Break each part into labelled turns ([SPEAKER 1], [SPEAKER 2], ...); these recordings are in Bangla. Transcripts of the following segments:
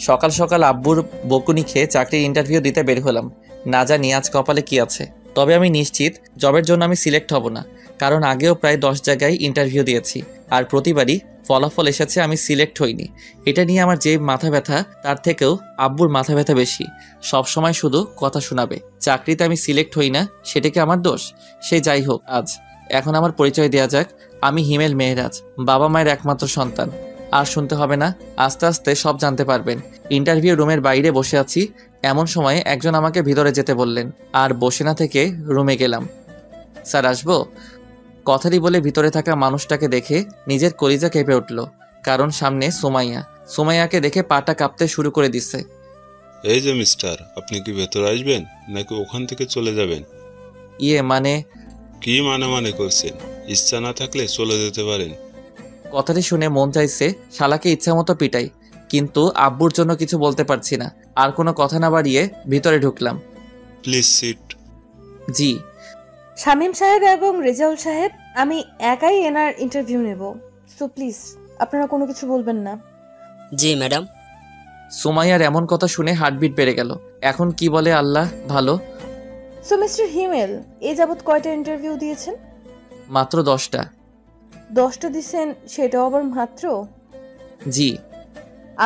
[SPEAKER 1] সকাল সকাল আব্বুর বকুনি খেয়ে চাকরির ইন্টারভিউ দিতে বের হলাম। না জানি আজ কপালে কি আছে, তবে আমি নিশ্চিত জবের জন্য আমি সিলেক্ট হব না, কারণ আগেও প্রায় 10 জায়গায় ইন্টারভিউ দিয়েছি আর প্রতিবারই ফলাফল এসেছে আমি সিলেক্ট হইনি। এটা নিয়ে আমার যে মাথা ব্যথা তার থেকেও আব্বুর মাথা ব্যথা বেশি। সব সময় শুধু কথা শোনাবে, চাকরিতে আমি সিলেক্ট হই না সেটা কি আমার দোষ? সে যাই হোক, আজ এখন আমার পরিচয় দেওয়া যাক। আমি হিমেল মেহরাজ, বাবা মায়ের একমাত্র সন্তান। আর শুনতে হবে না, আস্তে আস্তে সব জানতে পারবেন। ইন্টারভিউ রুমের বাইরে বসে আছি, এমন সময় একজন আমাকে ভিতরে যেতে বললেন, আর বসে না থেকে রুমে গেলাম। স্যার আসবো? কথাটি বলে ভিতরে থাকা মানুষটাকে দেখে নিজের কলিজা কেঁপে উঠল, কারণ সামনে সুমাইয়া। সুমাইয়াকে দেখে পাটা কাঁপতে শুরু করে দিচ্ছে।
[SPEAKER 2] এই যে মিস্টার, আপনি কি ভেতরে আসবেন নাকি ওখান থেকে চলে যাবেন?
[SPEAKER 1] মানে?
[SPEAKER 2] কি মানে করছেন? ইচ্ছা না থাকলে চলে যেতে পারেন।
[SPEAKER 1] কথাটি শুনে মন চাইছে শালাকে ইচ্ছা মতো পিটাই, কিন্তু আব্বুর জন্য কিছু বলতে পারছি না। আর কোনো কথা না বাড়িয়ে ভিতরে ঢুকলাম।
[SPEAKER 2] Please sit.
[SPEAKER 1] জি।
[SPEAKER 3] শামীম সাহেব এবং রেজাউল সাহেব, আমি একাই এনার ইন্টারভিউ নেব, সো প্লিজ আপনারা কোনো কিছু বলবেন না।
[SPEAKER 4] জি ম্যাডাম।
[SPEAKER 1] সুমাইয়ার এমন কথা শুনে হার্টবিট বেড়ে গেল। এখন কি বলে আল্লাহ ভালো।
[SPEAKER 3] সো মিস্টার হিমেল, এই যাবৎ কয়টা ইন্টারভিউ দিয়েছেন?
[SPEAKER 1] মাত্র 10টা।
[SPEAKER 3] 10টা দিয়েছেন, সেটাও আবার মাত্র?
[SPEAKER 1] জি।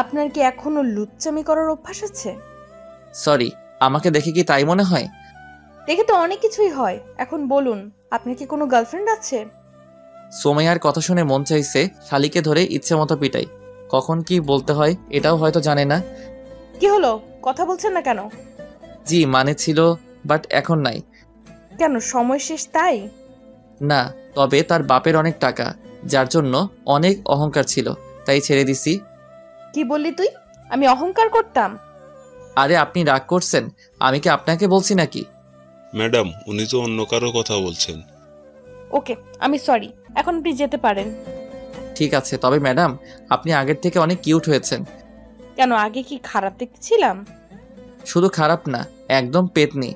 [SPEAKER 3] আপনার কি এখনো লুচ্চামি করার অভ্যাস আছে?
[SPEAKER 1] সরি, আমাকে দেখে কি তাই মনে হয়?
[SPEAKER 3] দেখে তো অনেক কিছুই হয়। এখন বলুন, আপনার কি কোনো গার্লফ্রেন্ড আছে?
[SPEAKER 1] সুমাইয়ার কথা শুনে মন চাইছে শালিকে ধরে ইচ্ছে মতো পিটাই। কখন কি বলতে হয় এটাও হয়তো জানে না।
[SPEAKER 3] কি হলো, কথা বলছেন না কেন?
[SPEAKER 1] জি মানে ছিল, বাট এখন নাই।
[SPEAKER 3] কেন, সময় শেষ তাই?
[SPEAKER 1] না, তবে তার বাপের অনেক টাকা, যার জন্য অনেক অহংকার ছিল, তাই ছেড়ে দিছি।
[SPEAKER 3] কি বললি তুই? আমি অহংকার করতাম?
[SPEAKER 1] আরে আপনি রাগ করছেন? আমি কি আপনাকে বলছি নাকি?
[SPEAKER 2] ম্যাডাম, উনি তো অন্য কারো কথা বলছেন।
[SPEAKER 3] ওকে, আমি সরি, এখন আপনি যেতে পারেন।
[SPEAKER 1] ঠিক আছে, তবে ম্যাডাম আপনি আগের থেকে অনেক কিউট হয়েছেন।
[SPEAKER 3] কেন, আগে কি খারাপ দেখছিলাম?
[SPEAKER 1] শুধু খারাপ না, একদম পেতনি।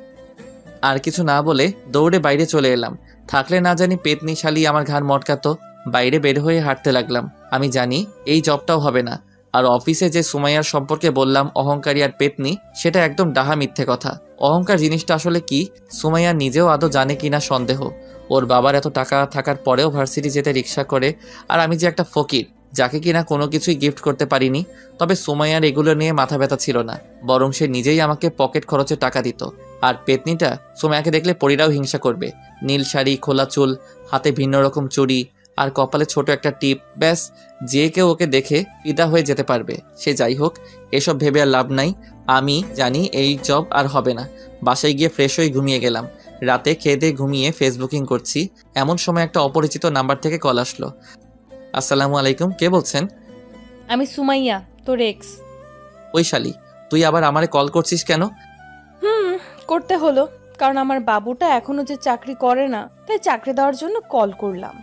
[SPEAKER 1] আর কিছু না বলে দৌড়ে বাইরে চলে এলাম। থাকলে না জানি পেতনি শালি আমার ঘাড় মটকাতো। বাইরে বের হয়ে হাঁটতে লাগলাম। আমি জানি এই জবটাও হবে না। আর অফিসে যে সুমাইয়ার সম্পর্কে বললাম অহংকারী আর পেতনি, সেটা একদম ডাহা মিথ্যে কথা। অহংকার জিনিসটা আসলে কি সুমাইয়া নিজেও আদৌ জানে কিনা সন্দেহ। ওর বাবার এত টাকা থাকার পরেও ভার্সিটি যেতে রিক্সা করে, আর আমি যে একটা ফকির যাকে কিনা কোনো কিছুই গিফট করতে পারিনি। তবে সুমাইয়ার এগুলো নিয়ে মাথা ব্যথা ছিল না, বরং সে নিজেই আমাকে পকেট খরচে টাকা দিত। আর পেতনিটা সুমাইয়াকে দেখলে পরীরাও হিংসা করবে। নীল শাড়ি, খোলা চুল, হাতে ভিন্ন রকম চুড়ি, আর কপালে ছোট একটা টিপ, ব্যাস যে কেউ ওকে দেখে ফিদা হয়ে যেতে পারবে। সে যাই হোক, এসব ভেবে আর লাভ নাই। আমি জানি এই জব আর হবে না। বাসায় গিয়ে ফ্রেশ হয়ে ঘুমিয়ে গেলাম। রাতে খেয়ে দিয়ে ঘুমিয়ে ফেসবুকিং করছি, এমন সময় একটা অপরিচিত নাম্বার থেকে কল আসলো। আসসালামু আলাইকুম, কে বলছেন?
[SPEAKER 3] আমি সুমাইয়া, তোর এক্স।
[SPEAKER 1] ওই শালি, তুই আবার আমারে কল করছিস কেন?
[SPEAKER 3] করতে হলো, কারণ আমার বাবুটা এখনো যে চাকরি করে না, তাই চাকরি দেওয়ার জন্য কল করলাম।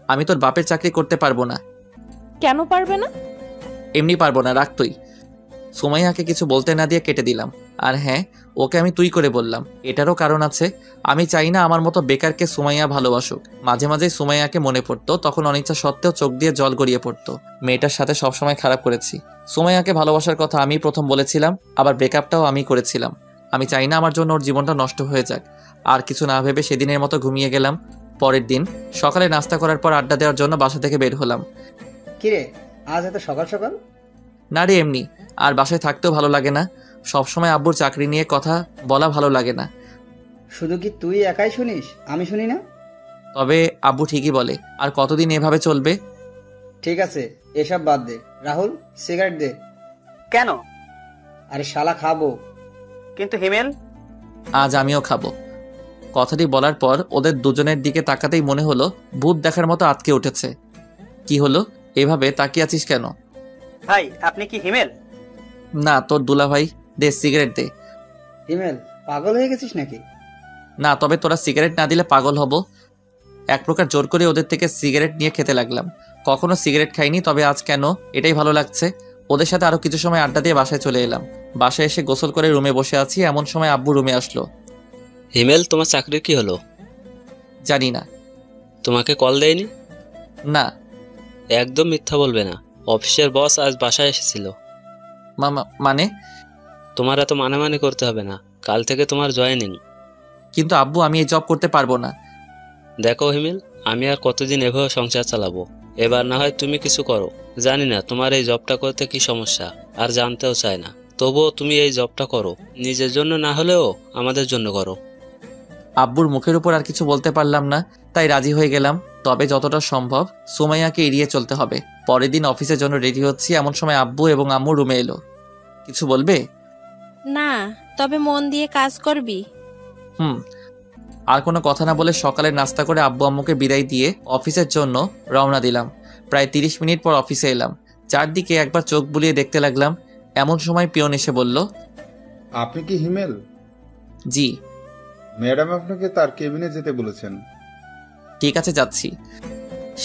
[SPEAKER 1] আমি তোর বাপের চাকরি করতে পারবো না।
[SPEAKER 3] কেন পারবে না?
[SPEAKER 1] এমনি পারবো না, রাখ তুই। সুমাইয়াকে কিছু বলতে না দিয়ে কেটে দিলাম। আর হ্যাঁ, ওকে আমি তুই করে বললাম, এটারও কারণ আছে। আমি চাই না আমার মতো বেকারকে সুমাইয়া ভালোবাসুক। মাঝে মাঝে সুমাইয়াকে মনে পড়তো, তখন অনিচ্ছা সত্ত্বেও চোখ দিয়ে জল গড়িয়ে পড়তো। মেয়েটার সাথে সবসময় খারাপ করেছি। সুমাইয়াকে ভালোবাসার কথা আমি প্রথম বলেছিলাম, আবার ব্রেকআপটাও আমি করেছিলাম। আমি চাই না আমার জন্য ওর জীবনটা নষ্ট হয়ে যাক। আর কিছু না ভেবে সেদিনের মতো ঘুমিয়ে গেলাম। পরের দিন সকালে নাস্তা করার পর আড্ডা দেওয়ার জন্য বাসা থেকে বের হলাম।
[SPEAKER 5] কিরে, আজ এত সকাল সকাল?
[SPEAKER 1] না রে, এমনি। আর বাসায় থাকতেও ভালো লাগে না। সবসময় আব্বুর চাকরি নিয়ে কথা বলা ভালো লাগে না।
[SPEAKER 5] শুধু কি তুই একাই শুনিস, আমি শুনি না?
[SPEAKER 1] তবে আব্বু ঠিকই বলে, আর কতদিন এভাবে চলবে?
[SPEAKER 5] ঠিক আছে, এসব বাদ দে। রাহুল, সিগারেট দে।
[SPEAKER 6] কেন?
[SPEAKER 5] আরে শালা খাবো।
[SPEAKER 6] কিন্তু হিমেল?
[SPEAKER 1] আজ আমিও খাবো। কথাটি বলার পর ওদের দুজনের দিকে তাকাতেই মনে হলো ভূত দেখার মতো আটকে উঠেছে। কি হলো, এভাবে তাকিয়ে আছিস কেন?
[SPEAKER 6] ভাই, আপনি কি হিমেল?
[SPEAKER 1] না, তোর দুলা ভাই। দে সিগারেট দে।
[SPEAKER 5] হিমেল, পাগল হয়ে গেছিস নাকি?
[SPEAKER 1] না, তবে তোরা সিগারেট না দিলে পাগল হব। এক প্রকার জোর করে ওদের থেকে সিগারেট নিয়ে খেতে লাগলাম। কখনো সিগারেট খাইনি, তবে আজ কেন এটাই ভালো লাগছে। ওদের সাথে আরো কিছু সময় আড্ডা দিয়ে বাসায় চলে এলাম। বাসায় এসে গোসল করে রুমে বসে আছি, এমন সময় আব্বু রুমে আসলো।
[SPEAKER 4] হিমেল, তোমার চাকরির কি হলো?
[SPEAKER 1] জানি না।
[SPEAKER 4] তোমাকে কল দেয়নি?
[SPEAKER 1] না।
[SPEAKER 4] একদম মিথ্যা বলবে না, অফিসের বস আজ বাসায় এসেছিল।
[SPEAKER 1] মানে?
[SPEAKER 4] তোমার এত মানে করতে হবে না, কাল থেকে তোমার জয়েনিং।
[SPEAKER 1] কিন্তু আব্বু, আমি এই জব করতে পারবো না।
[SPEAKER 4] দেখো হিমেল, আমি আর কতদিন এভাবে সংসার চালাবো? এবার না হয় তুমি কিছু করো। জানি না তোমার এই জবটা করতে কি সমস্যা, আর জানতেও চাই না। তবুও তুমি এই জবটা করো, নিজের জন্য না হলেও আমাদের জন্য করো।
[SPEAKER 1] আব্বুর মুখের উপর আর কিছু বলতে পারলাম না, তাই রাজি হয়ে গেলাম। তবে যতটা সম্ভব সুমাইয়াকে এড়িয়ে চলতে হবে। পরের দিন অফিসের জন্য রেডি হচ্ছি, এমন সময় আব্বু এবং আম্মু রুমে এলো। কিছু বলবে?
[SPEAKER 7] না, তবে মন দিয়ে কাজ করবি।
[SPEAKER 1] আর কোনো কথা না বলে সকালে নাস্তা করে আব্বু আম্মুকে বিদায় দিয়ে অফিসের জন্য রওনা দিলাম। প্রায় 30 মিনিট পর অফিসে এলাম। চারদিকে একবার চোখ বুলিয়ে দেখতে লাগলাম। এমন সময় পিয়ন এসে বলল,
[SPEAKER 8] আপনি কি হিমেল?
[SPEAKER 1] জি।
[SPEAKER 8] ম্যাডাম আপনাকে তার কেবিনে যেতে বলেছেন।
[SPEAKER 1] ঠিক আছে, যাচ্ছি।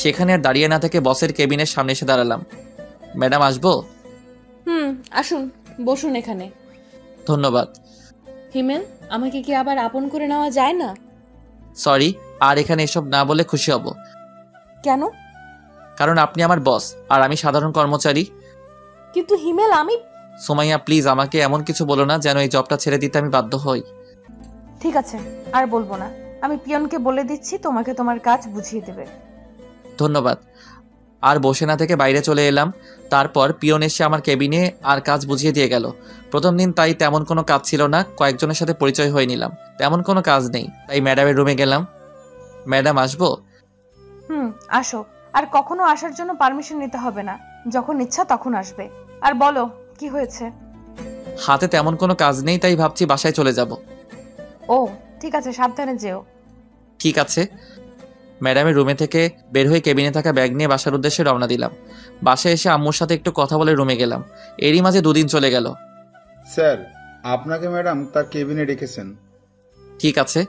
[SPEAKER 1] সেখানে আর দাঁড়িয়ে না থেকে বসের কেবিনের সামনে এসে দাঁড়ালাম। ম্যাডাম, আসবো?
[SPEAKER 3] আসুন, বসুন এখানে।
[SPEAKER 1] ধন্যবাদ।
[SPEAKER 3] হিমেল, আমাকে কি আবার আপন করে নেওয়া যায় না?
[SPEAKER 1] সরি, আর এখানে এসব না বলে খুশি হব।
[SPEAKER 3] কেন?
[SPEAKER 1] কারণ আপনি আমার বস আর আমি সাধারণ কর্মচারী।
[SPEAKER 3] কিন্তু হিমেল, আমি...
[SPEAKER 1] সুমাইয়া, প্লিজ আমাকে এমন কিছু বলো না যেন এই জবটা ছেড়ে দিতে আমি বাধ্য হই।
[SPEAKER 3] ঠিক আছে, আর বলবো না। আমি পিয়নকে বলে দিচ্ছি, তোমাকে তোমার কাজ বুঝিয়ে দেবে।
[SPEAKER 1] ধন্যবাদ। আর বসে না থেকে বাইরে চলে এলাম। তারপর পিয়ন এসে আমার কেবিনে আর কাজ বুঝিয়ে দিয়ে গেল। প্রথম দিন তাই তেমন কোনো কাজ ছিল না, কয়েকজনের সাথে পরিচয় হয়ে নিলাম। তেমন কোনো কাজ নেই, তাই ম্যাডামের রুমে গেলাম। ম্যাডাম, আসবো?
[SPEAKER 3] আসো। আর কখনো আসার জন্য পারমিশন নিতে হবে না, যখন ইচ্ছা তখন আসবে। আর বলো, কি হয়েছে?
[SPEAKER 1] হাতে তেমন কোনো কাজ নেই, তাই ভাবছি বাসায় চলে যাব।
[SPEAKER 3] ও ঠিক আছে, সাবধানে যেও।
[SPEAKER 1] ঠিক আছে। ম্যাডামের রুমে থেকে বের হয়ে কেবিনে থাকা ব্যাগ নিয়ে বাসার উদ্দেশ্যে রওনা দিলাম। বাসায় এসে আম্মুর সাথে একটু কথা বলে রুমে গেলাম। এরই মাঝে 2 দিন চলে গেল।
[SPEAKER 8] স্যার, আপনাকে ম্যাডাম তার কেবিনে রেখেছেন।
[SPEAKER 1] ঠিক আছে।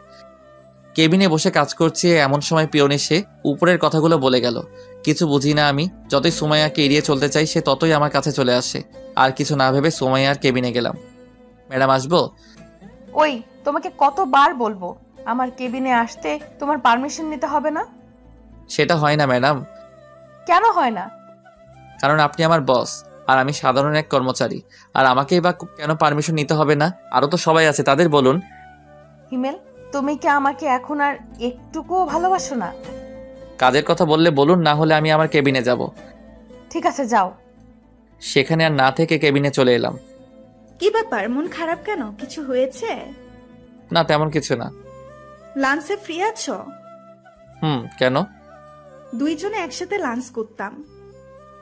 [SPEAKER 1] কেবিনে বসে কাজ করছি, এমন সময় পিয়ন এসে উপরের কথাগুলো বলে গেল। কিছু বুঝি না আমি। যতই সুমাইয়াকে এড়িয়ে চলতে চাই, সে ততই আমার কাছে চলে আসে। আর কিছু না ভেবে সুমাইয়ার কেবিনে গেলাম। ম্যাডাম, আসবো?
[SPEAKER 3] ওই, তোমাকে কতবার বলবো আমার কেবিনে আসতে তোমার পারমিশন নিতে হবে না?
[SPEAKER 1] সেটা হয় না ম্যাডাম।
[SPEAKER 3] কেন হয় না?
[SPEAKER 1] কারণ আপনি আমার বস আর আমি সাধারণ এক কর্মচারী। আর আমাকেই বা কেন পারমিশন নিতে হবে না? আরও তো সবাই আছে, তাদের বলুন।
[SPEAKER 3] হিমেল, তুমি কি আমাকে এখন আর একটুকুও ভালোবাসো না?
[SPEAKER 1] কাজের কথা বললে বলুন, না হলে আমি আমার কেবিনে যাব।
[SPEAKER 3] ঠিক আছে, যাও।
[SPEAKER 1] সেখানে আর না থেকে কেবিনে চলে এলাম।
[SPEAKER 9] কি ব্যাপার, মন খারাপ কেন? কিছু হয়েছে?
[SPEAKER 1] না, তেমন কিছু না।
[SPEAKER 9] লাঞ্চে ফ্রি আছো?
[SPEAKER 1] কেন?
[SPEAKER 9] দুইজনে একসাথে লাঞ্চ করতাম।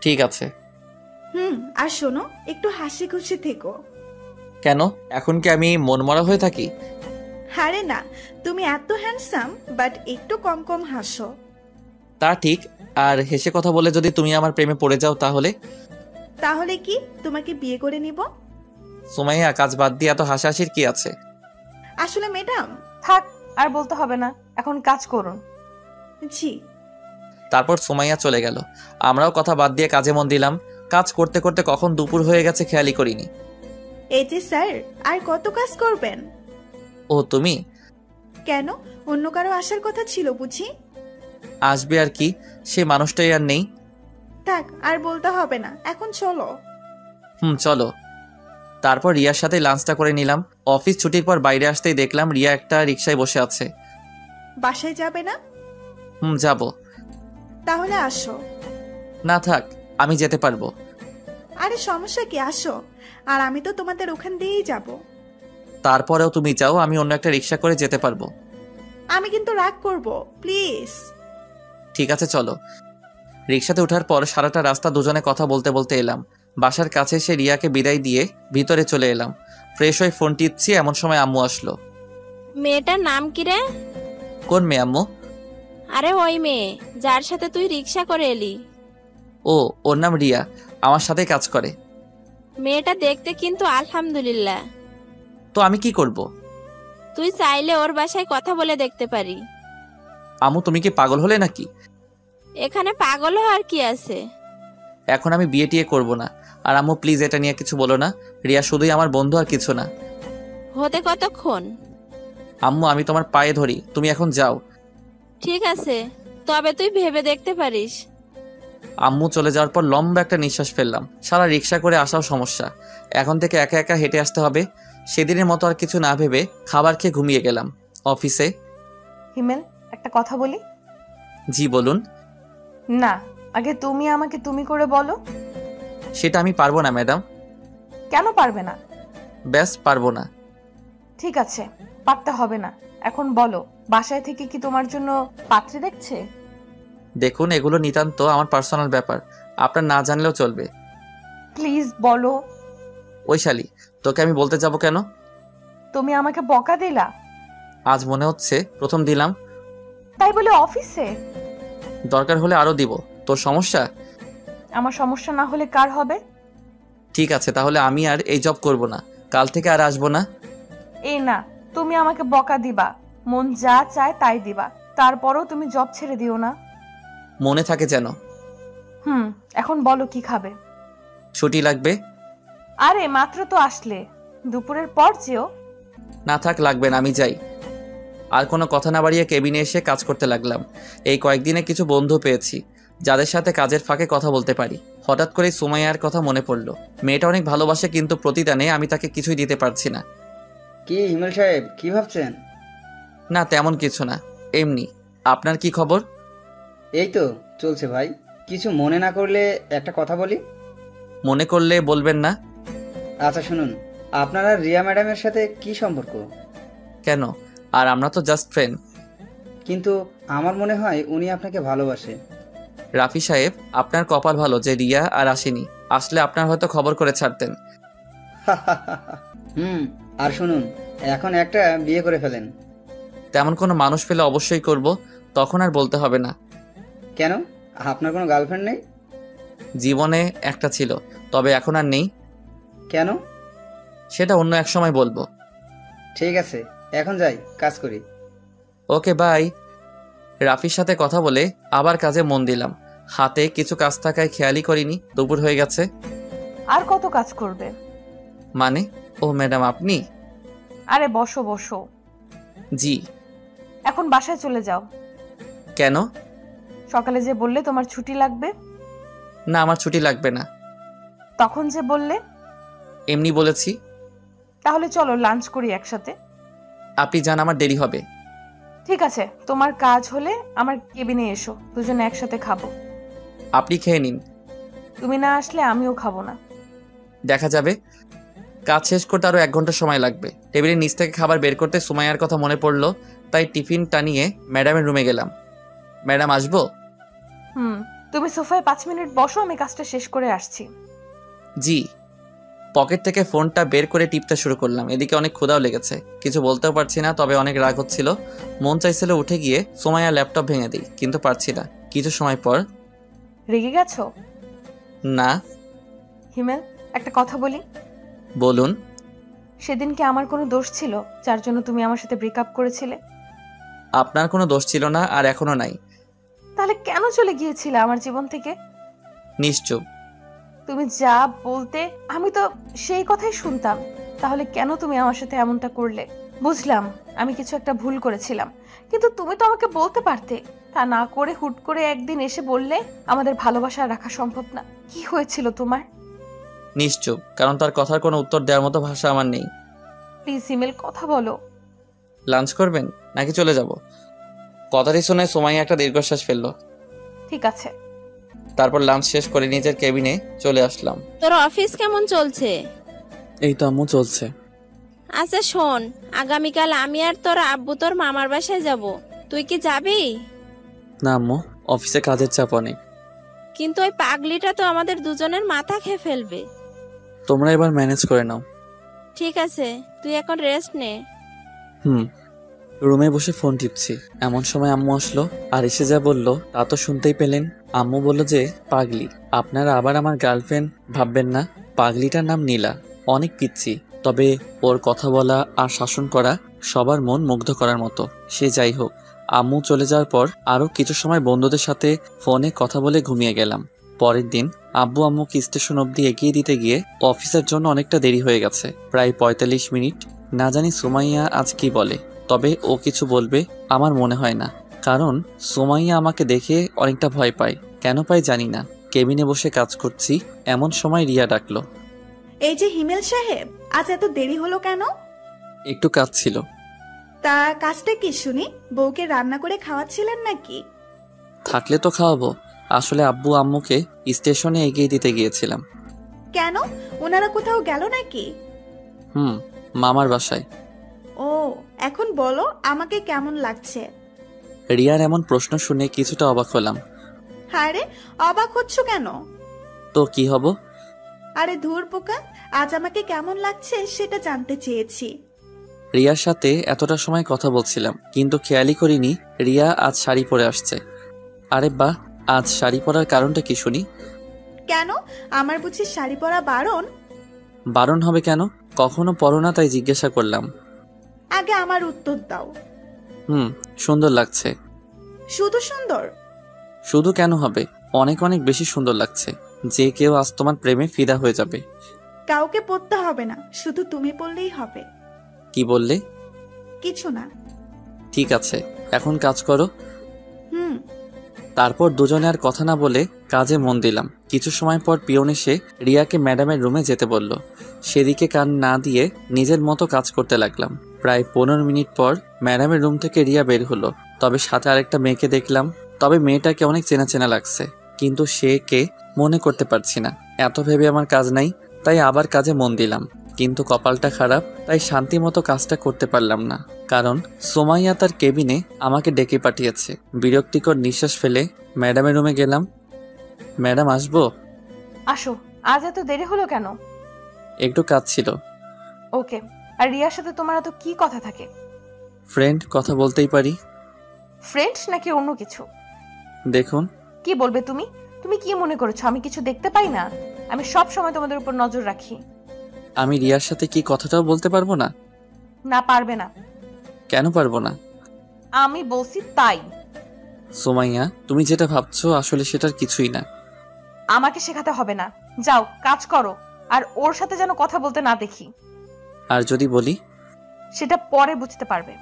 [SPEAKER 1] ঠিক আছে।
[SPEAKER 9] আর শোনো, একটু হাসি খুশি থেকো।
[SPEAKER 1] কেন, এখন কি আমি মনমরা হয়ে থাকি?
[SPEAKER 9] হারে না, তুমি এত হ্যান্ডসাম, বাট একটু কম কম হাসো।
[SPEAKER 1] তা ঠিক। আর হেসে কথা বলে যদি তুমি আমার প্রেমে পড়ে যাও তাহলে?
[SPEAKER 9] তাহলে কি তোমাকে বিয়ে করে নিব?
[SPEAKER 1] সুমাইয়া, কাজ বাদ দিয়ে এত হাসাহাসির কি আছে?
[SPEAKER 9] আসলে ম্যাডাম...
[SPEAKER 3] থাক, আর বলতে হবে না, এখন কাজ করুন।
[SPEAKER 9] জি।
[SPEAKER 1] তারপর সুমাইয়া চলে গেল। আমরাও কথা বাদ দিয়ে কাজে মন দিলাম। কাজ করতে করতে কখন দুপুর হয়ে গেছে খেয়ালই করিনি।
[SPEAKER 9] এই যে স্যার, আর কত কাজ করবেন?
[SPEAKER 1] ও, তুমি?
[SPEAKER 9] কেন, অন্য কারো আসার কথা ছিল বুঝি?
[SPEAKER 1] আসবে আর কি, সে মানুষটাই আর নেই।
[SPEAKER 9] থাক, আর বলতে হবে না, এখন চলো।
[SPEAKER 1] চলো। তারপর রিয়ার সাথে লাঞ্চটা করে নিলাম। অফিস ছুটির পর বাইরে আসতেই দেখলাম রিয়া একটা রিকশায় বসে আছে।
[SPEAKER 9] বাসায় যাবে না?
[SPEAKER 1] যাব।
[SPEAKER 9] তাহলে আসো।
[SPEAKER 1] না থাক, আমি যেতে পারবো।
[SPEAKER 9] আরে সমস্যা কি, আসো। আর আমি তো তোমাদের ওখান দিয়েই যাব।
[SPEAKER 1] তারপরেও তুমি চাও, আমি অন্য একটা রিকশা করে যেতে পারবো।
[SPEAKER 9] আমি কিন্তু রাগ করব, প্লিজ।
[SPEAKER 1] ঠিক আছে, চলো। রিকশাতে ওঠার পর সারাটা রাস্তা দুজনে কথা বলতে বলতে এলাম। বাসার কাছে এসে রিয়াকে বিদায় দিয়ে ভিতরে চলে এলাম। ফ্রেশ হয়ে ফোন টিপছি, এমন সময় আম্মু আসলো।
[SPEAKER 7] মেয়েটার নাম কি রে?
[SPEAKER 1] কোন মেয়ে আম্মু?
[SPEAKER 7] আরে ওই মেয়ে যার সাথে তুই রিক্সা করে এলি।
[SPEAKER 1] ও, ওর নাম রিয়া, আমার সাথে কাজ করে।
[SPEAKER 7] মেয়েটা দেখতে কিন্তু আলহামদুলিল্লাহ।
[SPEAKER 1] তো আমি কি করব?
[SPEAKER 7] তুই চাইলে ওর বাসায় কথা বলে দেখতে পারি।
[SPEAKER 1] আম্মু, তুমি কি পাগল হলে নাকি?
[SPEAKER 7] এখানে পাগল হওয়ার কি আছে?
[SPEAKER 1] এখন আমি বিয়ে টিয়ে করবো না। আর আম্মু প্লিজ এটা নিয়ে কিছু বলো না। রিয়া শুধুই আমার বন্ধু, আর কিছু না।
[SPEAKER 7] হতে কতক্ষণ?
[SPEAKER 1] আম্মু, আমি তোমার পায়ে ধরি, তুমি এখন যাও।
[SPEAKER 7] ঠিক আছে, তবে তুই ভেবে দেখতে পারিস।
[SPEAKER 1] আম্মু চলে যাওয়ার পর লম্বা একটা নিঃশ্বাস ফেললাম। সারা রিক্সা করে আসাও সমস্যা, এখন থেকে একা একা হেঁটে আসতে হবে। সেদিনের মতো আর কিছু না ভেবে খাবার খেয়ে ঘুমিয়ে গেলাম। অফিসে
[SPEAKER 3] হিমেল, একটা কথা বলি?
[SPEAKER 1] জি বলুন।
[SPEAKER 3] না, আগে তুমি আমাকে তুমি করে বলো।
[SPEAKER 1] সেটা আমি পারবো না ম্যাডাম।
[SPEAKER 3] কেন পারবে না?
[SPEAKER 1] ব্যাস পারবো না।
[SPEAKER 3] ঠিক আছে, পারতে হবে না। এখন বলো, বাসায় থেকে কি তোমার জন্য পাত্রী দেখছে?
[SPEAKER 1] দেখুন, এগুলো নিতান্ত আমার পার্সোনাল ব্যাপার, আপনার না জানলেও চলবে।
[SPEAKER 3] প্লিজ বলো।
[SPEAKER 1] ওইশালি, তোকে আমি বলতে যাব কেন?
[SPEAKER 3] তুমি আমাকে বকা দিলা,
[SPEAKER 1] আজ মনে হচ্ছে প্রথম দিলাম।
[SPEAKER 3] তাই বলে অফিসে?
[SPEAKER 1] দরকার হলে আরো দিব। তোর সমস্যা?
[SPEAKER 3] আমার সমস্যা না হলে কার হবে?
[SPEAKER 1] ঠিক আছে, তাহলে আমি আর এই জব করব না, কাল থেকে আর আসবো না।
[SPEAKER 3] এই না, তুমি আমাকে বকা দিবা, মন যা চায় তাই দিবা, তারপরও তুমি জব ছেড়ে দিও না।
[SPEAKER 1] মনে থাকে যেন।
[SPEAKER 3] এখন বলো কি খাবে?
[SPEAKER 1] ছুটি লাগবে।
[SPEAKER 3] আরে মাত্র তো আসলে, দুপুরের পর যেও।
[SPEAKER 1] না থাক, লাগবে না, আমি যাই। আর কোনো কথা না বাড়িয়ে কেবিনে এসে কাজ করতে লাগলাম। এই কয়েকদিনে কিছু বন্ধু পেয়েছি যাদের সাথে কাজের ফাঁকে কথা বলতে পারি। হঠাৎ করে সুমাইয়ার কথা মনে পড়লো। মেয়েটা অনেক ভালোবাসে, কিন্তু প্রতিদানে আমি তাকে কিছুই দিতে পারছি না।
[SPEAKER 5] কি হিমেল সাহেব, কি ভাবছেন?
[SPEAKER 1] না তেমন কিছু না, এমনি। আপনার কি খবর?
[SPEAKER 5] এই তো চলছে ভাই। কিছু মনে না করলে একটা কথা বলি?
[SPEAKER 1] মনে করলে বলবেন না।
[SPEAKER 5] আচ্ছা শুনুন, আপনার আর রিয়া ম্যাডামের সাথে কি সম্পর্ক?
[SPEAKER 1] কেন? আর আমরা তো জাস্ট ফ্রেন্ড।
[SPEAKER 5] কিন্তু আমার মনে হয় উনি আপনাকে ভালোবাসে।
[SPEAKER 1] রাফি সাহেব, আপনার কপাল ভালো যে রিয়া আর আসেনি, আসলে আপনার হয়তো খবর করে ছাড়তেন।
[SPEAKER 5] আর শুনুন, এখন একটা বিয়ে করে ফেলেন।
[SPEAKER 1] তেমন কোনো মানুষ পেলে অবশ্যই করব, তখন আর বলতে হবে না।
[SPEAKER 5] কেন, আপনার কোনো গার্লফ্রেন্ড নেই?
[SPEAKER 1] জীবনে একটা ছিল, তবে এখন আর নেই।
[SPEAKER 5] কেন?
[SPEAKER 1] সেটা অন্য এক সময় বলবো।
[SPEAKER 5] ঠিক আছে, এখন যাই, কাজ করি।
[SPEAKER 1] Okay bye. রাফির সাথে কথা বলে আবার কাজে মন দিলাম। হাতে কিছু কাজ থাকায় খেয়ালই করিনি দুপুর হয়ে গেছে।
[SPEAKER 3] আর কত কাজ করবে?
[SPEAKER 1] মানে? ও ম্যাডাম আপনি?
[SPEAKER 3] আরে বসো বসো।
[SPEAKER 1] জি।
[SPEAKER 3] এখন বাসায় চলে যাও।
[SPEAKER 1] কেন?
[SPEAKER 3] সকালে যে বললে তোমার ছুটি লাগবে।
[SPEAKER 1] না, আমার ছুটি লাগবে না।
[SPEAKER 3] তখন যে বললে।
[SPEAKER 1] এমনি বলেছি।
[SPEAKER 3] তাহলে চলো লাঞ্চ করি একসাথে।
[SPEAKER 1] আপনি যান, আমার দেরি হবে।
[SPEAKER 3] ঠিক আছে, তোমার কাজ হলে আমার কেবিনে এসো, দুজনে একসাথে খাবো।
[SPEAKER 1] আপনি খেয়ে নিন।
[SPEAKER 3] তুমি না আসলে আমিও খাবো না।
[SPEAKER 1] দেখা যাবে। কাজ শেষ করতে আরো 1 ঘন্টা সময় লাগবে। টেবিলের নিচ থেকে খাবার বের করতে সুমাইয়ার কথা মনে পড়লো, তাই টিফিনটা নিয়ে ম্যাডামের রুমে গেলাম। ম্যাডাম আসবো?
[SPEAKER 3] তুমি সোফায় 5 মিনিট বসো, আমি কাজটা শেষ করে আসছি।
[SPEAKER 1] জি। পকেট থেকে ফোনটা বের করে টিপতে শুরু করলাম। এদিকে অনেক ক্ষুধাও লেগেছে, কিছু বলতেও পারছি না, তবে অনেক রাগ হচ্ছিল। মন চাইছিল উঠে গিয়ে সুমাইয়ার ল্যাপটপ ভেঙে দিই, কিন্তু পারছি না। কিছু সময় পর।
[SPEAKER 3] রেগে গেছো?
[SPEAKER 1] না।
[SPEAKER 3] হিমেল, একটা কথা বলি?
[SPEAKER 1] বলুন।
[SPEAKER 3] সেদিন কি আমার কোনো দোষ ছিল যার জন্য তুমি আমার সাথে ব্রেকআপ করেছিলে?
[SPEAKER 1] আপনার কোনো দোষ ছিল না, আর এখনো নাই।
[SPEAKER 3] তাহলে কেন চলে গিয়েছিলে আমার জীবন থেকে?
[SPEAKER 1] নিশ্চুপ।
[SPEAKER 3] তুমি যা বলতে আমি তো সেই কথাই শুনতাম, তাহলে কেন তুমি আমার সাথে এমনটা করলে? বুঝলাম আমি কিছু একটা ভুল করেছিলাম, কিন্তু তুমি তো আমাকে বলতে পারতে। তা না করে হুট করে একদিন এসে বললে আমাদের ভালোবাসা রাখা সম্ভব না। কি হয়েছিল তোমার?
[SPEAKER 1] নিশ্চুপ, কারণ তার কথার কোনো উত্তর দেওয়ার মতো ভাষা আমার নেই।
[SPEAKER 3] প্লিজ হিমেল, কথা বলো।
[SPEAKER 1] লাঞ্চ করবেন নাকি চলে যাব? কথাটি শুনে সুমাইয়া একটা দীর্ঘশ্বাস ফেললো।
[SPEAKER 3] ঠিক আছে।
[SPEAKER 1] তারপর লাঞ্চ শেষ করে নিজের কেবিনে চলে আসলাম।
[SPEAKER 7] তোর অফিস কেমন চলছে?
[SPEAKER 1] এই তো আম্মু, চলছে।
[SPEAKER 7] আচ্ছা শোন, আগামীকাল আমি আর তোর আব্বু তোর মামার বাসায় যাব, তুই কি যাবি?
[SPEAKER 1] না আম্মু, অফিসে কাজের চাপ অনেক।
[SPEAKER 7] কিন্তু ওই পাগলিটা তো আমাদের দুজনের মাথা খেয়ে ফেলবে।
[SPEAKER 1] তোমরা এবার ম্যানেজ করে নাও।
[SPEAKER 7] ঠিক আছে, তুই এখন রেস্ট নে।
[SPEAKER 1] রুমে বসে ফোন টিপছি, এমন সময় আম্মু আসলো। আর এসে যা বললো তা তো শুনতেই পেলেন। আম্মু বলল যে পাগলি, আপনারা আবার আমার গার্লফ্রেন্ড ভাববেন না। পাগলিটার নাম নীলা, অনেক পিচ্ছি, তবে ওর কথা বলা আর শাসন করা সবার মন মুগ্ধ করার মতো। সে যাই হোক, আম্মু চলে যাওয়ার পর আরও কিছু সময় বন্ধুদের সাথে ফোনে কথা বলে ঘুমিয়ে গেলাম। পরের দিন আব্বু আম্মুকে স্টেশন অবধি এগিয়ে দিতে গিয়ে অফিসের জন্য অনেকটা দেরি হয়ে গেছে, প্রায় 45 মিনিট। না জানি সুমাইয়া আজ কি বলে, তবে ও কিছু বলবে আমার মনে হয় না, কারণ সুমাইয়া আমাকে দেখে অনেকটা ভয় পায়। কেন পাই জানি না, কেবিনে বসে কাজ করছি, এমন সময় রিয়া ডাকলো।
[SPEAKER 9] এই যে হিমেল সাহেব, আজ এত দেরি হলো কেন?
[SPEAKER 1] একটু কাজ ছিল।
[SPEAKER 9] তা কাজটা কি শুনি? বউকে রান্না করে খাওয়াচ্ছিলেন নাকি?
[SPEAKER 1] থাকলে তো খাওয়াবো, আসলে আব্বু আম্মুকে স্টেশনে এগিয়ে দিতে গিয়েছিলাম।
[SPEAKER 9] কেন, ওনারা কোথাও গেল নাকি?
[SPEAKER 1] মামার বাসায়।
[SPEAKER 9] ও, এখন বলো আমাকে কেমন লাগছে?
[SPEAKER 1] রিয়ার এমন প্রশ্ন শুনে কিছুটা অবাক হলাম।
[SPEAKER 9] আরে অবাক হচ্ছ কেন?
[SPEAKER 1] তো কি হব?
[SPEAKER 9] আরে ধুর পোকা, আজ আমাকে কেমন লাগছে সেটা জানতে চেয়েছি।
[SPEAKER 1] রিয়ার সাথে এতটা সময় কথা বলছিলাম, কিন্তু খেয়ালই করিনি রিয়া আজ শাড়ি পরে আসছে। আরে বাহ, আজ শাড়ি পরার কারণটা কি শুনি?
[SPEAKER 9] কেন, আমার বুঝি শাড়ি পরা বারণ?
[SPEAKER 1] বারণ হবে কেন? কখনো পরো না তাই জিজ্ঞাসা করলাম।
[SPEAKER 9] আগে আমার উত্তর দাও।
[SPEAKER 1] সুন্দর লাগছে।
[SPEAKER 9] শুধু সুন্দর?
[SPEAKER 1] শুধু কেন হবে, অনেক অনেক বেশি সুন্দর লাগছে, যে কেউ আজ তোমার প্রেমে ফিদা হয়ে যাবে।
[SPEAKER 9] কাউকে পড়তে হবে না, শুধু তুমি পড়লেই হবে।
[SPEAKER 1] কি বললে?
[SPEAKER 9] কিছু না।
[SPEAKER 1] ঠিক আছে, এখন কাজ করো।
[SPEAKER 9] হুম।
[SPEAKER 1] তারপর দুজনে আর কথা না বলে কাজে মন দিলাম। কিছু সময় পর পিয়ন এসে রিয়াকে ম্যাডামের রুমে যেতে বলল। সেদিকে কান না দিয়ে নিজের মতো কাজ করতে লাগলাম। প্রায় 15 মিনিট পর ম্যাডামের রুম থেকে রিয়া বের হলো, তবে সাথে আরেকটা মেয়েকে দেখলাম। তবে মেয়েটাকে অনেক চেনা চেনা লাগছে, কিন্তু সে কে মনে করতে পারছি না। এত ভেবে আমার কাজ নাই, তাই আবার কাজে মন দিলাম। কিন্তু কপালটা খারাপ, তাই শান্তি মতো কাজটা করতে পারলাম না, কারণ সোমাইয়া তার কেবিনে আমাকে ডেকে পাঠিয়েছে। বিরক্তিকর নিঃশ্বাস ফেলে ম্যাডামের রুমে গেলাম। ম্যাডাম আসবো?
[SPEAKER 3] আসো। আজ এত দেরি হলো কেন?
[SPEAKER 1] একটু কাজ ছিল।
[SPEAKER 3] ওকে। আর রিয়ার সাথে তোমার এত কি কথা থাকে?
[SPEAKER 1] ফ্রেন্ড, কথা বলতেই পারি।
[SPEAKER 3] ফ্রেন্ড নাকি অন্য কিছু?
[SPEAKER 1] দেখুন।
[SPEAKER 3] কি বলবে তুমি? তুমি কি মনে করেছো আমি কিছু দেখতে পাই না? আমি সব সময় তোমাদের উপর নজর রাখি।
[SPEAKER 1] আমি রিয়ার সাথে কি কথাটাও বলতে পারবো না?
[SPEAKER 3] না, পারবে না।
[SPEAKER 1] কেন পারবো না?
[SPEAKER 3] আমি বলছি তাই।
[SPEAKER 1] সোমাইয়া, তুমি যেটা ভাবছো আসলে সেটার কিছুই না।
[SPEAKER 3] আমাকে শেখাতে হবে না, যাও কাজ করো। আর ওর সাথে যেন কথা বলতে না দেখি।
[SPEAKER 1] আর যদি বলি?
[SPEAKER 3] সেটা পরে বুঝতে পারবে।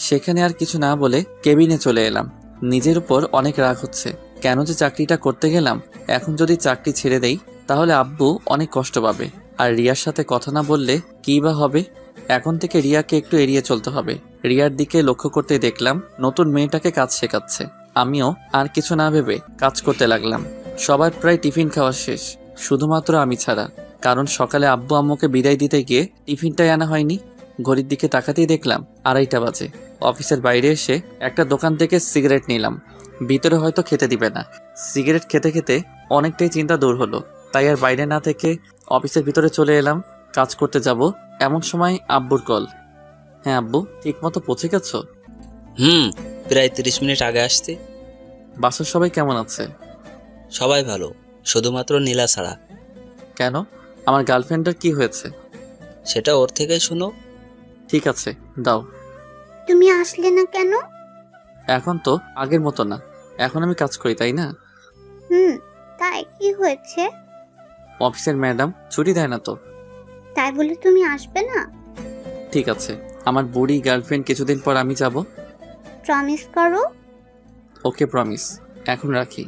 [SPEAKER 1] সেখানে আর কিছু না বলে কেবিনে চলে এলাম। নিজের উপর অনেক রাগ হচ্ছে, কেন যে চাকরিটা করতে গেলাম। এখন যদি চাকরি ছেড়ে দেই তাহলে আব্বু অনেক কষ্ট পাবে, আর রিয়ার সাথে কথা না বললে কী বা হবে। এখন থেকে রিয়াকে একটু এড়িয়ে চলতে হবে। রিয়ার দিকে লক্ষ্য করতে দেখলাম নতুন মেয়েটাকে কাজ শেখাচ্ছে। আমিও আর কিছু না ভেবে কাজ করতে লাগলাম। সবার প্রায় টিফিন খাওয়া শেষ, শুধুমাত্র আমি ছাড়া, কারণ সকালে আব্বু আম্মুকে বিদায় দিতে গিয়ে টিফিনটাই আনা হয়নি। ঘড়ির দিকে তাকাতেই দেখলাম 2:30 বাজে। অফিসের বাইরে এসে একটা দোকান থেকে সিগারেট নিলাম, ভিতরে হয়তো খেতে দিবে না। সিগারেট খেতে খেতে অনেকটাই চিন্তা দূর হলো, তাই আর বাইরে না থেকে অফিসের ভিতরে চলে এলাম। কাজ করতে যাব এমন সময় আব্বুর কল। হ্যাঁ আব্বু, ঠিক মতো পৌঁছে গেছো?
[SPEAKER 4] প্রায় 30 মিনিট আগে আসছি।
[SPEAKER 1] বাসার সবাই কেমন আছে?
[SPEAKER 4] সবাই ভালো, শুধুমাত্র নীলা ছাড়া।
[SPEAKER 1] কেন, আমার গার্লফ্রেন্ডের কি হয়েছে?
[SPEAKER 4] সেটা ওর থেকেই শুনো।
[SPEAKER 1] ঠিক আছে, দাও।
[SPEAKER 10] তুমি আসলে না কেন?
[SPEAKER 1] এখন তো আগের মতো না, এখন আমি কাজ করি, তাই না?
[SPEAKER 10] তাই কি হয়েছে?
[SPEAKER 1] অফিসের ম্যাডাম ছুটি দেয় না তো।
[SPEAKER 10] তাই বলে তুমি আসবে না?
[SPEAKER 1] ঠিক আছে, আমার বুড়ি গার্লফ্রেন্ড কিছুদিন পর আমি যাব।
[SPEAKER 10] প্রমিস করো।
[SPEAKER 1] ওকে, প্রমিস। এখন রাখি।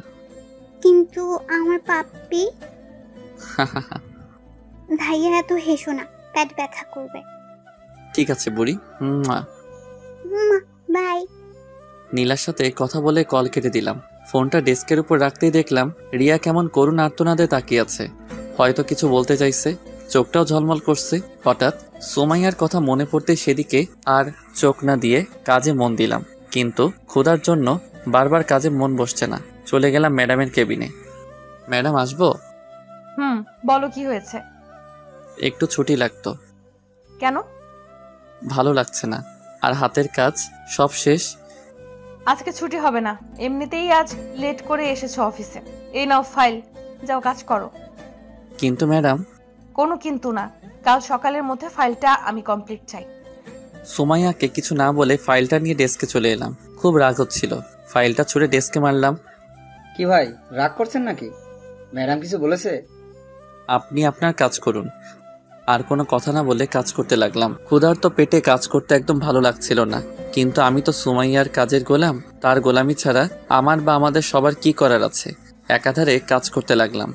[SPEAKER 10] কিন্তু আমার পাপ্পি। ভাইয়া এত হেসো না, পেট ব্যথা করবে।
[SPEAKER 1] ঠিক আছে বুড়ি।
[SPEAKER 10] বাই।
[SPEAKER 1] নীলার সাথে কথা বলে কল কেটে দিলাম। ফোনটা ডেস্কের উপর রাখতেই দেখলাম রিয়া কেমন করুণ আর্তনাদে তাকিয়ে আছে, হয়তো কিছু বলতে চাইছে, চোখটাও ঝলমল করছে। হঠাৎ সোমাইয়ার কথা মনে পড়তে সেদিকে আর চোখ না দিয়ে কাজে মন দিলাম, কিন্তু ক্ষুধার জন্য বারবার কাজে মন বসছে না। চলে গেলাম ম্যাডামের কেবিনে। ম্যাডাম আসবো?
[SPEAKER 3] বলো কি হয়েছে?
[SPEAKER 1] একটু ছুটি লাগতো।
[SPEAKER 3] কেন?
[SPEAKER 1] ভালো লাগছে না, আর হাতের কাজ সব শেষ।
[SPEAKER 3] আজকে ছুটি হবে না, এমনিতেই আজ লেট করে এসেছো অফিসে। এই নাও ফাইল, যাও কাজ করো।
[SPEAKER 1] কিন্তু ম্যাডাম।
[SPEAKER 3] কোনো কিন্তু না, কাল সকালের মধ্যে ফাইলটা আমি কমপ্লিট চাই।
[SPEAKER 1] সোমাইয়াকে কিছু না বলে ফাইলটা নিয়ে ডেস্কে চলে এলাম। খুব রাগ হচ্ছিল, ফাইলটা ছুঁড়ে ডেস্কে মারলাম।
[SPEAKER 5] কি ভাই, রাগ করছেন নাকি? ম্যাডাম কিছু বলেছে?
[SPEAKER 1] আপনি আপনার কাজ করুন। আর কোনো কথা না বলে কাজ করতে লাগলাম। ক্ষুধার্ত পেটে কাজ করতে একদম ভালো লাগছিল না, কিন্তু আমি তো সুমাইয়ার কাজের গোলাম, তার গোলামি ছাড়া আমার বা আমাদের সবার কি করার আছে। একাধারে কাজ করতে লাগলাম।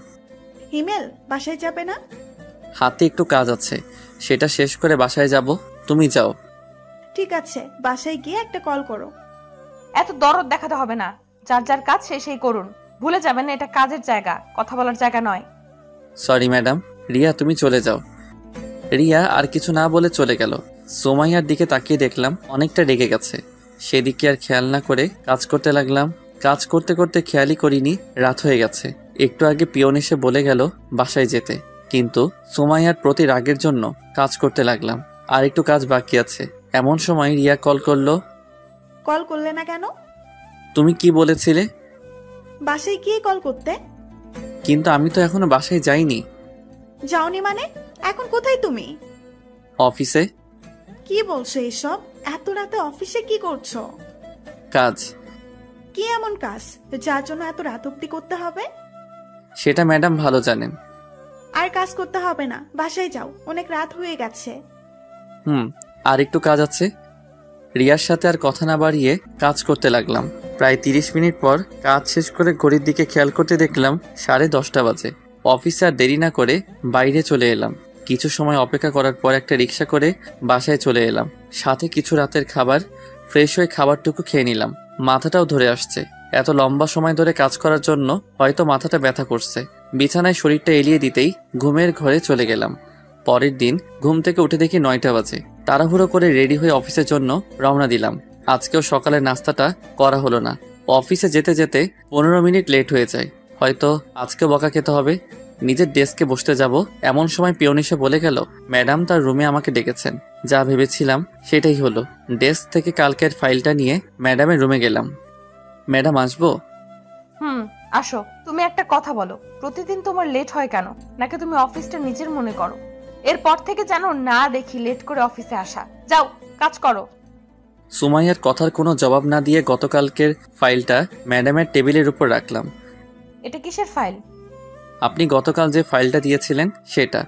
[SPEAKER 9] হিমেল বাসায় যাবে না?
[SPEAKER 1] হাতে একটু কাজ আছে, সেটা শেষ করে বাসায় যাব। তুমি যাও।
[SPEAKER 9] ঠিক আছে, বাসায় গিয়ে একটা কল করো।
[SPEAKER 3] এত দরদ দেখাতে হবে না, যার যার কাজ সেই করুন। ভুলে যাবেন না এটা কাজের জায়গা, কথা বলার জায়গা নয়।
[SPEAKER 1] Sorry madam. রিয়া তুমি চলে যাও। রিয়া আর কিছু না বলে চলে গেল। সুমাইয়ার দিকে তাকিয়ে দেখলাম অনেকটা রেগে গেছে। সেদিকে আর খেয়াল না করে কাজ করতে লাগলাম। কাজ করতে করতে খেয়ালই করিনি রাত হয়ে গেছে। একটু আগে পিয়ন এসে বলে গেল বাসায় যেতে, কিন্তু সুমাইয়ার প্রতি রাগের জন্য কাজ করতে লাগলাম। আর একটু কাজ বাকি আছে। এমন সময় রিয়া কল করলো।
[SPEAKER 9] কল করলে না কেন?
[SPEAKER 1] তুমি কি বলেছিলে?
[SPEAKER 9] বাসায় গিয়ে কল করতে।
[SPEAKER 1] কিন্তু আমি তো এখনো বাসায় যাইনি।
[SPEAKER 9] যাওনি মানে? এখন কোথায় তুমি?
[SPEAKER 1] অফিসে।
[SPEAKER 9] কি বলছো এসব? এত রাতে অফিসে কি করছো?
[SPEAKER 1] কাজ।
[SPEAKER 9] কি এমন কাজ যার জন্য এত রাত অব্দি করতে হবে?
[SPEAKER 1] সেটা ম্যাডাম ভালো জানেন।
[SPEAKER 9] আর কাজ করতে হবে না, বাসায় যাও, অনেক রাত হয়ে গেছে।
[SPEAKER 1] আর একটু কাজ আছে। রিয়ার সাথে আর কথা না বাড়িয়ে কাজ করতে লাগলাম। প্রায় 30 মিনিট পর কাজ শেষ করে ঘড়ির দিকে খেয়াল করতে দেখলাম 10:30 বাজে। অফিসে আর দেরি না করে বাইরে চলে এলাম। কিছু সময় অপেক্ষা করার পর একটা রিক্সা করে বাসায় চলে এলাম। সাথে কিছু রাতের খাবার। ফ্রেশ হয়ে খাবারটুকু খেয়ে নিলাম। মাথাটাও ধরে আসছে। এত লম্বা সময় ধরে কাজ করার জন্য হয়তো মাথাটা ব্যথা করছে। বিছানায় শরীরটা এলিয়ে দিতেই ঘুমের ঘরে চলে গেলাম। পরের দিন ঘুম থেকে উঠে দেখি 9টা বাজে। তাড়াহুড়ো করে রেডি হয়ে অফিসের জন্য রওনা দিলাম। আজকেও সকালের নাস্তাটা করা হলো না। অফিসে যেতে যেতে 15 মিনিট লেট হয়ে যায়। হয়তো আজকে বকা খেতে হবে। নিজের ডেস্কে বসতে যাব এমন সময় পিয়ন এসে বলে গেল ম্যাডাম তার রুমে আমাকে ডেকেছেন। যা ভেবেছিলাম সেটাই হলো। ডেস্ক থেকে কালকের ফাইলটা নিয়ে ম্যাডামের রুমে গেলাম। ম্যাডাম আসবো?
[SPEAKER 3] আসো। তুমি একটা কথা বলো, প্রতিদিন তোমার লেট হয় কেন? নাকি তুমি অফিসটা নিজের মনে করো? এরপর থেকে যেন না দেখি লেট করে অফিসে আসা। যাও কাজ করো।
[SPEAKER 1] সুমাইয়ার কথার কোনো জবাব না দিয়ে গতকালকের ফাইলটা ম্যাডামের টেবিলের উপর রাখলাম।
[SPEAKER 3] এটা কিসের ফাইল?
[SPEAKER 1] আপনি গতকাল যে ফাইলটা দিয়েছিলেন সেটা।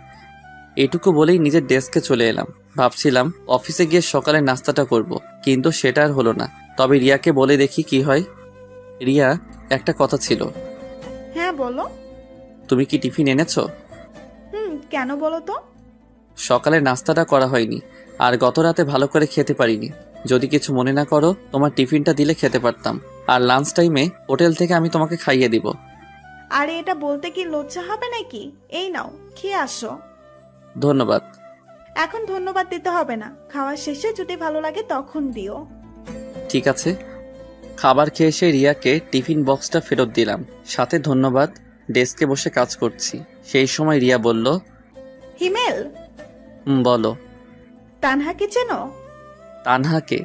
[SPEAKER 1] এটুকু বলেই নিজের ডেস্কে চলে এলাম। ভাবছিলাম অফিসে গিয়ে সকালে নাস্তাটা করব, কিন্তু সেটা আর হলো না। তবে রিয়াকে বলে দেখি কি হয়। রিয়া, একটা কথা ছিল।
[SPEAKER 9] হ্যাঁ বলো।
[SPEAKER 1] তুমি কি টিফিন এনেছো?
[SPEAKER 9] কেন বলো তো?
[SPEAKER 1] সকালে নাস্তাটা করা হয়নি, আর গত রাতে ভালো করে খেতে পারিনি। যদি কিছু মনে না করো তোমার টিফিনটা দিলে খেতে পারতাম, আর লাঞ্চ টাইমে হোটেল থেকে আমি তোমাকে খাইয়ে দিব।
[SPEAKER 9] আরে এটা বলতে কি লজ্জা হবে নাকি? এই নাও, খেয়ে আসো।
[SPEAKER 1] ধন্যবাদ।
[SPEAKER 9] এখন ধন্যবাদ দিতে হবে না, খাওয়ার শেষে যদি ভালো লাগে তখন দিও।
[SPEAKER 1] ঠিক আছে। খাবার খেয়ে এসে রিয়াকে টিফিন বক্সটা ফেরত দিলাম, সাথে ধন্যবাদ। ডেস্কে বসে কাজ করছি। সেই সময় রিয়া বলল,
[SPEAKER 9] হিমেল।
[SPEAKER 1] বলো।
[SPEAKER 9] তানহাকে চেনো?
[SPEAKER 1] তানহাকে?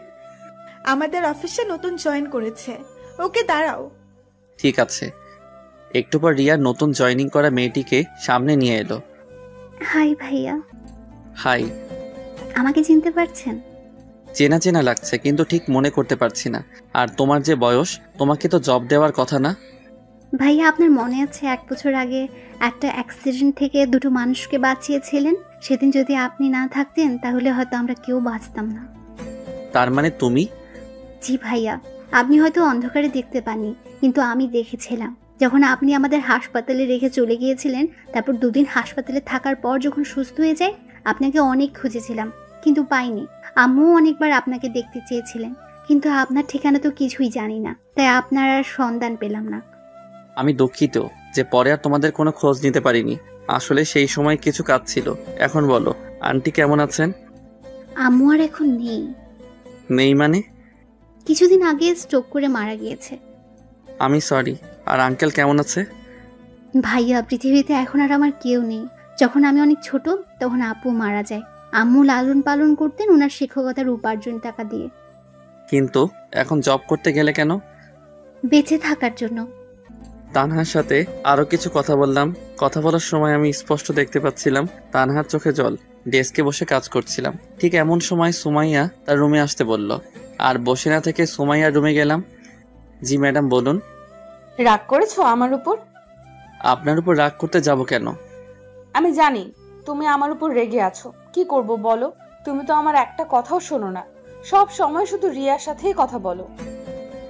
[SPEAKER 9] আমাদের অফিসে নতুন জয়েন করেছে। ওকে দাঁড়াও।
[SPEAKER 1] ঠিক আছে। একটু পর রিয়া নতুন জয়েনিং করা মেয়েটিকে সামনে নিয়ে এলো।
[SPEAKER 10] হাই ভাইয়া।
[SPEAKER 1] হাই।
[SPEAKER 10] আমাকে চিনতে পারছেন?
[SPEAKER 1] চেনা চেনা লাগছে, কিন্তু ঠিক মনে করতে পারছি না। আর তোমার যে বয়স, তোমাকে তো জব দেওয়ার কথা না?
[SPEAKER 10] ভাইয়া আপনার মনে আছে 1 বছর আগে একটা অ্যাক্সিডেন্ট থেকে 2টো মানুষকে বাঁচিয়েছিলেন? সেদিন যদি আপনি না থাকতেন তাহলে হয়তো আমরা কেউ বাঁচতাম না।
[SPEAKER 1] তার মানে তুমি?
[SPEAKER 10] জি ভাইয়া, আপনি হয়তো অন্ধকারে দেখতে পাননি, কিন্তু আমি দেখেছিলাম। যখন আপনি আমাদের হাসপাতালে রেখে চলে গিয়েছিলেন, তারপর 2 দিন হাসপাতালে থাকার পর যখন সুস্থ হয়ে যায়, আপনাকে অনেক খুঁজেছিলাম কিন্তু পাইনি। আম্মুও অনেকবার আপনাকে দেখতে চেয়েছিলেন, কিন্তু আপনার ঠিকানা তো কিছুই জানি না, তাই আপনার আর সন্ধান পেলাম না।
[SPEAKER 1] আমি দুঃখিত যে পরে আর তোমাদের কোনো খোঁজ নিতে পারিনি। আসলে সেই সময় কিছু কাজ ছিল। এখন বলো, আন্টি কেমন আছেন?
[SPEAKER 10] আম্মু আর এখন নেই।
[SPEAKER 1] নেই মানে?
[SPEAKER 10] কিছুদিন আগে স্ট্রোক করে মারা গিয়েছে।
[SPEAKER 1] আমি সরি। আর আঙ্কেল কেমন আছে?
[SPEAKER 10] ভাইয়া, পৃথিবীতে এখন আর আমার কেউ নেই। যখন আমি অনেক ছোট তখন আপু মারা যায়। আম্মু লালন পালন করতেন ওনার শিক্ষকতার উপার্জন টাকা দিয়ে।
[SPEAKER 1] কিন্তু এখন জব করতে গেলে কেন?
[SPEAKER 10] বেঁচে থাকার জন্য।
[SPEAKER 1] তানহার সাথে আরো কিছু কথা বললাম। কথা বলার সময় আমি স্পষ্ট দেখতে পাচ্ছিলাম তানহার চোখে জল। ডেস্কে বসে কাজ করছিলাম। ঠিক এমন সময় সুমাইয়া তার রুমে আসতে বলল, আর বসে না থেকে সুমাইয়ার রুমে গেলাম। জি ম্যাডাম বলুন।
[SPEAKER 3] রাগ করেছো আমার উপর?
[SPEAKER 1] আপনার উপর রাগ করতে যাব কেন?
[SPEAKER 3] আমি জানি তুমি আমার উপর রেগে আছো। কি করব বলো? তুমি তো আমার একটা কথাও শোনো না, সব সময় শুধু রিয়ার সাথেই কথা বলো।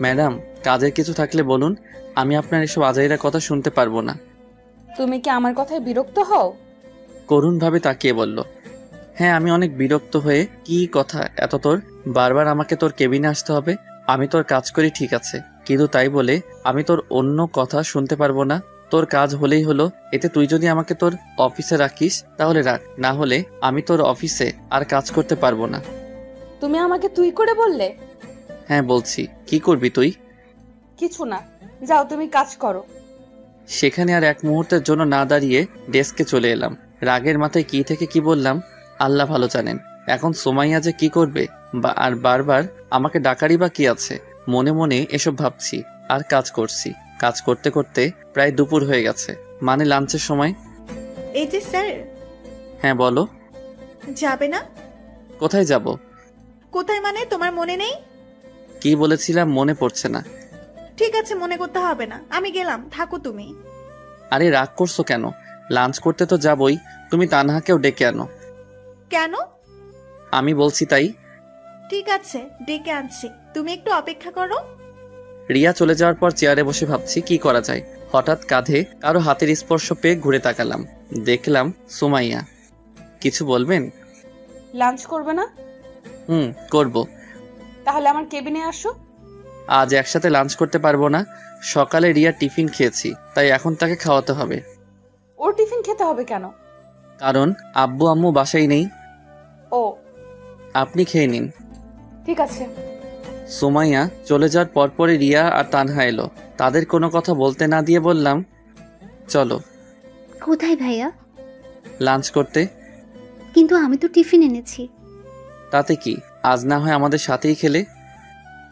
[SPEAKER 1] ম্যাডাম, কাজের কিছু থাকলে বলুন, আমি আপনার এসব আজাইরা কথা শুনতে পারবো না।
[SPEAKER 3] তুমি কি আমার কথায় বিরক্ত হও?
[SPEAKER 1] করুণভাবে তাকিয়ে বলল, হ্যাঁ আমি অনেক বিরক্ত হয়ে। কি কথা এত তোর? বারবার আমাকে তোর কেবিনে আসতে হবে? আমি তোর কাজ করি ঠিক আছে, কিন্তু তাই বলে আমি তোর অন্য কথা শুনতে পারবো না? তোর কাজ হলেই হলো, এতে তুই যদি আমাকে তোর অফিসে রাখিস তাহলে রাখ, না হলে আমি তোর অফিসে আর কাজ করতে পারবো না।
[SPEAKER 3] তুমি আমাকে তুই করে বললে?
[SPEAKER 1] হ্যাঁ বলছি, কি করবি তুই?
[SPEAKER 3] কিছু না, যাও তুমি কাজ করো।
[SPEAKER 1] সেখানে আর এক মুহূর্তের জন্য না দাঁড়িয়ে ডেস্কে চলে এলাম। রাগের মাথায় কি থেকে কি বললাম আল্লাহ ভালো জানেন। এখন সোমাইয়া যে কি করবে আর বারবার আমাকে ডাকারই বা কি আছে। মনে মনে এসব ভাবছি আর কাজ করছি। কাজ করতে করতে প্রায় দুপুর হয়ে গেছে, মানে লাঞ্চের সময়।
[SPEAKER 9] এই যে স্যার।
[SPEAKER 1] হ্যাঁ বলো।
[SPEAKER 9] যাবে না?
[SPEAKER 1] কোথায় যাব?
[SPEAKER 9] কোথায় মানে তোমার মনে নেই?
[SPEAKER 1] কি বলেছিলাম মনে পড়ছে না।
[SPEAKER 9] ঠিক আছে, মনে করতে হবে না, আমি গেলাম, থাকো তুমি।
[SPEAKER 1] আরে রাগ করছো কেন? লাঞ্চ করতে তো যাবই, তুমি তানহাকেও ডেকে আনো।
[SPEAKER 9] কেন?
[SPEAKER 1] আমি বলছি তাই।
[SPEAKER 9] ঠিক আছে, ডেকে আনছি, তুমি একটু অপেক্ষা করো।
[SPEAKER 1] রিয়া চলে যাওয়ার পর চেয়ারে বসে ভাবছি কি করা যায়। হঠাৎ কাঁধে কারো হাতের স্পর্শ পেয়ে ঘুরে তাকালাম, দেখলাম সুমাইয়া। কিছু বলবেন?
[SPEAKER 3] লাঞ্চ করবে না?
[SPEAKER 1] করব।
[SPEAKER 3] তাহলে আমার কেবিনে আসো।
[SPEAKER 1] আজ একসাথে লাঞ্চ করতে পারবো না, সকালে রিয়া টিফিন খেয়েছি, তাই এখন তাকে খাওয়াতে হবে।
[SPEAKER 3] ওর টিফিন খেতে হবে কেন?
[SPEAKER 1] কারণ আব্বু আম্মু বাসায় নেই।
[SPEAKER 3] ও,
[SPEAKER 1] আপনি খেয়ে নিন।
[SPEAKER 3] ঠিক আছে।
[SPEAKER 1] সুমাইয়া চলে যাওয়ার পরপরই রিয়া আর তানহা এলো। তাদের কোনো কথা বলতে না দিয়ে বললাম, চলো।
[SPEAKER 10] কোথায় ভাইয়া?
[SPEAKER 1] লাঞ্চ করতে।
[SPEAKER 10] কিন্তু আমি তো টিফিন এনেছি।
[SPEAKER 1] তাতে কি, আজ না হয় আমাদের সাথেই খেলে।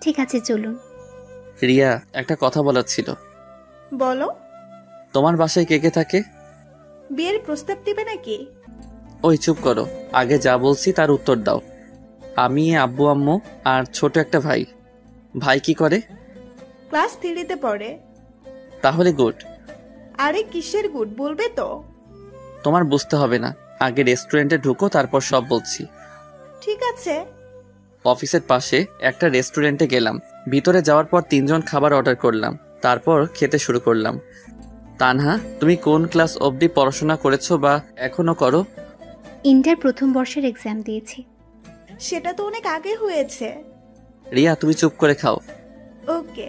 [SPEAKER 10] ঠিক আছে চলুন।
[SPEAKER 1] রিয়া, একটা কথা বলার ছিল।
[SPEAKER 9] বলো।
[SPEAKER 1] তোমার বাসায় কে কে থাকে?
[SPEAKER 9] বিয়ের প্রস্তাব দিবে নাকি?
[SPEAKER 1] ওই চুপ করো, আগে যা বলছি তার উত্তর দাও। আমি, আব্বু আম্মু আর ছোট একটা ভাই। ভাই কি করে?
[SPEAKER 9] ক্লাস 3-তে পড়ে।
[SPEAKER 1] তাহলে গুড।
[SPEAKER 9] আরে কিসের গুড, বলবে তো?
[SPEAKER 1] তোমার বুঝতে হবে না, আগে রেস্টুরেন্টে ঢুকো, তারপর সব বলছি।
[SPEAKER 9] ঠিক আছে।
[SPEAKER 1] অফিসের পাশে একটা রেস্টুরেন্টে গেলাম। ভিতরে যাওয়ার পর 3জন খাবার অর্ডার করলাম, তারপর খেতে শুরু করলাম। তানহা, তুমি কোন ক্লাস অবধি পড়াশোনা করেছো বা এখনো করো?
[SPEAKER 10] ইন্টার প্রথম বর্ষের এক্সাম দিয়েছি।
[SPEAKER 9] সেটা তো অনেক আগে হয়েছে।
[SPEAKER 1] রিয়া, তুমি চুপ করে খাও।
[SPEAKER 9] ওকে।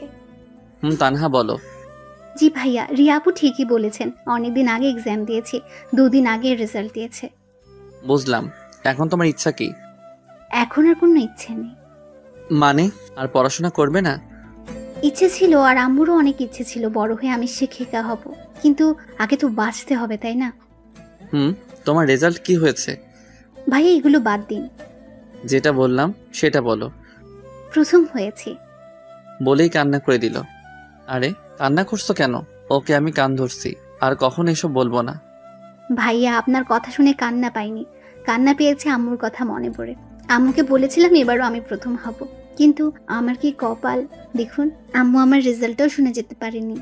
[SPEAKER 1] তানহা বলো।
[SPEAKER 10] জি ভাইয়া, রিয়া আপু ঠিকই বলেছেন, অনেকদিন আগে এক্সাম দিয়েছি, 2 দিন আগে রেজাল্ট দিয়েছে।
[SPEAKER 1] বুঝলাম, এখন তোমার ইচ্ছা কি?
[SPEAKER 10] এখন আর কোনো ইচ্ছে নেই।
[SPEAKER 1] মানে আর পড়াশোনা করবে না?
[SPEAKER 10] ইচ্ছে ছিল, আর আম্মুরও অনেক ইচ্ছে ছিল বড় হয়ে আমি শিক্ষিকা হব, কিন্তু আগে তো বাঁচতে হবে তাই না?
[SPEAKER 1] তোমার রেজাল্ট কি হয়েছে?
[SPEAKER 10] ভাইয়া এগুলো বাদ দিন,
[SPEAKER 1] যেটা বললাম সেটা বলো।
[SPEAKER 10] প্রথম হয়েছি।
[SPEAKER 1] বলেই কান্না করে দিল। আরে কান্না করছো কেন? ওকে আমি কান ধরছি, আর কখনো এসব বলবো না।
[SPEAKER 10] ভাইয়া আপনার কথা শুনে কান্না পাইনি, কান্না পেয়েছে আম্মুর কথা মনে পড়ে। আম্মুকে বলেছিলাম এবারও আমি প্রথম হব, কিন্তু আমার কি কপাল দেখুন, আম্মু আমার রেজাল্টটাও শুনে যেতে পারেনি।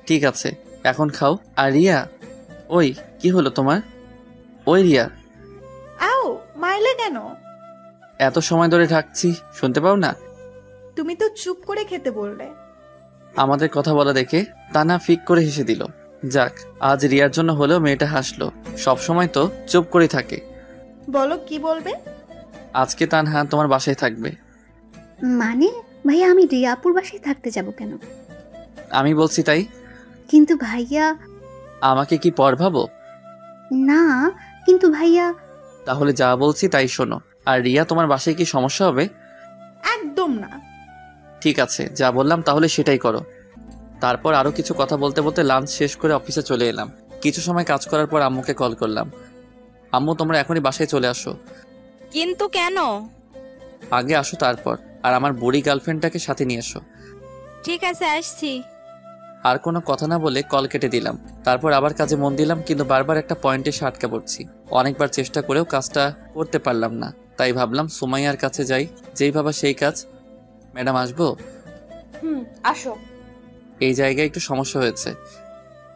[SPEAKER 1] ঠিক আছে, এখন খাও। আর রিয়া, ওই কি হলো তোমার? ওই রিয়া,
[SPEAKER 9] আও মাইলে কেন?
[SPEAKER 1] এত সময় ধরে ডাকছি, শুনতে পাও না?
[SPEAKER 9] তুমি তো চুপ করে খেতে বললে।
[SPEAKER 1] আমাদের কথা বলা দেখে তানা ফিক করে হেসে দিল। যাক, আজ রিয়ার জন্য হলেও মেয়েটা হাসলো, সব সময় তো চুপ করে থাকে।
[SPEAKER 9] বলো কি বলবে?
[SPEAKER 1] আজকে তানহা তোমার বাসায় থাকবে।
[SPEAKER 10] মানে ভাইয়া আমি রিয়াপুর বাসায় থাকতে যাব কেন?
[SPEAKER 1] আমি বলছি তাই।
[SPEAKER 10] কিন্তু ভাইয়া।
[SPEAKER 1] আমাকে কি পর ভাবো?
[SPEAKER 10] না, কিন্তু ভাইয়া।
[SPEAKER 1] তাহলে যা বলছি তাই শোনো। আর রিয়া, তোমার বাসায় কি সমস্যা হবে?
[SPEAKER 9] একদম না।
[SPEAKER 1] ঠিক আছে, যা বললাম তাহলে সেটাই করো। তারপর আরো কিছু কথা বলতে বলতে লাঞ্চ শেষ করে অফিসে চলে এলাম। কিছু সময় কাজ করার পর আম্মুকে কল করলাম। আম্মু, তোমরা এখনই বাসায় চলে আসো।
[SPEAKER 7] কিন্তু কেন?
[SPEAKER 1] আগে আসো, তারপর আর আমার বুড়ি গার্লফ্রেন্ডটাকে সাথে নিয়ে এসো।
[SPEAKER 7] ঠিক আছে, আসছি।
[SPEAKER 1] আর কোনো কথা না বলে কল কেটে দিলাম। তারপর আবার কাজে মন দিলাম, কিন্তু বারবার একটা পয়েন্টে এসে আটকা পড়ছি। অনেকবার চেষ্টা করেও কাজটা করতে পারলাম না, তাই ভাবলাম সুমাইয়ার কাছে যাই, যেই ভাবা সেই কাজ। ম্যাডাম আসবো?
[SPEAKER 3] আসো।
[SPEAKER 1] এই জায়গায় একটু সমস্যা হয়েছে।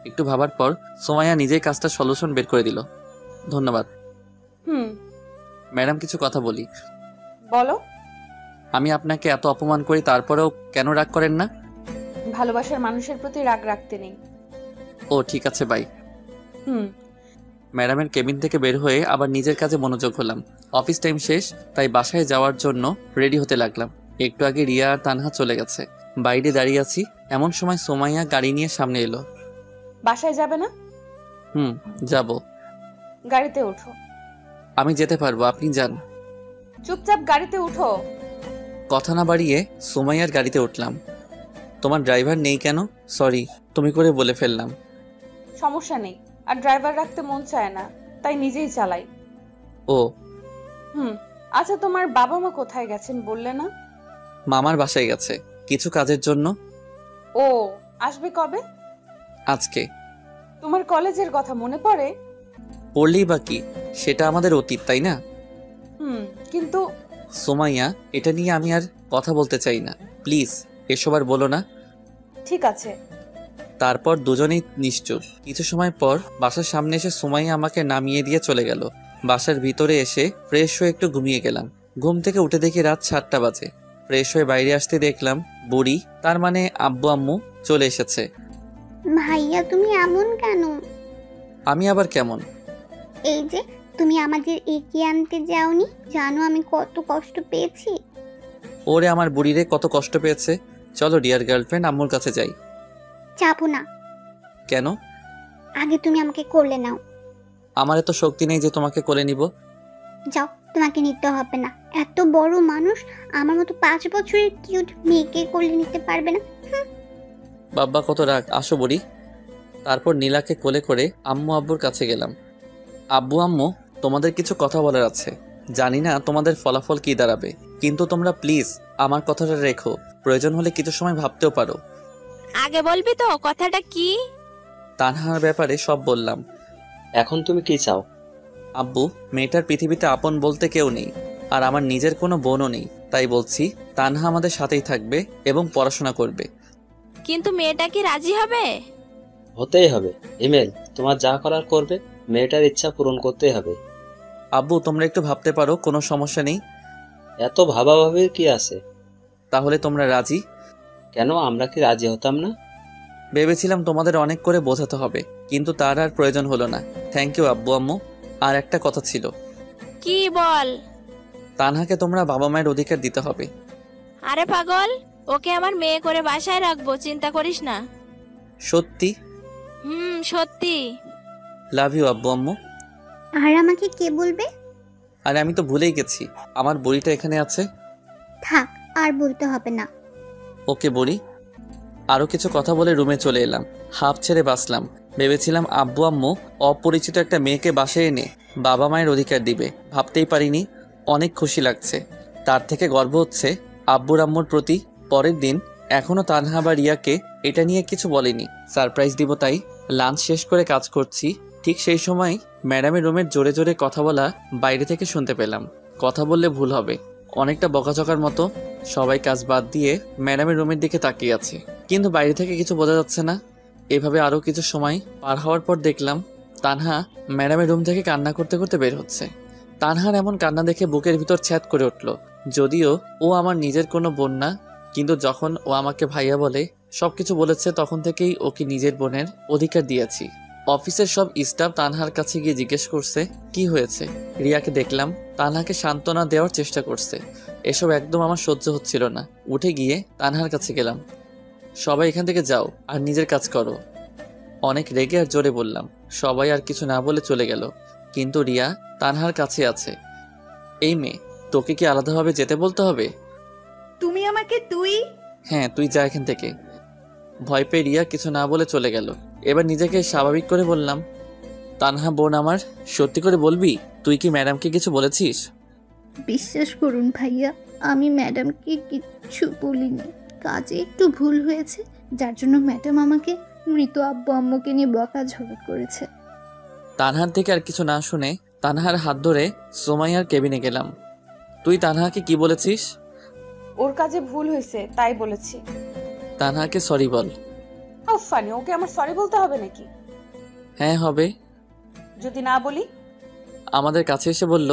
[SPEAKER 1] একটু ভাবার পর সুমাইয়া নিজেই কাজটা সলিউশন বের করে দিল। ধন্যবাদ।
[SPEAKER 3] হুম,
[SPEAKER 1] ম্যাডাম, কিছু কথা বলি।
[SPEAKER 3] বলো।
[SPEAKER 1] আমি আপনাকে এত অপমান করি তারপরেও কেন রাগ করেন না?
[SPEAKER 3] ভালোবাসার মানুষের প্রতি রাগ রাখতে নেই।
[SPEAKER 1] ও ঠিক আছে বাই।
[SPEAKER 3] হুম।
[SPEAKER 1] ম্যাডামের কেবিন থেকে বের হয়ে আবার নিজের কাজে মনোযোগ হলাম। অফিস টাইম শেষ, তাই বাসায় যাওয়ার জন্য রেডি হতে লাগলাম। একটু আগে রিয়া আর তানহা চলে গেছে। বাইরে দাঁড়িয়ে আছি, এমন সময় সোমাইয়া গাড়ি নিয়ে সামনে এলো।
[SPEAKER 3] বাসায় যাবে না?
[SPEAKER 1] যাব।
[SPEAKER 3] গাড়িতে ওঠো।
[SPEAKER 1] আমি যেতে পারবো, আপনি যান।
[SPEAKER 3] চুপচাপ গাড়িতে উঠো।
[SPEAKER 1] কথা না বাড়িয়ে সোমাইয়ার গাড়িতে উঠলাম। তোমার ড্রাইভার নেই কেন? সরি, তুমি করে বলে ফেললাম।
[SPEAKER 3] সমস্যা নেই, আর ড্রাইভার রাখতে মন চায় না, তাই নিজেই চালাই।
[SPEAKER 1] ও
[SPEAKER 3] আচ্ছা, তোমার বাবা মা কোথায় গেছেন বললে না?
[SPEAKER 1] মামার বাসায় গেছে কিছু কাজের জন্য।
[SPEAKER 3] ও আসবে কবে?
[SPEAKER 1] আজকে।
[SPEAKER 3] তোমার কলেজের কথা মনে পড়ে?
[SPEAKER 1] পড়লেই বা কি, সেটা আমাদের অতীত, তাই না?
[SPEAKER 3] কিন্তু
[SPEAKER 1] সোমাইয়া, এটা নিয়ে আমি আর কথা বলতে চাই না, প্লিজ এসব আর বলো না।
[SPEAKER 3] ঠিক আছে।
[SPEAKER 1] তারপর দুজনেই নিশ্চুপ। কিছু সময় পর বাসার সামনে এসে সোমাইয়া আমাকে নামিয়ে দিয়ে চলে গেল। বাসার ভিতরে এসে ফ্রেশ হয়ে একটু ঘুমিয়ে গেলাম। ঘুম থেকে উঠে দেখি রাত 7টা বাজে। ফ্রেশ হয়ে বাইরে আসতে দেখলাম বুড়ি, তার মানে আব্বু আম্মু চলে এসেছে।
[SPEAKER 10] ভাইয়া তুমি এমন কেন?
[SPEAKER 1] আমি আবার কেমন?
[SPEAKER 10] এই যে তুমি আমাদের এগিয়ে আনতে যাওনি, জানো আমি কত কষ্ট পেয়েছি।
[SPEAKER 1] ওরে আমার বুড়িরে, কত কষ্ট পেয়েছে। চলো ডিয়ার গার্লফ্রেন্ড, আম্মুর কাছে যাই।
[SPEAKER 10] যাবো না।
[SPEAKER 1] কেন?
[SPEAKER 10] আগে তুমি আমাকে কোলে নাও।
[SPEAKER 1] আমার এত শক্তি নেই যে তোমাকে কোলে নিব।
[SPEAKER 10] যাও, তোমাকে নিতে হবে না। এত বড় মানুষ আমার মতো 5 বছরের কিউট মেয়েকে কোলে নিতে পারবে না।
[SPEAKER 1] বাবা কত রাগ, আসো বুড়ি। তারপর নীলাকে কোলে করে আম্মু আব্বুর কাছে গেলাম। আব্বু আম্মু, তোমাদের কিছু কথা বলার আছে। জানি না তোমাদের ফলাফল কি দাঁড়াবে, কিন্তু তোমরা প্লিজ আমার কথাটা রেখো। প্রয়োজন হলে কিছু সময় ভাবতেও পারো।
[SPEAKER 7] আগে বলবি তো কথাটা কি?
[SPEAKER 1] তানহার ব্যাপারে সব বললাম।
[SPEAKER 4] এখন তুমি কি চাও?
[SPEAKER 1] আব্বু, মেয়েটার পৃথিবীতে আপন বলতে কেউ নেই, আর আমার নিজের কোনো বোনও নেই। তাই বলছি তানহা আমাদের সাথেই থাকবে এবং পড়াশোনা করবে।
[SPEAKER 7] কিন্তু মেয়েটা কি রাজি হবে?
[SPEAKER 4] হতেই হবে। হিমেল, তোমার যা করার করবে, মেয়েটার ইচ্ছা পূরণ করতেই হবে।
[SPEAKER 1] আব্বু, তোমরা একটু ভাবতে পারো, কোনো সমস্যা নেই।
[SPEAKER 4] এত ভাবাভাবির কি আছে?
[SPEAKER 1] তাহলে তোমরা রাজি?
[SPEAKER 4] কেন, আমরা কি রাজি হতাম না?
[SPEAKER 1] ভেবেছিলাম তোমাদের অনেক করে বোঝাতে হবে, কিন্তু তার আর প্রয়োজন হলো না। থ্যাংক ইউ আব্বু আম্মু। আর একটা কথা ছিল।
[SPEAKER 7] কি বল?
[SPEAKER 1] তানহাকে তোমরা বাবা মায়ের অধিকার দিতে হবে।
[SPEAKER 7] আরে পাগল, ওকে আমার মেয়ে করে বাসায় রাখবো, চিন্তা করিস না।
[SPEAKER 1] সত্যি?
[SPEAKER 7] সত্যি।
[SPEAKER 1] লাভ ইউ আব্বু আম্মু।
[SPEAKER 10] আর আমাকে কে বলবে?
[SPEAKER 1] আরে আমি তো ভুলেই গেছি, আমার বুড়িটা এখানে আছে।
[SPEAKER 10] থাক, আর বলতে হবে না।
[SPEAKER 1] ওকে বুড়ি। আরও কিছু কথা বলে রুমে চলে এলাম। হাফ ছেড়ে বাঁচলাম। ভেবেছিলাম আব্বু আম্মু অপরিচিত একটা মেয়েকে বাসায় এনে বাবা মায়ের অধিকার দিবে, ভাবতেই পারিনি। অনেক খুশি লাগছে, তার থেকে গর্ব হচ্ছে আব্বুর আম্মুর প্রতি। পরের দিন এখনও তানহা বা রিয়াকে এটা নিয়ে কিছু বলেনি, সারপ্রাইজ দিব তাই। লাঞ্চ শেষ করে কাজ করছি, ঠিক সেই সময় ম্যাডামের রুমের জোরে জোরে কথা বলা বাইরে থেকে শুনতে পেলাম। কথা বললে ভুল হবে, অনেকটা বকাঝকার মতো। সবাই কাজ বাদ দিয়ে ম্যাডামের রুমের দিকে তাকিয়ে আছে, কিন্তু বাইরে থেকে কিছু বোঝা যাচ্ছে না। এভাবে আরও কিছু সময় পার হওয়ার পর দেখলাম তানহা ম্যাডামের রুম থেকে কান্না করতে করতে বের হচ্ছে। তানহার এমন কান্না দেখে বুকের ভিতর ছ্যাদ করে উঠল। যদিও ও আমার নিজের কোনো বোন না, কিন্তু যখন ও আমাকে ভাইয়া বলে, সবকিছু বলেছে, তখন থেকেই ওকে নিজের বোনের অধিকার দিয়েছি। অফিসের সব স্টাফ তানহার কাছে গিয়ে জিজ্ঞেস করছে কি হয়েছে। রিয়াকে দেখলাম তানহাকে সান্ত্বনা দেওয়ার চেষ্টা করছে। এসব একদম আমার সহ্য হচ্ছিল না। উঠে গিয়ে তানহার কাছে গেলাম। সবাই এখান থেকে যাও আর নিজের কাজ করো। অনেক রেগে আর জোরে বললাম। সবাই আর কিছু না বলে চলে গেল, কিন্তু রিয়া তানহার কাছে আছে। এই মেয়ে, তোকে কি আলাদাভাবে যেতে বলতে হবে?
[SPEAKER 9] তুমি আমাকে তুই?
[SPEAKER 1] হ্যাঁ, তুই যা এখান থেকে। ভয় পেয়ে রিয়া কিছু না বলে চলে গেল। এবার নিজেকে স্বাভাবিক করে বললাম, তানহা বোন আমার, সত্যি করে বলবি তুই কি ম্যাডামকে কিছু বলেছিস?
[SPEAKER 10] বিশ্বাস করুন ভাইয়া, আমি ম্যাডামকে কিচ্ছু বলিনি। কাজে একটু ভুল হয়েছে, যার জন্য ম্যাডাম আমাকে মৃত আব্বু আম্মুকে নিয়ে বকাঝকা করেছে।
[SPEAKER 1] তানহার থেকে আর কিছু না শুনে তানহার হাত ধরে সোমাইয়ার কেবিনে গেলাম। তুই তানহাকে কি বলেছিস?
[SPEAKER 3] ওর কাজে ভুল হয়েছে তাই বলেছি।
[SPEAKER 1] তানহাকে সরি বল।
[SPEAKER 3] হাউ ফানি, ওকে আমার সরি বলতে হবে নাকি?
[SPEAKER 1] হ্যাঁ হবে।
[SPEAKER 3] যদি না বলি?
[SPEAKER 1] আমাদের কাছে এসে বলল,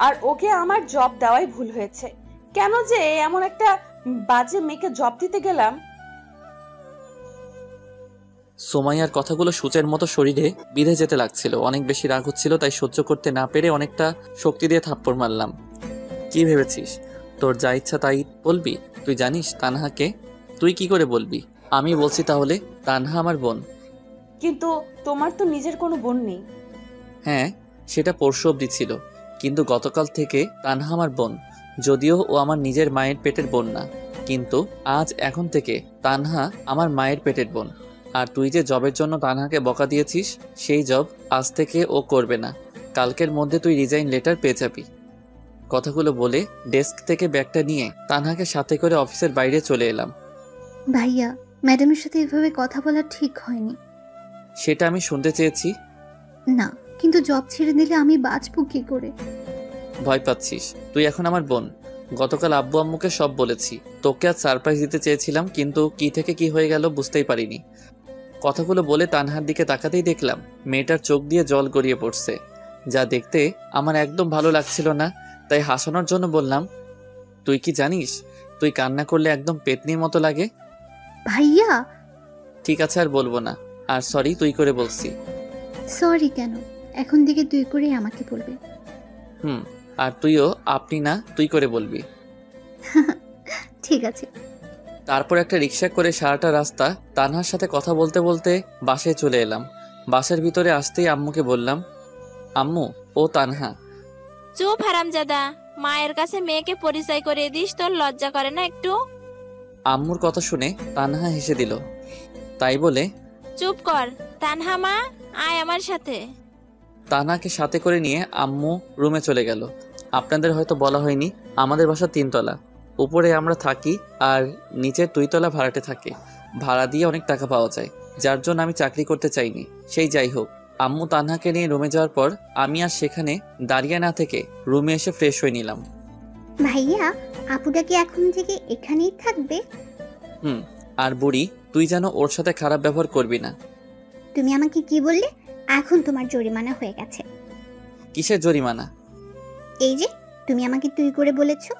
[SPEAKER 3] আর ওকে আমার জব দেওয়াই ভুল হয়েছে। কেন যে এমন একটা বাজে মেয়েকে জব দিতে গেলাম।
[SPEAKER 1] সোমাইয়ার কথাগুলো সূচের মতো শরীরে বিঁধে যেতে লাগছিল। অনেক বেশি রাগ হচ্ছিল, তাই সহ্য করতে না পেরে অনেকটা শক্তি দিয়ে থাপ্পড় মারলাম। কি ভেবেছিস তোর যা ইচ্ছা তাই বলবি? তুই জানিস তানহাকে? তুই কি করে বলবি? আমি বলছি তাহলে, তানহা আমার বোন।
[SPEAKER 3] কিন্তু তোমার তো নিজের কোনো বোন নেই।
[SPEAKER 1] হ্যাঁ, সেটা পরশু অবধি ছিল, কিন্তু গতকাল থেকে তানহা আমার বোন। যদিও ও আমার নিজের মায়ের পেটের বোন না, কিন্তু এখন থেকে তানহা আমার মায়ের পেটের বোন। আর তুই যে জবের জন্য তানহাকে বকা দিয়েছিস, সেই জব আজ থেকে ও করবে না। কালকের মধ্যে তুই রিজাইন লেটার পেয়ে যাবি। কথাগুলো বলে ডেস্ক থেকে ব্যাগটা নিয়ে তানহাকে সাথে করে অফিসের বাইরে চলে এলাম।
[SPEAKER 10] ভাইয়া, ম্যাডামের সাথে এভাবে কথা বলা ঠিক হয়নি।
[SPEAKER 1] সেটা আমি শুনতে চেয়েছি।
[SPEAKER 10] না, কিন্তু জব ছেড়ে দিলে আমি বাঁচবো কি করে?
[SPEAKER 1] ভয় পাচ্ছিস? তুই এখন আমার বোন। গতকাল আব্বু আম্মুকে সব বলেছি। তোকে আজ সারপ্রাইজ দিতে চেয়েছিলাম, কিন্তু কি থেকে কি হয়ে গেল বুঝতেই পারিনি। কথাগুলো বলে তানহার দিকে তাকাতেই দেখলাম মেয়েটার চোখ দিয়ে জল গড়িয়ে পড়ছে, যা দেখতে আমার একদম ভালো লাগছিল না। তাই হাসানোর জন্য বললাম, তুই কি জানিস তুই কান্না করলে একদম পেতনির মতো লাগে।
[SPEAKER 10] ভাইয়া!
[SPEAKER 1] ঠিক আছে, আর বলবো না। আর সরি তুই করে বলছি।
[SPEAKER 10] সরি কেন? এখন থেকে তুই করে আমাকে বলবে।
[SPEAKER 1] আর তুইও আপনি না তুই করে বলবি।
[SPEAKER 10] ঠিক আছে।
[SPEAKER 1] তারপর একটা রিক্সা করে সারাটা রাস্তা তানহার সাথে কথা বলতে বলতে বাসায় চলে এলাম। বাসার ভিতরে আসতেই আম্মুকে বললাম, আম্মু, ও তানহা।
[SPEAKER 7] চুপ হারামজাদা, মায়ের কাছে মেয়েকে পরিচয় করিয়ে দিস, তোর লজ্জা করে না একটু?
[SPEAKER 1] আম্মুর কথা শুনে তানহা হেসে দিল। তাই বলে,
[SPEAKER 7] চুপ কর তানহা মা, আয় আমার সাথে।
[SPEAKER 1] তানহাকে সাথে করে নিয়ে আম্মু রুমে চলে গেল। আপনাদের হয়তো বলা হয়নি, আমাদের বাসা 3 তলা। উপরে আমরা থাকি আর নিচে 2 তলা ভাড়াটে থাকে। ভাড়া দিয়ে অনেক টাকা পাওয়া যায়, যার জন্য আমি চাকরি করতে চাইনি। সেই যাই হোক, আম্মু তানহাকে নিয়ে রুমে যাওয়ার পর আমি আর সেখানে দাঁড়িয়ে না থেকে রুমে এসে ফ্রেশ হয়ে নিলাম।
[SPEAKER 10] ভাইয়া, আপুটা কি এখন থেকে এখানেই থাকবে?
[SPEAKER 1] আর বুড়ি, তুই যেন ওর সাথে খারাপ ব্যবহার করবি না।
[SPEAKER 10] তুমি আমাকে কি বললে? এখন তোমার জরিমানা হয়ে গেছে।
[SPEAKER 1] কিসের জরিমানা?
[SPEAKER 10] এই যে তুমি আমাকে তুই করে বলেছো।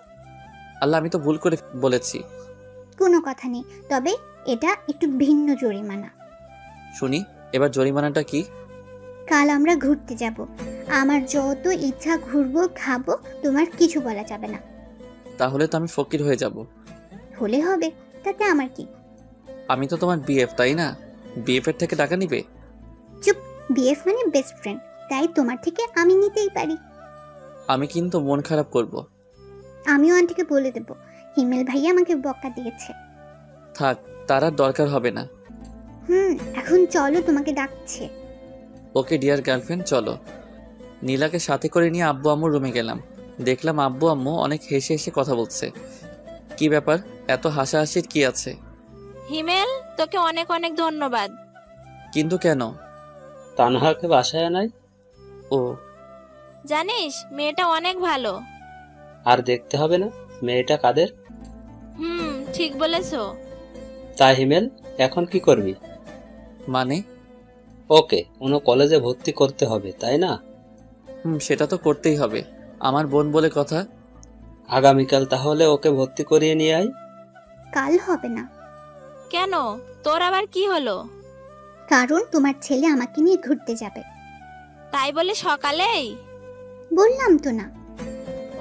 [SPEAKER 1] আল্লাহ, আমি তো ভুল করে বলেছি।
[SPEAKER 10] কোনো কথা নেই, তবে এটা একটু ভিন্ন জরিমানা।
[SPEAKER 1] শুনি, এবার জরিমানাটা কি?
[SPEAKER 10] কাল আমরা ঘুরতে যাব। আমার যত ইচ্ছা ঘুরবো, খাবো, তোমার কিছু বলা যাবে না।
[SPEAKER 1] তাহলে তো আমি ফকির হয়ে যাব।
[SPEAKER 10] হলে হবে, তাতে আমার কি?
[SPEAKER 1] আমি তো তোমার বিএফ, তাই না? বিএফ এর থেকে টাকা নিবে?
[SPEAKER 10] চুপ, বিএফ মানে বেস্ট ফ্রেন্ড, তাই তোমার থেকে আমি নিতেই পারি।
[SPEAKER 1] আমি কিন্তু মন খারাপ করব।
[SPEAKER 10] আমিও আন্টিকে বলে দেব হিমেল ভাইয়া আমাকে বকা দিয়েছে।
[SPEAKER 1] থাক, তার আর দরকার হবে না।
[SPEAKER 10] এখন চলো, তোমাকে ডাকছে।
[SPEAKER 1] ওকে ডিয়ার গার্লফ্রেন্ড, চলো। নীলাকে সাথে করে নিয়ে আব্বু আম্মুর রুমে গেলাম। দেখলাম আব্বু আম্মু অনেক হেসে হেসে কথা বলছে। কি ব্যাপার, এত হাসাহাসির কি আছে?
[SPEAKER 7] হিমেল, তোকে অনেক অনেক ধন্যবাদ।
[SPEAKER 1] কিন্তু কেন?
[SPEAKER 4] তানহাকে বাসায় আনাই।
[SPEAKER 1] ও,
[SPEAKER 7] জানিস মেয়েটা অনেক ভালো।
[SPEAKER 4] আর দেখতে হবে না মেয়েটা কাদের।
[SPEAKER 7] ঠিক বলেছো।
[SPEAKER 4] তাই হিমেল, এখন কি করবি?
[SPEAKER 1] মানে?
[SPEAKER 4] ওকে কোনো কলেজে ভর্তি করতে হবে, তাই না?
[SPEAKER 1] সেটা তো করতেই হবে, আমার বোন বলে কথা।
[SPEAKER 4] আগামীকাল তাহলে ওকে ভর্তি করিয়ে নিয়ে আয়।
[SPEAKER 10] কাল হবে না।
[SPEAKER 7] কেন, তোর আবার কি হলো?
[SPEAKER 10] কারণ তোমার ছেলে আমাকে নিয়ে ঘুরতে যাবে।
[SPEAKER 7] তাই বলে সকালেই?
[SPEAKER 10] বললাম তো না।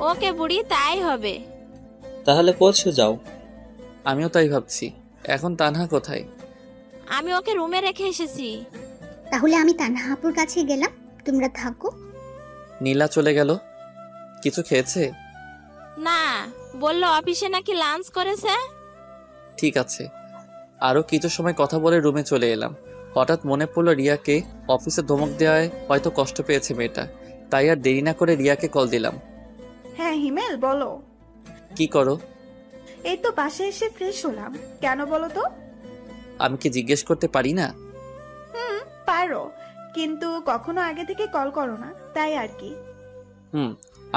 [SPEAKER 7] ওকে বুড়ি, তাই হবে।
[SPEAKER 4] তাহলে পরশু যাও।
[SPEAKER 1] আমিও তাই ভাবছি। এখন তানহা কোথায়?
[SPEAKER 7] আমি ওকে রুমে রেখে এসেছি।
[SPEAKER 10] তাহলে আমি তানহাপুর কাছে গেলাম, তোমরা থাকো।
[SPEAKER 1] নীলা চলে গেল। কিছু খেয়েছে?
[SPEAKER 7] না, বললো অফিসে নাকি লাঞ্চ করেছে।
[SPEAKER 1] ঠিক আছে। আরো কিছু সময় কথা বলে রুমে চলে এলাম। হঠাৎ মনে পড়লো রিয়াকে অফিসে ধমক দেওয়ায় হয়তো কষ্ট পেয়েছে মেয়েটা, তাই আর দেরি না করে রিয়াকে কল দিলাম।
[SPEAKER 9] হ্যাঁ হিমেল, বলো।
[SPEAKER 1] কি করো?
[SPEAKER 9] এই তো বাসে এসে ফ্রেশ হলাম। কেন বলো তো?
[SPEAKER 1] আমি কি জিজ্ঞেস করতে পারি না?
[SPEAKER 9] পারো, কিন্তু কখনো আগে থেকে কল করো না, তাই আর কি।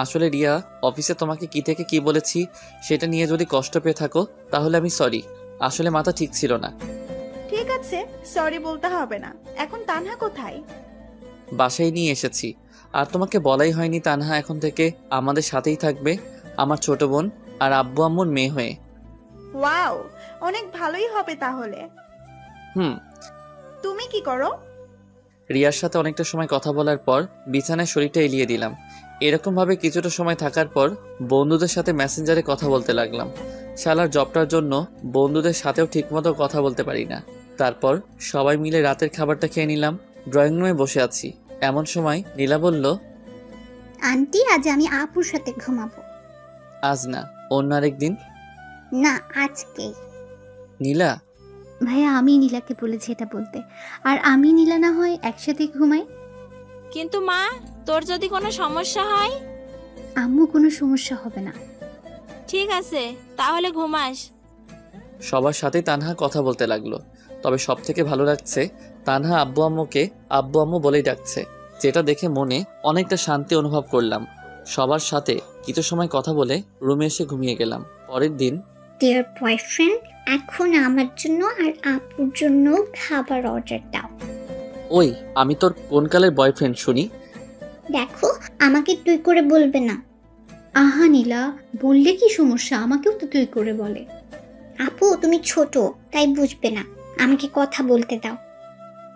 [SPEAKER 1] আসলে রিয়া, অফিসে তোমাকে কি থেকে কি বলেছি সেটা নিয়ে যদি কষ্ট পেয়ে থাকো তাহলে আমি সরি। আসলে মাথা ঠিক ছিল না।
[SPEAKER 9] ঠিক আছে, সরি বলতে হবে না। এখন তানহা কোথায়?
[SPEAKER 1] বাসায় নিয়ে এসেছি। আর তোমাকে বলাই হয়নি তানহা এখন থেকে আমাদের সাথেই থাকবে। আমার ছোট বোন আর আব্বু আম্মুর মেয়ে হয়ে।
[SPEAKER 9] ওয়াও, অনেক ভালোই হবে তাহলে।
[SPEAKER 1] হুম।
[SPEAKER 9] তুমি কি করো?
[SPEAKER 1] রিয়ার সাথে অনেকটা সময় কথা বলার পর বিছানায় শরীরটা এলিয়ে দিলাম। এরকম ভাবে কিছুটা সময় থাকার পর বন্ধুদের সাথে মেসেঞ্জারে কথা বলতে লাগলাম। শালার জবটার জন্য বন্ধুদের সাথেও ঠিকমতো কথা বলতে পারি না। তারপর সবাই মিলে রাতের খাবারটা খেয়ে নিলাম। ড্রয়িং রুমে বসে আছি, এমন সময় নীলা বলল,
[SPEAKER 10] আন্টি আজ আমি আপুর সাথে ঘুমাবো।
[SPEAKER 1] আজ না, অন্য আরেকদিন।
[SPEAKER 10] না, আজকেই।
[SPEAKER 1] নীলা,
[SPEAKER 10] ভাইয়া আমি নীলাকে বলেছি এটা বলতে, আর আমি নীলা না হয় একসাথে ঘুমাই।
[SPEAKER 7] কিন্তু মা, তোর যদি কোনো সমস্যা হয়?
[SPEAKER 10] আম্মু কোনো সমস্যা হবে না।
[SPEAKER 7] ঠিক আছে, তাহলে ঘুমাস।
[SPEAKER 1] সবার সাথে তানহা কথা বলতে লাগলো। তবে সব থেকে ভালো লাগছে তানহা আব্বু আম্মুকে আব্বু আম্মু বলেই ডাকছে, যেটা দেখে মনে অনেকটা শান্তি অনুভব করলাম। সবার সাথে কিছু সময় কথা বলে রুমে এসে ঘুমিয়ে গেলাম। পরের দিন,
[SPEAKER 10] ডিয়ার বয়ফ্রেন্ড, এখন আমার জন্য আর আপুর জন্য খাবার অর্ডার দাও।
[SPEAKER 1] ওই আমি তোর কোন কালের বয়ফ্রেন্ড শুনি?
[SPEAKER 10] দেখো, আমাকে তুই করে বলবে না। আহা নীলা, বললে কি সমস্যা? আমাকেও তো তুই করে বলে। আপু তুমি ছোট, তাই বুঝবে না, আমাকে কথা বলতে দাও।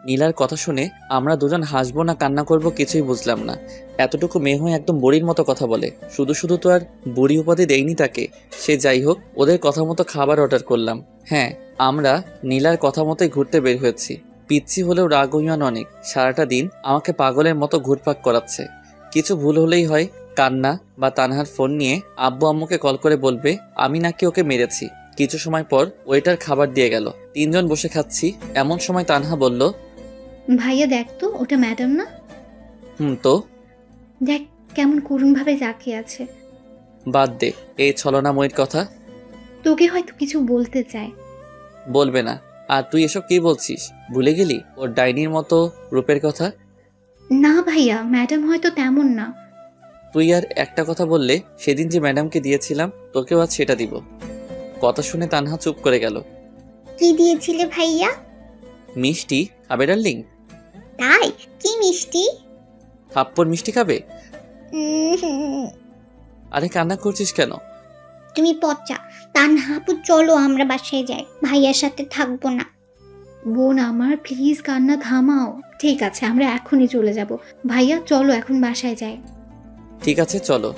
[SPEAKER 1] নীলার কথা শুনে আমরা দুজন হাসবো না কান্না করব কিছুই বুঝলাম না। এতটুকু মেয়ে হয়ে একদম বুড়ির মতো কথা বলে। শুধু শুধু তো আর বুড়ি উপাধি দেয়নি তাকে। সে যাই হোক, ওদের কথা মতো খাবার অর্ডার করলাম। হ্যাঁ, আমরা নীলার কথা মতোই ঘুরতে বের হয়েছি। পিচ্ছি হলেও রাগ অভিমান অনেক। সারাটা দিন আমাকে পাগলের মতো ঘুরপাক করাচ্ছে। কিছু ভুল হলেই হয় কান্না বা তানহার ফোন নিয়ে আব্বু আম্মুকে কল করে বলবে আমি নাকি ওকে মেরেছি। কিছু সময় পর ওয়েটার খাবার দিয়ে গেল। তিনজন বসে খাচ্ছি, এমন সময় তানহা বলল,
[SPEAKER 10] ভাইয়া দেখ তো, ওটা ম্যাডাম না?
[SPEAKER 1] তো
[SPEAKER 10] দেখ কেমন করুণ ভাবে জাকিয়ে আছে।
[SPEAKER 1] বাদ দে এই ছলনাময়ীর কথা।
[SPEAKER 10] তোকে হয়তো কিছু বলতে চায়।
[SPEAKER 1] বলবে না। আর তুই এসব কি বলছিস? ভুলে গেলি ওর ডাইনির মতো রূপের কথা?
[SPEAKER 10] না ভাইয়া, ম্যাডাম হয়তো তেমন না।
[SPEAKER 1] তুই আর একটা কথা বললে সেদিন যে ম্যাডামকে দিয়েছিলাম তোকেও আজ সেটা দিব। কথা শুনে তানহা চুপ করে গেল।
[SPEAKER 10] কি দিয়েছিলে ভাইয়া?
[SPEAKER 1] মিষ্টি খাবে ডার্লিং?
[SPEAKER 10] তাই? কি মিষ্টি?
[SPEAKER 1] থাপ্পড় মিষ্টি খাবে? আরে কান্না করছিস কেন?
[SPEAKER 10] তুমি পচা। তানহা আপু চলো আমরা বাসায় যাই, ভাইয়ার সাথে থাকবো না। বোন আমার, প্লিজ কান্না থামাও। ঠিক আছে, আমরা এখনই চলে যাব। ভাইয়া চলো এখন বাসায় যাই।
[SPEAKER 1] ঠিক আছে চলো।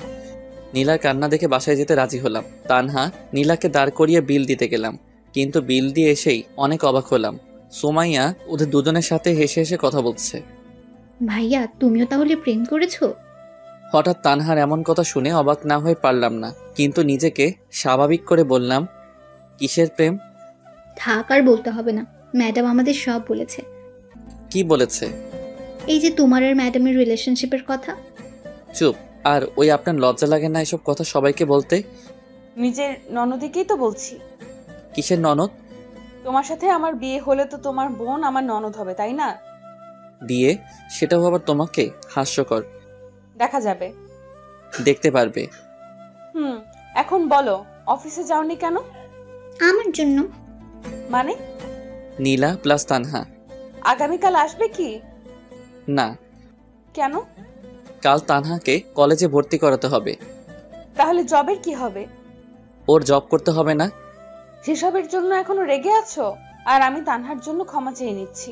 [SPEAKER 1] নীলার কান্না দেখে বাসায় যেতে রাজি হলাম। তানহা নীলাকে দাঁড় করিয়ে বিল দিতে গেলাম, কিন্তু বিল দিয়ে এসেই অনেক অবাক হলাম। সুমাইয়া ওদের দুজনের সাথে হেসে হেসে কথা বলছে।
[SPEAKER 10] ভাইয়া তুমিও তাহলে প্রেম করেছো?
[SPEAKER 1] হঠাৎ তানহার এমন কথা শুনে অবাক না হয়ে পারলাম না, কিন্তু নিজেকে স্বাভাবিক করে বললাম, কিসের প্রেম?
[SPEAKER 10] থাক আর বলতে হবে না, ম্যাডাম আমাদের সব বলেছে।
[SPEAKER 1] কি বলেছে?
[SPEAKER 10] এই যে তোমার আর ম্যাডামের রিলেশনশিপের কথা।
[SPEAKER 1] চুপ। আর ওই আপনার লজ্জা লাগে না এসব কথা সবাইকে বলতে?
[SPEAKER 3] নিজের ননদিকেই তো বলছি।
[SPEAKER 1] কিসের ননদ?
[SPEAKER 3] তোমার সাথে আমার বিয়ে হলে তো তোমার বোন আমার ননদ হবে, তাই না?
[SPEAKER 1] বিয়ে? সেটাও আবার তোমাকে? হাস্যকর।
[SPEAKER 3] দেখা যাবে।
[SPEAKER 1] দেখতে পারবে।
[SPEAKER 3] এখন বলো, অফিসে যাওনি কেন?
[SPEAKER 10] আমার জন্য।
[SPEAKER 3] মানে?
[SPEAKER 1] নীলা প্লাস তানহা।
[SPEAKER 3] আগামীকাল আসবে কি?
[SPEAKER 1] না।
[SPEAKER 3] কেন?
[SPEAKER 1] কাল তানহাকে কলেজে ভর্তি করাতে হবে।
[SPEAKER 3] তাহলে জবের কি হবে?
[SPEAKER 1] ওর জব করতে হবে না?
[SPEAKER 3] সেসবের জন্য এখনো রেগে আছো? আর আমি তানহার জন্য ক্ষমা চেয়ে নিচ্ছি।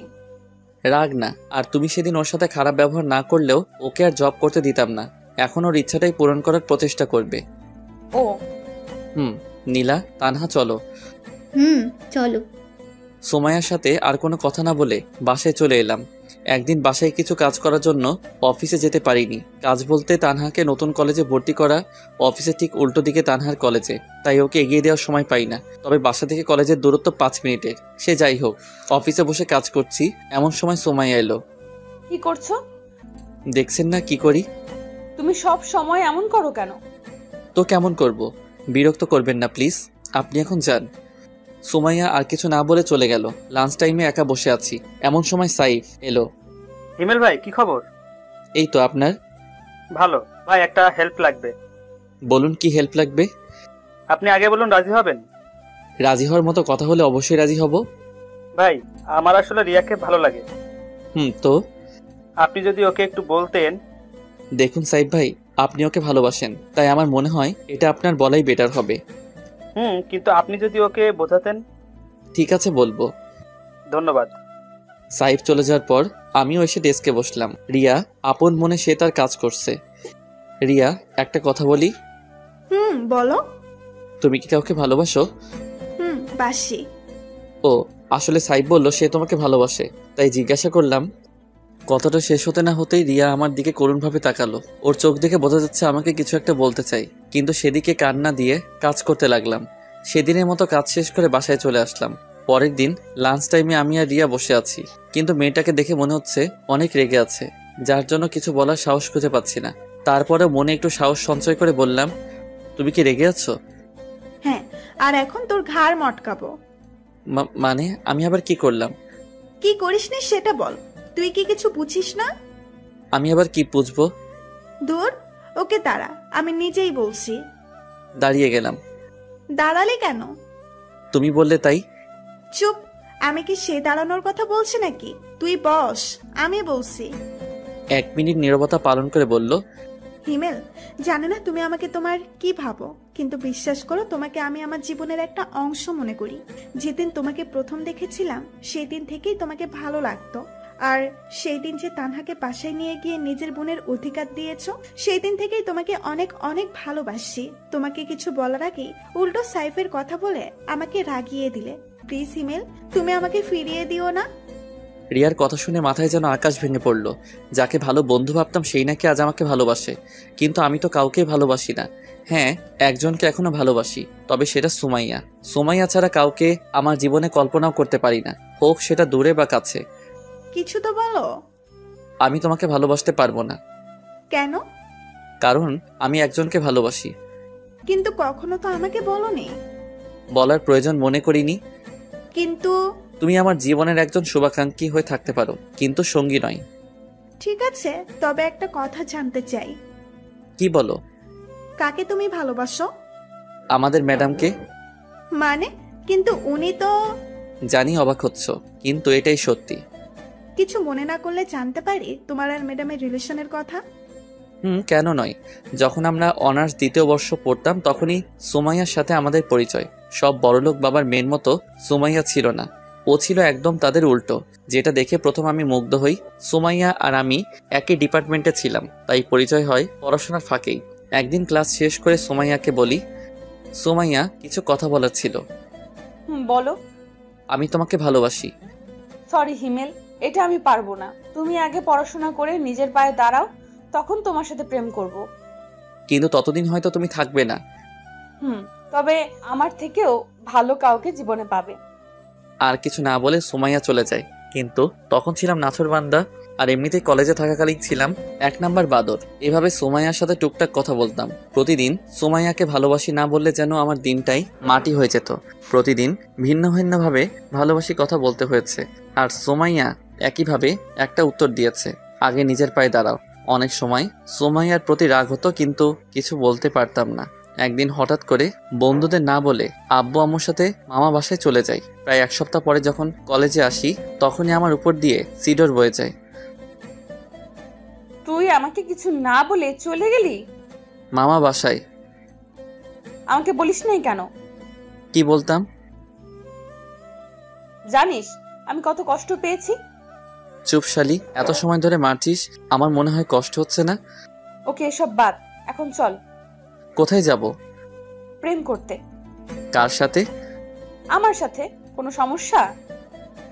[SPEAKER 1] রাগ না। আর তুমি সেদিন ওর সাথে খারাপ ব্যবহার না করলেও ওকে আর জব করতে দিতাম না। এখন ওর ইচ্ছাটাই পূরণ করার প্রচেষ্টা করবে।
[SPEAKER 3] ও
[SPEAKER 1] নীলা, তানহা চলো।
[SPEAKER 10] চলো।
[SPEAKER 1] সুমাইয়ার সাথে আর কোনো কথা না বলে বাসায় চলে এলাম। একদিন বাসায় কিছু কাজ করার জন্য অফিসে যেতে পারিনি। কাজ বলতে তানহাকে নতুন কলেজে ভর্তি করা, অফিসে ঠিক উল্টো দিকে তানহার কলেজে, তাই ওকে এগিয়ে দেওয়ার সময় পাই না। তবে বাসা থেকে কলেজের দূরত্ব 5 মিনিটের। সে যাই হোক, অফিসে বসে কাজ করছি, এমন সময় সুমাইয়া এলো।
[SPEAKER 3] কি করছো?
[SPEAKER 1] দেখছেন না কি করি?
[SPEAKER 3] তুমি সব সময় এমন করো কেন?
[SPEAKER 1] তো কেমন করব? বিরক্ত করবেন না প্লিজ, আপনি এখন যান। সুমাইয়া আর কিছু না বলে চলে গেল। লাঞ্চ টাইমে একা বসে আছি, এমন সময় সাইফ এলো।
[SPEAKER 6] হিমেল ভাই, কি খবর?
[SPEAKER 1] এই তো আপনার।
[SPEAKER 6] ভালো ভাই, একটা হেল্প লাগবে।
[SPEAKER 1] বলুন কি হেল্প লাগবে?
[SPEAKER 6] আপনি আগে বলুন, রাজি হবেন?
[SPEAKER 1] রাজি হওয়ার মতো কথা হলে অবশ্যই রাজি হব।
[SPEAKER 6] ভাই, আমার আসলে রিয়াকে ভালো লাগে।
[SPEAKER 1] তো
[SPEAKER 6] আপনি যদি ওকে একটু বলতেন।
[SPEAKER 1] দেখুন সাইফ ভাই, আপনি ওকে ভালোবাসেন, তাই আমার মনে হয় এটা আপনার বলাই বেটার হবে।
[SPEAKER 6] কিন্তু আপনি যদি ওকে বোঝাতেন।
[SPEAKER 1] ঠিক আছে, বলবো।
[SPEAKER 6] ধন্যবাদ।
[SPEAKER 1] সাইফ চলে যাওয়ার পর আমিও এসে ডেস্কে বসলাম। রিয়া আপন মনে সে তার কাজ করছে। রিয়া, একটা কথা বলি।
[SPEAKER 9] বলো।
[SPEAKER 1] তুমি কি কাউকে ভালোবাসো?
[SPEAKER 9] বাসি।
[SPEAKER 1] ও, আসলে সাইফ বলল সে তোমাকে ভালোবাসে, তাই জিজ্ঞাসা করলাম। কথাটা শেষ হতে না হতেই রিয়া আমার দিকে করুণভাবে তাকালো। ওর চোখ দেখে বোঝা যাচ্ছে আমাকে কিছু একটা বলতে চাই, কিন্তু সেদিকে কান না দিয়ে কাজ করতে লাগলাম। সেদিনের মতো কাজ শেষ করে বাসায় চলে আসলাম। পরের দিন লাঞ্চ টাইমে আমি আর রিয়া বসে আছি, কিন্তু মেয়েটাকে দেখে মনে হচ্ছে অনেক রেগে আছে, যার জন্য কিছু বলার সাহস খুঁজে পাচ্ছি না। তারপরে মনে একটু সাহস সঞ্চয় করে বললাম, তুমি কি রেগে আছো?
[SPEAKER 9] হ্যাঁ, আর এখন তোর ঘাড় মটকাবো।
[SPEAKER 1] মানে আমি আবার কি করলাম?
[SPEAKER 9] কি করিসনি সেটা বল। তুই কি কিছু বুঝিস না?
[SPEAKER 1] আমি আবার কি বুঝবো?
[SPEAKER 9] দূর, ওকে দাঁড়া, আমি নিজেই বলছি।
[SPEAKER 1] দাঁড়িয়ে গেলাম।
[SPEAKER 9] দাঁড়ালে কেন?
[SPEAKER 1] তুমি বললে তাই।
[SPEAKER 9] চুপ, আমি কি সে দাঁড়ানোর কথা বলছি নাকি? তুই বস, আমি বলছি।
[SPEAKER 1] 1 মিনিট নীরবতা পালন করে বলল,
[SPEAKER 9] হিমেল, জানি না তুমি আমাকে তোমার কি ভাবো, কিন্তু বিশ্বাস করো, তোমাকে আমি আমার জীবনের একটা অংশ মনে করি। যেদিন তোমাকে প্রথম দেখেছিলাম সেই দিন থেকেই তোমাকে ভালো লাগতো। আর সেই দিন যে তানহাকে বাসায় নিয়ে গিয়ে নিজের বোনের অধিকার দিয়েছো, সেই দিন থেকেই তোমাকে অনেক অনেক ভালোবাসি। তোমাকে কিছু বলার আগেই উল্টো সাইফের কথা বলে আমাকে রাগিয়ে দিলে। প্লিজ হিমেল, তুমি আমাকে ফিরিয়ে দিও না।
[SPEAKER 1] রিয়ার কথা শুনে মাথায় যেন আকাশ ভেঙে পড়ল। যাকে ভালো বন্ধু ভাবতাম সেই নাকি আজ আমাকে ভালোবাসে, কিন্তু আমি তো কাউকেই ভালোবাসি না। হ্যাঁ, একজনকে এখনো ভালোবাসি, তবে সেটা সুমাইয়া। সুমাইয়া ছাড়া কাউকে আমার জীবনে কল্পনাও করতে পারি না, হোক সেটা দূরে বা কাছে।
[SPEAKER 9] কিছু তো বলো।
[SPEAKER 1] আমি তোমাকে ভালোবাসতে পারবো না।
[SPEAKER 9] কেন?
[SPEAKER 1] কারণ আমি একজনকে ভালোবাসি।
[SPEAKER 9] কিন্তু কখনো তো আমাকে বলোনি।
[SPEAKER 1] বলার প্রয়োজন মনে করিনি।
[SPEAKER 9] কিন্তু
[SPEAKER 1] তুমি আমার জীবনের একজন শুভাকাঙ্ক্ষী হয়ে থাকতে পারো, কিন্তু সঙ্গী নয়।
[SPEAKER 9] ঠিক আছে, তবে একটা কথা জানতে চাই।
[SPEAKER 1] কি বলো?
[SPEAKER 9] কাকে তুমি ভালোবাসো?
[SPEAKER 1] আমাদের ম্যাডামকে।
[SPEAKER 9] মানে? কিন্তু উনি তো।
[SPEAKER 1] জানি অবাক হচ্ছ, কিন্তু এটাই সত্যি।
[SPEAKER 9] কিছু মনে না করলে জানতে পারি তোমার আর ম্যাডামের রিলেশনের কথা?
[SPEAKER 1] কেন নয়। যখন আমরা অনার্স 2য় বর্ষ পড়তাম তখনই সুমাইয়ার সাথে আমাদের পরিচয়। সব বড়লোক বাবার মেয়ের মতো সুমাইয়া ছিল না, ও ছিল একদম তাদের উল্টো। যেটা দেখে প্রথম আমি মুগ্ধ হই। সুমাইয়া আর আমি একই ডিপার্টমেন্টে ছিলাম, তাই পরিচয় হয় পড়াশোনার ফাঁকেই। একদিন ক্লাস শেষ করে সুমাইয়াকে বলি, সুমাইয়া, কিছু কথা বলার ছিল।
[SPEAKER 3] বলো।
[SPEAKER 1] আমি তোমাকে ভালোবাসি।
[SPEAKER 3] সরি হিমেল, এটা আমি পারবো না। তুমি আগে পড়াশোনা করে নিজের পায়ে দাঁড়াও, তখন তোমার সাথে প্রেম করব।
[SPEAKER 1] কিন্তু ততদিন হয়তো তুমি থাকবে না।
[SPEAKER 3] তবে আমার থেকেও ভালো কাউকে জীবনে পাবে।
[SPEAKER 1] আর কিছু না বলে সুমাইয়া চলে যায়। কিন্তু তখন ছিলাম নাছোড়বান্দা, আর এমনিতেই কলেজে থাকাকালীন ছিলাম 1 নাম্বার বাদর। এভাবে সুমাইয়ার সাথে টুকটাক কথা বলতাম। প্রতিদিন সুমাইয়াকে ভালোবাসি না বললে যেন আমার দিনটাই মাটি হয়ে যেত। প্রতিদিন ভিন্ন ভিন্নভাবে ভালোবাসি কথা বলতে হয়েছে, আর সুমাইয়া একইভাবে একটা উত্তর দিয়েছে, আগে নিজের পায়ে দাঁড়াও। অনেক সময় সুমাইয়ার প্রতি রাগ হতো, কিন্তু কিছু বলতে পারতাম না। একদিন হঠাৎ করে বন্ধুদের না বলে আব্বু আম্মুর সাথে মামা বাসায় চলে যাই। প্রায় 1 সপ্তাহ পরে যখন কলেজে আসি তখনই আমার উপর দিয়ে সিডর বয়ে যায়।
[SPEAKER 3] তুই আমাকে কিছু না বলে চলে গেলি?
[SPEAKER 1] মামা বাসায়।
[SPEAKER 3] আমাকে বলিস নাই কেন?
[SPEAKER 1] কি বলতাম?
[SPEAKER 3] জানিস আমি কত কষ্ট পেয়েছি?
[SPEAKER 1] চুপ শালি, এত সময় ধরে মারছিস, আমার মনে হয় কষ্ট হচ্ছে না?
[SPEAKER 3] ওকে, এসব বাদ, এখন চল।
[SPEAKER 1] কোথায় যাব?
[SPEAKER 3] প্রেম করতে।
[SPEAKER 1] কার সাথে?
[SPEAKER 3] আমার সাথে। কোনো সমস্যা?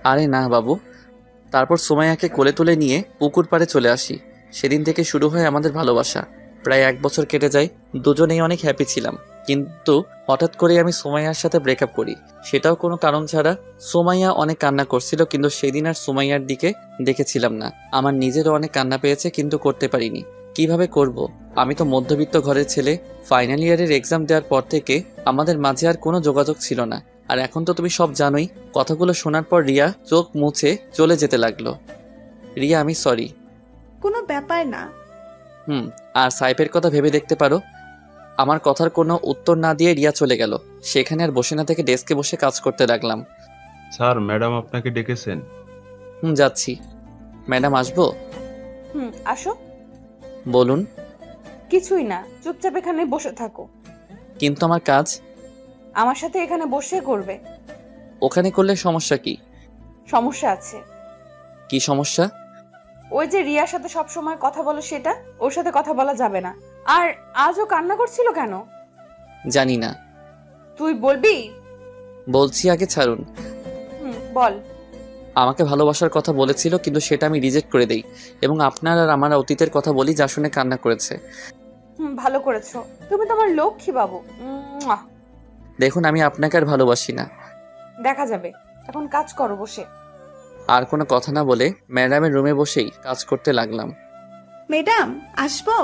[SPEAKER 1] আরে না বাবু। তারপর সুমাইয়াকে কোলে তুলে নিয়ে পুকুর পাড়ে চলে আসি। সেদিন থেকে শুরু হয় আমাদের ভালোবাসা। প্রায় 1 বছর কেটে যায়, দুজনেই অনেক হ্যাপি ছিলাম। কিন্তু হঠাৎ করে আমি সুমাইয়ার সাথে ব্রেকআপ করি, সেটাও কোনো কারণ ছাড়া। সুমাইয়া অনেক কান্না করছিল, কিন্তু সেদিন আর সুমাইয়ার দিকে দেখেছিলাম না। আমার নিজেরও অনেক কান্না পেয়েছে, কিন্তু করতে পারিনি। কিভাবে করব? আমি তো মধ্যবিত্ত ঘরের ছেলে। ফাইনাল ইয়ারের এক্সাম দেওয়ার পর থেকে আমাদের মাঝে আর কোনো যোগাযোগ ছিল না। আর এখন তো তুমি সব জানোই। কথাগুলো শোনার পর রিয়া চোখ মুছে চলে যেতে লাগলো। রিয়া, আমি সরি।
[SPEAKER 9] কোনো ব্যাপার না।
[SPEAKER 1] আর সাইফের কথা ভেবে দেখতে পারো। আমার কথার কোনো উত্তর না দিয়ে রিয়া চলে গেল। সেখানে আর বসে না থেকে ডেস্কে বসে কাজ করতে লাগলাম।
[SPEAKER 2] স্যার, ম্যাডাম আপনাকে ডেকেছেন।
[SPEAKER 1] যাচ্ছি। ম্যাডাম আসবো?
[SPEAKER 3] আসো।
[SPEAKER 1] বলুন।
[SPEAKER 3] কিছুই না, চুপচাপ এখানে বসে থাকো।
[SPEAKER 1] কিন্তু আমার কাজ
[SPEAKER 3] আমার সাথে এখানে বসে করবে।
[SPEAKER 1] ওখানে করলে সমস্যা কি?
[SPEAKER 3] সমস্যা আছে।
[SPEAKER 1] কি সমস্যা?
[SPEAKER 3] ওই যে রিয়ার সাথে সব সময় কথা বলো, সেটা ওর সাথে কথা বলা যাবে না। আর আজও কান্না করছিল কেন?
[SPEAKER 1] জানি না।
[SPEAKER 3] তুই বলবি?
[SPEAKER 1] বলছি, আগে ছাড়ুন।
[SPEAKER 3] বল।
[SPEAKER 1] আমাকে ভালোবাসার কথা বলেছিল, কিন্তু সেটা আমি রিজেক্ট করে দেই এবং আপনার আর আমার অতীতের কথা বলি, যা শুনে কান্না করেছে।
[SPEAKER 3] ভালো করেছো, তুমি তোমার লক্ষ্মী বাবু।
[SPEAKER 1] দেখুন, আমি আপনাকে আর ভালোবাসি না।
[SPEAKER 3] দেখা যাবে, এখন কাজ করো বসে।
[SPEAKER 1] আর কোনো কথা না বলে ম্যাডামের রুমে বসেই কাজ করতে লাগলাম।
[SPEAKER 9] ম্যাডাম আসবো?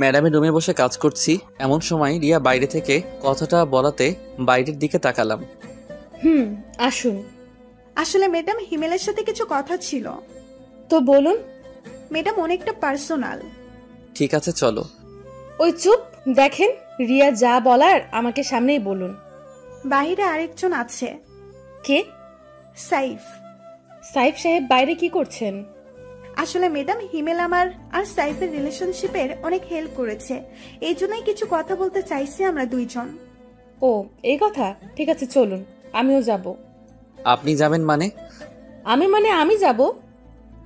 [SPEAKER 1] ম্যাডামের রুমে বসে কাজ করছি, এমন সময় রিয়া বাইরে থেকে কথাটা বলাতে বাইরের দিকে তাকালাম।
[SPEAKER 3] আসুন।
[SPEAKER 9] আসলে ম্যাডাম, হিমেলের সাথে কিছু কথা ছিল।
[SPEAKER 3] তো বলুন।
[SPEAKER 9] ম্যাডাম, অনেকটা পার্সোনাল।
[SPEAKER 1] ঠিক আছে, চলো।
[SPEAKER 3] ওই চুপ, দেখেন রিয়া যা বলার আমাকে সামনেই বলুন।
[SPEAKER 9] বাইরে আরেকজন আছে।
[SPEAKER 3] কে?
[SPEAKER 9] সাইফ।
[SPEAKER 3] সাইফ সাহেব বাইরে কি করছেন?
[SPEAKER 9] আসলে ম্যাডাম, হিমেল আমার আর সাইফের রিলেশনশিপের অনেক হেল্প করেছে, এই জন্যই কিছু কথা বলতে চাইছি আমরা দুইজন।
[SPEAKER 3] ও, এই কথা। ঠিক আছে, চলুন, আমিও যাব।
[SPEAKER 1] আপনি যাবেন মানে?
[SPEAKER 3] আমি যাব।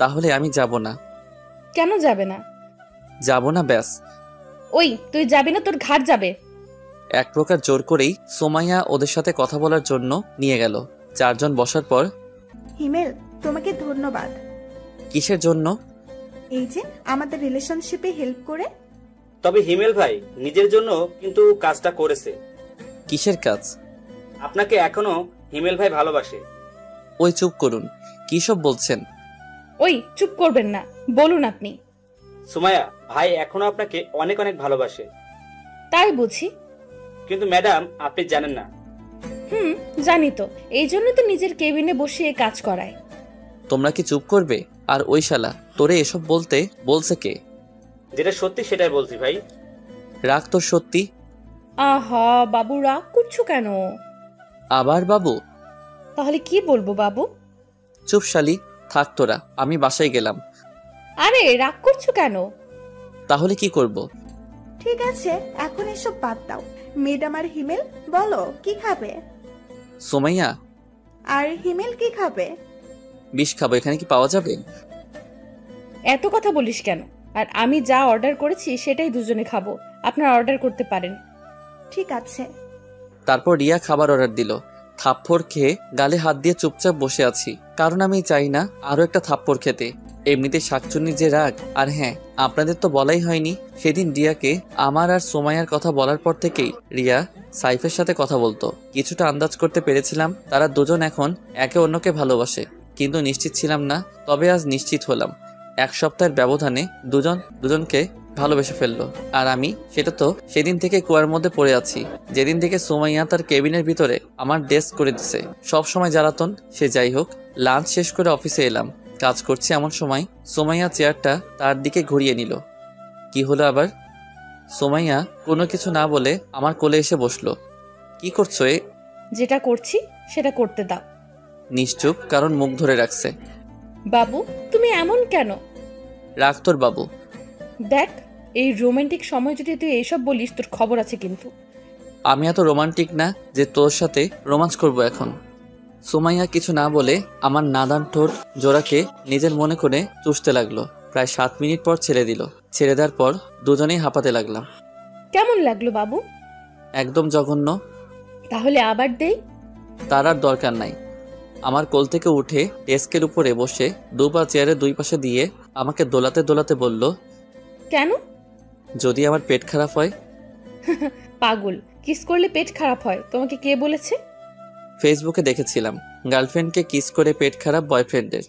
[SPEAKER 1] তাহলে আমি যাব না।
[SPEAKER 3] কেন যাবে না?
[SPEAKER 1] যাব না, ব্যাস।
[SPEAKER 3] ওই, তুই যাবি না, তোর ঘাট যাবে।
[SPEAKER 1] এক প্রকার জোর করেই সোমাইয়া ওদের সাথে কথা বলার জন্য নিয়ে গেল। চারজন বসার পর,
[SPEAKER 9] হিমেল, তোমাকে ধন্যবাদ।
[SPEAKER 1] কিসের জন্য?
[SPEAKER 9] এই যে আমাদের রিলেশনশিপে হেল্প করে।
[SPEAKER 6] তবে হিমেল ভাই নিজের জন্য কিন্তু কাজটা করেছে।
[SPEAKER 1] কিসের কাজ?
[SPEAKER 6] আপনাকে এখনো হিমেল ভাই ভালোবাসে।
[SPEAKER 1] ওই চুপ করুন, কি সব বলছেন?
[SPEAKER 3] ওই চুপ করবেন না, বলুন আপনি।
[SPEAKER 6] সুমাইয়া, ভাই এখনো আপনাকে অনেক অনেক ভালোবাসে।
[SPEAKER 3] তাই বুঝি?
[SPEAKER 6] কিন্তু ম্যাডাম, আপনি জানেন না।
[SPEAKER 3] জানি তো, এই জন্য তো নিজের কেবিনে বসিয়ে কাজ করায়।
[SPEAKER 1] তোমরা কি চুপ করবে? আর ওই শালা তোরে এসব বলতে বলছে কে?
[SPEAKER 6] যেটা সত্যি সেটাই বলছি ভাই।
[SPEAKER 1] রাগ তোর সত্যি?
[SPEAKER 3] আহা বাবু, রাগ করছো কেন?
[SPEAKER 1] আবার বাবু?
[SPEAKER 3] তাহলে কি বলবো বাবু?
[SPEAKER 1] চুপ শালি, থাক তোরা, আমি বাসায় গেলাম।
[SPEAKER 3] আরে রাগ করছো কেন?
[SPEAKER 1] তাহলে কি করব?
[SPEAKER 9] ঠিক আছে, এখন এসব বাদ দাও। ম্যাডাম আর হিমেল বলো কি খাবে?
[SPEAKER 1] সোমাইয়া
[SPEAKER 9] আর হিমেল কি খাবে?
[SPEAKER 1] বিষ খাবো, এখানে কি পাওয়া যাবে?
[SPEAKER 3] এত কথা বলিস কেন? আর আমি যা অর্ডার করেছি সেটাই দুজনে খাবো, আপনারা অর্ডার করতে পারেন।
[SPEAKER 9] ঠিক আছে।
[SPEAKER 1] তারপর রিয়া খাবার অর্ডার দিল। থাপ্পড় খেয়ে গালে হাত দিয়ে চুপচাপ বসে আছি, কারণ আমি চাই না আরো একটা থাপ্পড় খেতে। এমনিতে শাকচুন্নির যে রাগ। আর হ্যাঁ, আপনাদের তো বলাই হয়নি, সেদিন রিয়াকে আমার আর সোমাইয়ার কথা বলার পর থেকেই রিয়া সাইফের সাথে কথা বলতো। কিছুটা আন্দাজ করতে পেরেছিলাম তারা দুজন এখন একে অন্যকে ভালোবাসে, কিন্তু নিশ্চিত ছিলাম না। তবে আজ নিশ্চিত হলাম, এক সপ্তাহের ব্যবধানে দুজনকে ভালোবেসে ফেললো। আর আমি সেটা তো সেদিন থেকে কুয়ার মধ্যে পড়ে আছি, যেদিন থেকে সোমাইয়া তার কেবিনের ভিতরে আমার ডেস্ক করে দিছে। সব সময় জ্বালাতন, সে যাই হোক। লাঞ্চ শেষ করে অফিসে এলাম, কাজ করছি এমন সময় সোমাইয়া চেয়ারটা তার দিকে ঘুরিয়ে নিল। কি হলো আবার? সোমাইয়া কোনো কিছু না বলে আমার কোলে এসে বসলো। কি করছো?
[SPEAKER 3] যেটা করছি সেটা করতে দাও।
[SPEAKER 1] নিশ্চুপ, কারণ মুখ ধরে রাখছে।
[SPEAKER 3] বাবু, তুমি এমন কেন?
[SPEAKER 1] রাখ তোর বাবু।
[SPEAKER 3] দেখ, এই রোমান্টিক সময় যদি তুই এইসব বলিস, তোর খবর আছে কিন্তু।
[SPEAKER 1] আমি এত রোমান্টিক না যে তোর সাথে রোমান্স করব এখন। সোমাইয়া কিছু না বলে আমার নাদান ঠোঁট জোড়াকে নিজের মনে করে চুষতে লাগলো। প্রায় 7 মিনিট পর ছেড়ে দিল। ছেড়ে দেওয়ার পর দুজনেই হাঁপাতে লাগলাম।
[SPEAKER 3] কেমন লাগলো বাবু?
[SPEAKER 1] একদম জঘন্য।
[SPEAKER 3] তাহলে আবার দেই?
[SPEAKER 1] তার আর দরকার নাই। আমার কোল থেকে উঠে ডেস্কের উপরে বসে দুপা চেয়ারের দুই পাশে দিয়ে আমাকে দোলাতে দোলাতে বলল,
[SPEAKER 3] কেন?
[SPEAKER 1] যদি আমার পেট খারাপ হয়।
[SPEAKER 3] পাগল, কিস করলে পেট খারাপ হয় তোমাকে কে বলেছে?
[SPEAKER 1] ফেসবুকে দেখেছিলাম গার্লফ্রেন্ডকে কিস করে পেট খারাপ বয়ফ্রেন্ডের।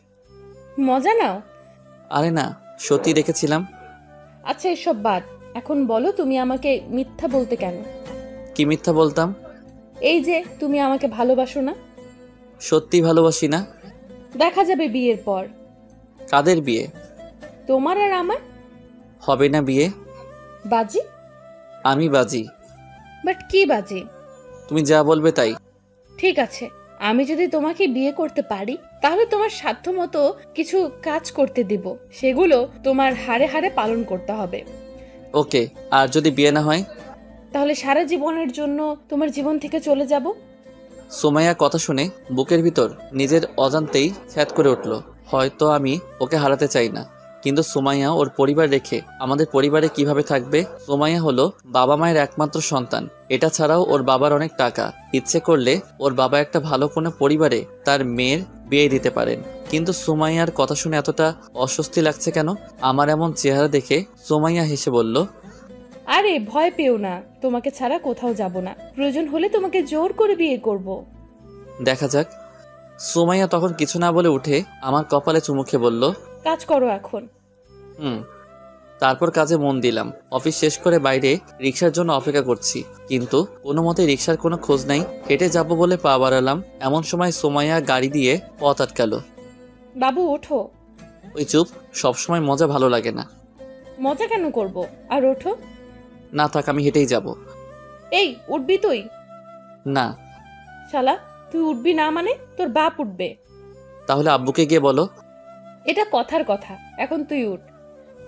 [SPEAKER 3] মজা নাও।
[SPEAKER 1] আরে না, সত্যি দেখেছিলাম।
[SPEAKER 3] আচ্ছা এসব বাদ, এখন বলো তুমি আমাকে মিথ্যা বলতে কেন?
[SPEAKER 1] কি মিথ্যা বলতাম?
[SPEAKER 3] এই যে তুমি আমাকে ভালোবাসো না।
[SPEAKER 1] সত্যি ভালোবাসি না।
[SPEAKER 3] দেখা যাবে বিয়ের পর।
[SPEAKER 1] কাদের বিয়ে?
[SPEAKER 3] তোমার আর আমার।
[SPEAKER 1] হবে না বিয়ে।
[SPEAKER 3] বাজি?
[SPEAKER 1] আমি বাজি।
[SPEAKER 3] বাট কি বাজি?
[SPEAKER 1] তুমি যা বলবে তাই।
[SPEAKER 3] ঠিক আছে, আমি যদি তোমাকে বিয়ে করতে পারি তাহলে তোমার সাধ্যমতো কিছু কাজ করতে দিব, সেগুলো তোমার হাড়ে হাড়ে পালন করতে হবে।
[SPEAKER 1] ওকে, আর যদি বিয়ে না হয়?
[SPEAKER 3] তাহলে সারা জীবনের জন্য তোমার জীবন থেকে চলে যাব।
[SPEAKER 1] সুমাইয়া কথা শুনে বুকের ভিতর নিজের অজান্তেই ছ্যাদ করে উঠল। হয়তো আমি ওকে হারাতে চাই না, কিন্তু সুমাইয়া ওর পরিবার রেখে আমাদের পরিবারে কিভাবে থাকবে? সুমাইয়া হলো বাবা মায়ের একমাত্র সন্তান। এটা ছাড়াও ওর বাবার অনেক টাকা। ইচ্ছে করলে ওর বাবা একটা ভালো কোনো পরিবারে তার মেয়ের বিয়ে দিতে পারেন। কিন্তু সুমাইয়ার কথা শুনে এতটা অস্বস্তি লাগছে কেন? আমার এমন চেহারা দেখে সুমাইয়া হেসে বলল,
[SPEAKER 3] আরে ভয় পেও না, তোমাকে ছাড়া কোথাও যাব না। প্রয়োজন হলে তোমাকে জোর করে বিয়ে করব।
[SPEAKER 1] দেখা যাক। সুমাইয়া তখন কিছু না বলে উঠে আমার কপালে চুমু খেয়ে বলল,
[SPEAKER 3] কাজ করো এখন।
[SPEAKER 1] তারপর কাজে মন দিলাম। অফিস শেষ করে বাইরে রিক্সার জন্য অপেক্ষা করছি, কিন্তু কোনো মতে রিক্সার কোনো খোঁজ নাই। হেঁটে যাব বলে পা বাড়ালাম, এমন সময় সুমাইয়া গাড়ি দিয়ে পথ আটকালো।
[SPEAKER 3] বাবু ওঠো।
[SPEAKER 1] ওই চুপ, সবসময় মজা ভালো লাগে না।
[SPEAKER 3] মজা কেন করব? আর ওঠো।
[SPEAKER 1] না থাক, আমি হেঁটেই যাব।
[SPEAKER 3] এই উঠবি তুই?
[SPEAKER 1] না।
[SPEAKER 3] শালা, তুই উঠবি না মানে তোর বাপ উঠবে।
[SPEAKER 1] তাহলে আব্বুকে গিয়ে বলো।
[SPEAKER 3] এটা কথার কথা, এখন তুই উঠ।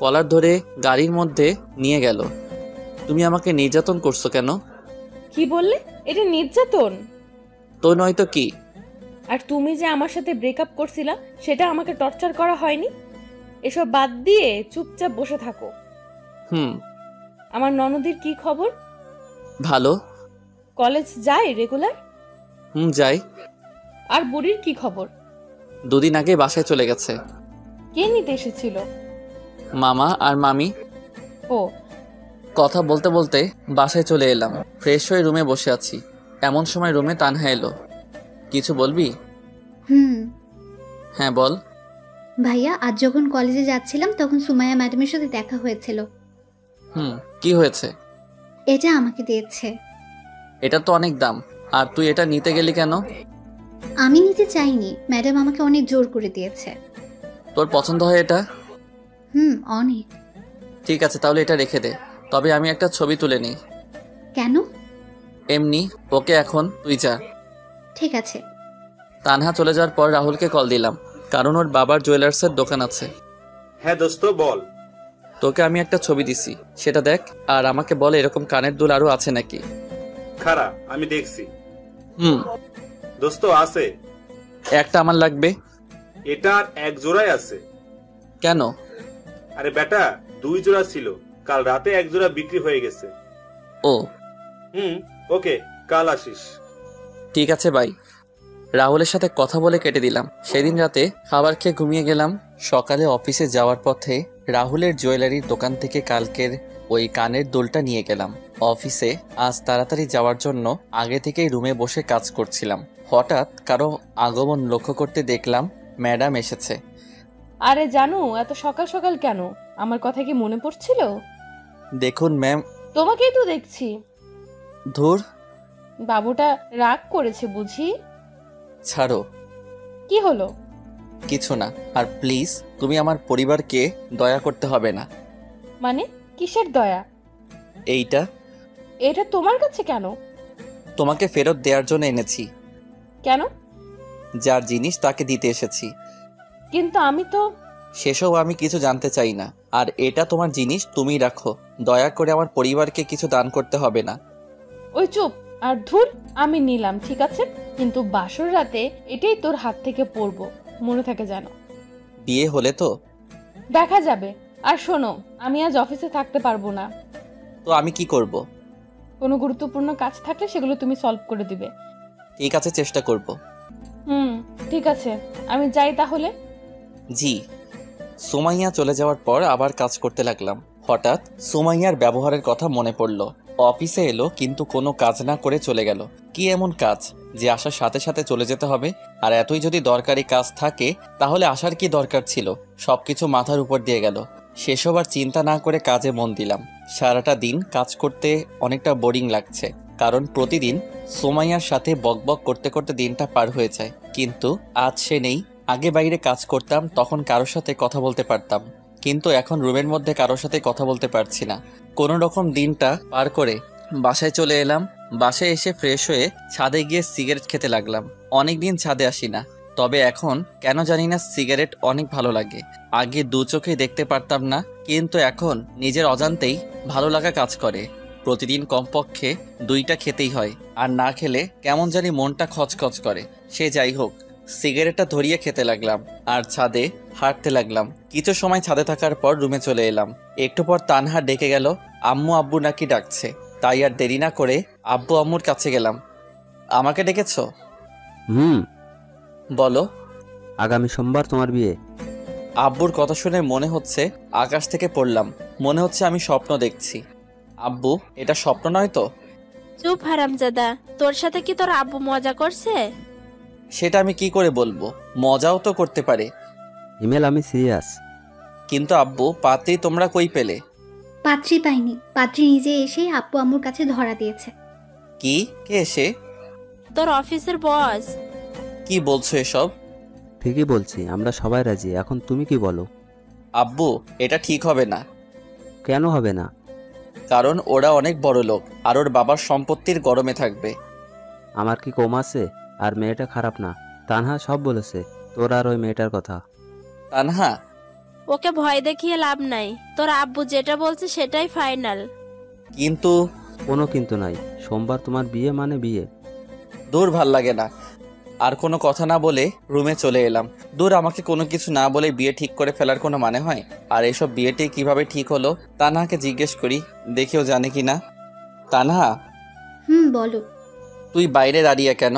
[SPEAKER 1] কলার ধরে গাড়ির মধ্যে নিয়ে গেল। তুমি আমাকে নির্যাতন করছো কেন?
[SPEAKER 3] কি বললে? এটা নির্যাতন?
[SPEAKER 1] তো নয়তো কি?
[SPEAKER 3] আর তুমি যে আমার সাথে ব্রেকআপ করছিলা, সেটা আমাকে টর্চার করা হয়নি? এসব বাদ দিয়ে চুপচাপ বসে থাকো। আমার ননদির কি খবর?
[SPEAKER 1] ভালো।
[SPEAKER 3] কলেজ যায় রেগুলার?
[SPEAKER 1] যাই।
[SPEAKER 3] আর বুড়ির কি খবর?
[SPEAKER 1] 2 দিন আগে বাসায় চলে গেছে।
[SPEAKER 3] কে নিতে এসেছিল?
[SPEAKER 1] মামা আর মামি।
[SPEAKER 3] ও।
[SPEAKER 1] কথা বলতে বলতে বাসায় চলে এলাম। ফ্রেশ হয়ে রুমে বসে আছি, এমন সময় রুমে তানহা এলো। কিছু বলবি? হ্যাঁ বল।
[SPEAKER 10] ভাইয়া, আজ যখন কলেজে যাচ্ছিলাম তখন সুমাইয়া ম্যাডামের সাথে দেখা হয়েছিল।
[SPEAKER 1] কি হয়েছে?
[SPEAKER 10] এটা আমাকে দিয়েছে।
[SPEAKER 1] এটা তো অনেক দাম, আর তুই এটা নিতে গেলি কেন?
[SPEAKER 10] আমি নিতে চাইনি, ম্যাডাম আমাকে অনেক জোর করে দিয়েছে।
[SPEAKER 1] তোর পছন্দ হয় এটা?
[SPEAKER 10] অনেক।
[SPEAKER 1] ঠিক আছে, তাহলে এটা রেখে দে। তবে আমি একটা ছবি তুলে নিই।
[SPEAKER 10] কেন?
[SPEAKER 1] এমনি। ওকে, এখন তুই যা।
[SPEAKER 10] ঠিক আছে।
[SPEAKER 1] তানহা চলে যাওয়ার পর রাহুলকে কল দিলাম, কারণ ওর বাবার জুয়েলার্সের দোকান আছে।
[SPEAKER 6] হ্যাঁ দোস্ত বল।
[SPEAKER 1] তোকে আমি একটা ছবি দিছি, সেটা দেখ, আর আমাকে বলে এরকম কানের দুল আরো আছে নাকি।
[SPEAKER 6] খারা, আমি দেখছি। দোস্ত আছে।
[SPEAKER 1] একটা আমার লাগবে।
[SPEAKER 6] এটার 1 জোড়াই আছে।
[SPEAKER 1] কেন?
[SPEAKER 6] আরে বেটা, 2 জোড়া ছিল, কাল রাতে 1 জোড়া বিক্রি হয়ে গেছে।
[SPEAKER 1] ও।
[SPEAKER 6] ওকে, কাল আসিস।
[SPEAKER 1] ঠিক আছে ভাই। রাহুলের সাথে কথা বলে কেটে দিলাম। সেদিন রাতে খাবার খেয়ে ঘুমিয়ে গেলাম। সকালে অফিসে যাওয়ার পথে রাহুলের জুয়েলারির দোকান থেকে কালকের ওই কানের দুলটা নিয়ে গেলাম। অফিসে আজ তাড়াতাড়ি যাওয়ার জন্য আগে থেকেই রুমে বসে কাজ করছিলাম। হঠাৎ কারো আগমন লক্ষ্য করতে দেখলাম ম্যাডাম এসেছে।
[SPEAKER 3] আরে জানু, এত সকাল সকাল কেন? আমার কথা কি মনে পড়ছিল?
[SPEAKER 1] দেখুন ম্যাম।
[SPEAKER 3] তোমাকেই তো দেখছি।
[SPEAKER 1] ধুর,
[SPEAKER 3] বাবুটা রাগ করেছে বুঝি?
[SPEAKER 1] ছাড়ো।
[SPEAKER 3] কি হলো?
[SPEAKER 1] কিছু না। আর প্লিজ, তুমি আমার পরিবারকে দয়া করতে হবে না।
[SPEAKER 3] মানে কিসের দয়া?
[SPEAKER 1] এইটা।
[SPEAKER 3] এটা তোমার কাছে কেন?
[SPEAKER 1] তোমাকে ফেরত দেওয়ার জন্য এনেছি।
[SPEAKER 3] কেন?
[SPEAKER 1] যার জিনিস তাকে দিতে এসেছি।
[SPEAKER 3] কিন্তু আমি তো।
[SPEAKER 1] সেসব আমি কিছু জানতে চাই না। আর এটা তোমার জিনিস, তুমিই রাখো। দয়া করে আমার পরিবারকে কিছু দান করতে হবে না।
[SPEAKER 3] ওই চুপ। আর ধুর, আমি নিলাম ঠিক আছে, কিন্তু বাসর রাতে এটাই তোর হাত থেকে পড়বো, মনে থাকে যেন।
[SPEAKER 1] বিয়ে হলে তো
[SPEAKER 3] দেখা যাবে। আর শোনো, আমি আজ অফিসে থাকতে পারবো না।
[SPEAKER 1] তো আমি কি করব?
[SPEAKER 3] কোনো গুরুত্বপূর্ণ কাজ থাকলে সেগুলো তুমি সলভ করে দিবে।
[SPEAKER 1] ঠিক আছে, চেষ্টা করব।
[SPEAKER 3] ঠিক আছে, আমি যাই তাহলে।
[SPEAKER 1] জি। সুমাইয়া চলে যাওয়ার পর আবার কাজ করতে লাগলাম। হঠাৎ সুমাইয়ার ব্যবহারের কথা মনে পড়ল। অফিসে এলো কিন্তু কোনো কাজ না করে চলে গেল। কি এমন কাজ যে আসার সাথে সাথে চলে যেতে হবে? আর এতই যদি দরকারি কাজ থাকে তাহলে আসার কি দরকার ছিল? সবকিছু মাথার উপর দিয়ে গেল। সেসব আর চিন্তা না করে কাজে মন দিলাম। সারাটা দিন কাজ করতে অনেকটা বোরিং লাগছে, কারণ প্রতিদিন সুমাইয়ার সাথে বকবক করতে করতে দিনটা পার হয়ে যায়। কিন্তু আজ সে নেই। আগে বাইরে কাজ করতাম, তখন কারোর সাথে কথা বলতে পারতাম, কিন্তু এখন রুমের মধ্যে কারোর সাথে কথা বলতে পারছি না। কোনো রকম দিনটা পার করে বাসায় চলে এলাম। বাসায় এসে ফ্রেশ হয়ে ছাদে গিয়ে সিগারেট খেতে লাগলাম। অনেকদিন ছাদে আসি না, তবে এখন কেন জানি না সিগারেট অনেক ভালো লাগে। আগে 2 চোখে দেখতে পারতাম না, কিন্তু এখন নিজের অজান্তেই ভালো লাগা কাজ করে। প্রতিদিন কমপক্ষে 2টা খেতেই হয়, আর না খেলে কেমন জানি মনটা খচখচ করে। সে যাই হোক, সিগারেটটা ধরিয়ে খেতে লাগলাম আর ছাদে হাঁটতে লাগলাম। কিছু সময় ছাদে থাকার পর রুমে চলে এলাম। একটু পর তানহা ডেকে গেল, আম্মু আব্বু নাকি ডাকছে। তাই আর দেরি না করে আব্বু আম্মুর কাছে গেলাম। আমাকে ডেকেছ? বলো।
[SPEAKER 11] আগামী সোমবার তোমার বিয়ে।
[SPEAKER 1] আব্বুর কথা শুনে মনে হচ্ছে আকাশ থেকে পড়লাম। মনে হচ্ছে আমি স্বপ্ন দেখছি। আব্বু, এটা স্বপ্ন নয় তো?
[SPEAKER 7] চুপ হারামজাদা, তোর সাথে কি তোর আব্বু মজা করছে?
[SPEAKER 1] সেটা আমি কি করে বলবো, মজাও তো করতে পারে।
[SPEAKER 11] হিমেল, আমি সিরিয়াস।
[SPEAKER 1] কিন্তু আব্বু, পাত্রী তোমরা কই পেলে?
[SPEAKER 10] পাত্রী পাইনি, পাত্রী নিজে এসে আব্বু আম্মুর কাছে ধরা দিয়েছে।
[SPEAKER 1] কি? কে এসে?
[SPEAKER 7] তোর অফিসের বস।
[SPEAKER 1] কি বলছো এসব?
[SPEAKER 11] ঠিকই বলছি, আমরা সবাই রাজি। এখন তুমি কি বলো?
[SPEAKER 1] আব্বু, এটা ঠিক হবে না।
[SPEAKER 11] কেন হবে না?
[SPEAKER 1] কারণ ওরা অনেক বড় লোক, আর ওর বাবার সম্পত্তির গরমে থাকবে।
[SPEAKER 11] আমার কি কম আছে? আর মেয়েটা খারাপ না। তানহা সব বলেছে তোর আর ওই মেয়েটার কথা।
[SPEAKER 1] তানহা,
[SPEAKER 7] ওকে ভয় দেখিয়ে লাভ নাই। তোর আব্বু যেটা বলছে সেটাই ফাইনাল।
[SPEAKER 1] কিন্তু
[SPEAKER 11] কোনো কিন্তু নাই। সোমবার তোমার বিয়ে মানে বিয়ে।
[SPEAKER 1] দূর, ভাল লাগে না। আর কোনো কথা না বলে রুমে চলে এলাম। দূর, আমাকে কোনো কিছু না বলে বিয়ে ঠিক করে ফেলার কোনো মানে হয়? আর এসব বিয়েটি কিভাবে ঠিক হলো তানহাকে জিজ্ঞেস করি, দেখেও জানে কি না। তানহা,
[SPEAKER 10] বলো।
[SPEAKER 1] তুই বাইরে দাঁড়িয়ে কেন?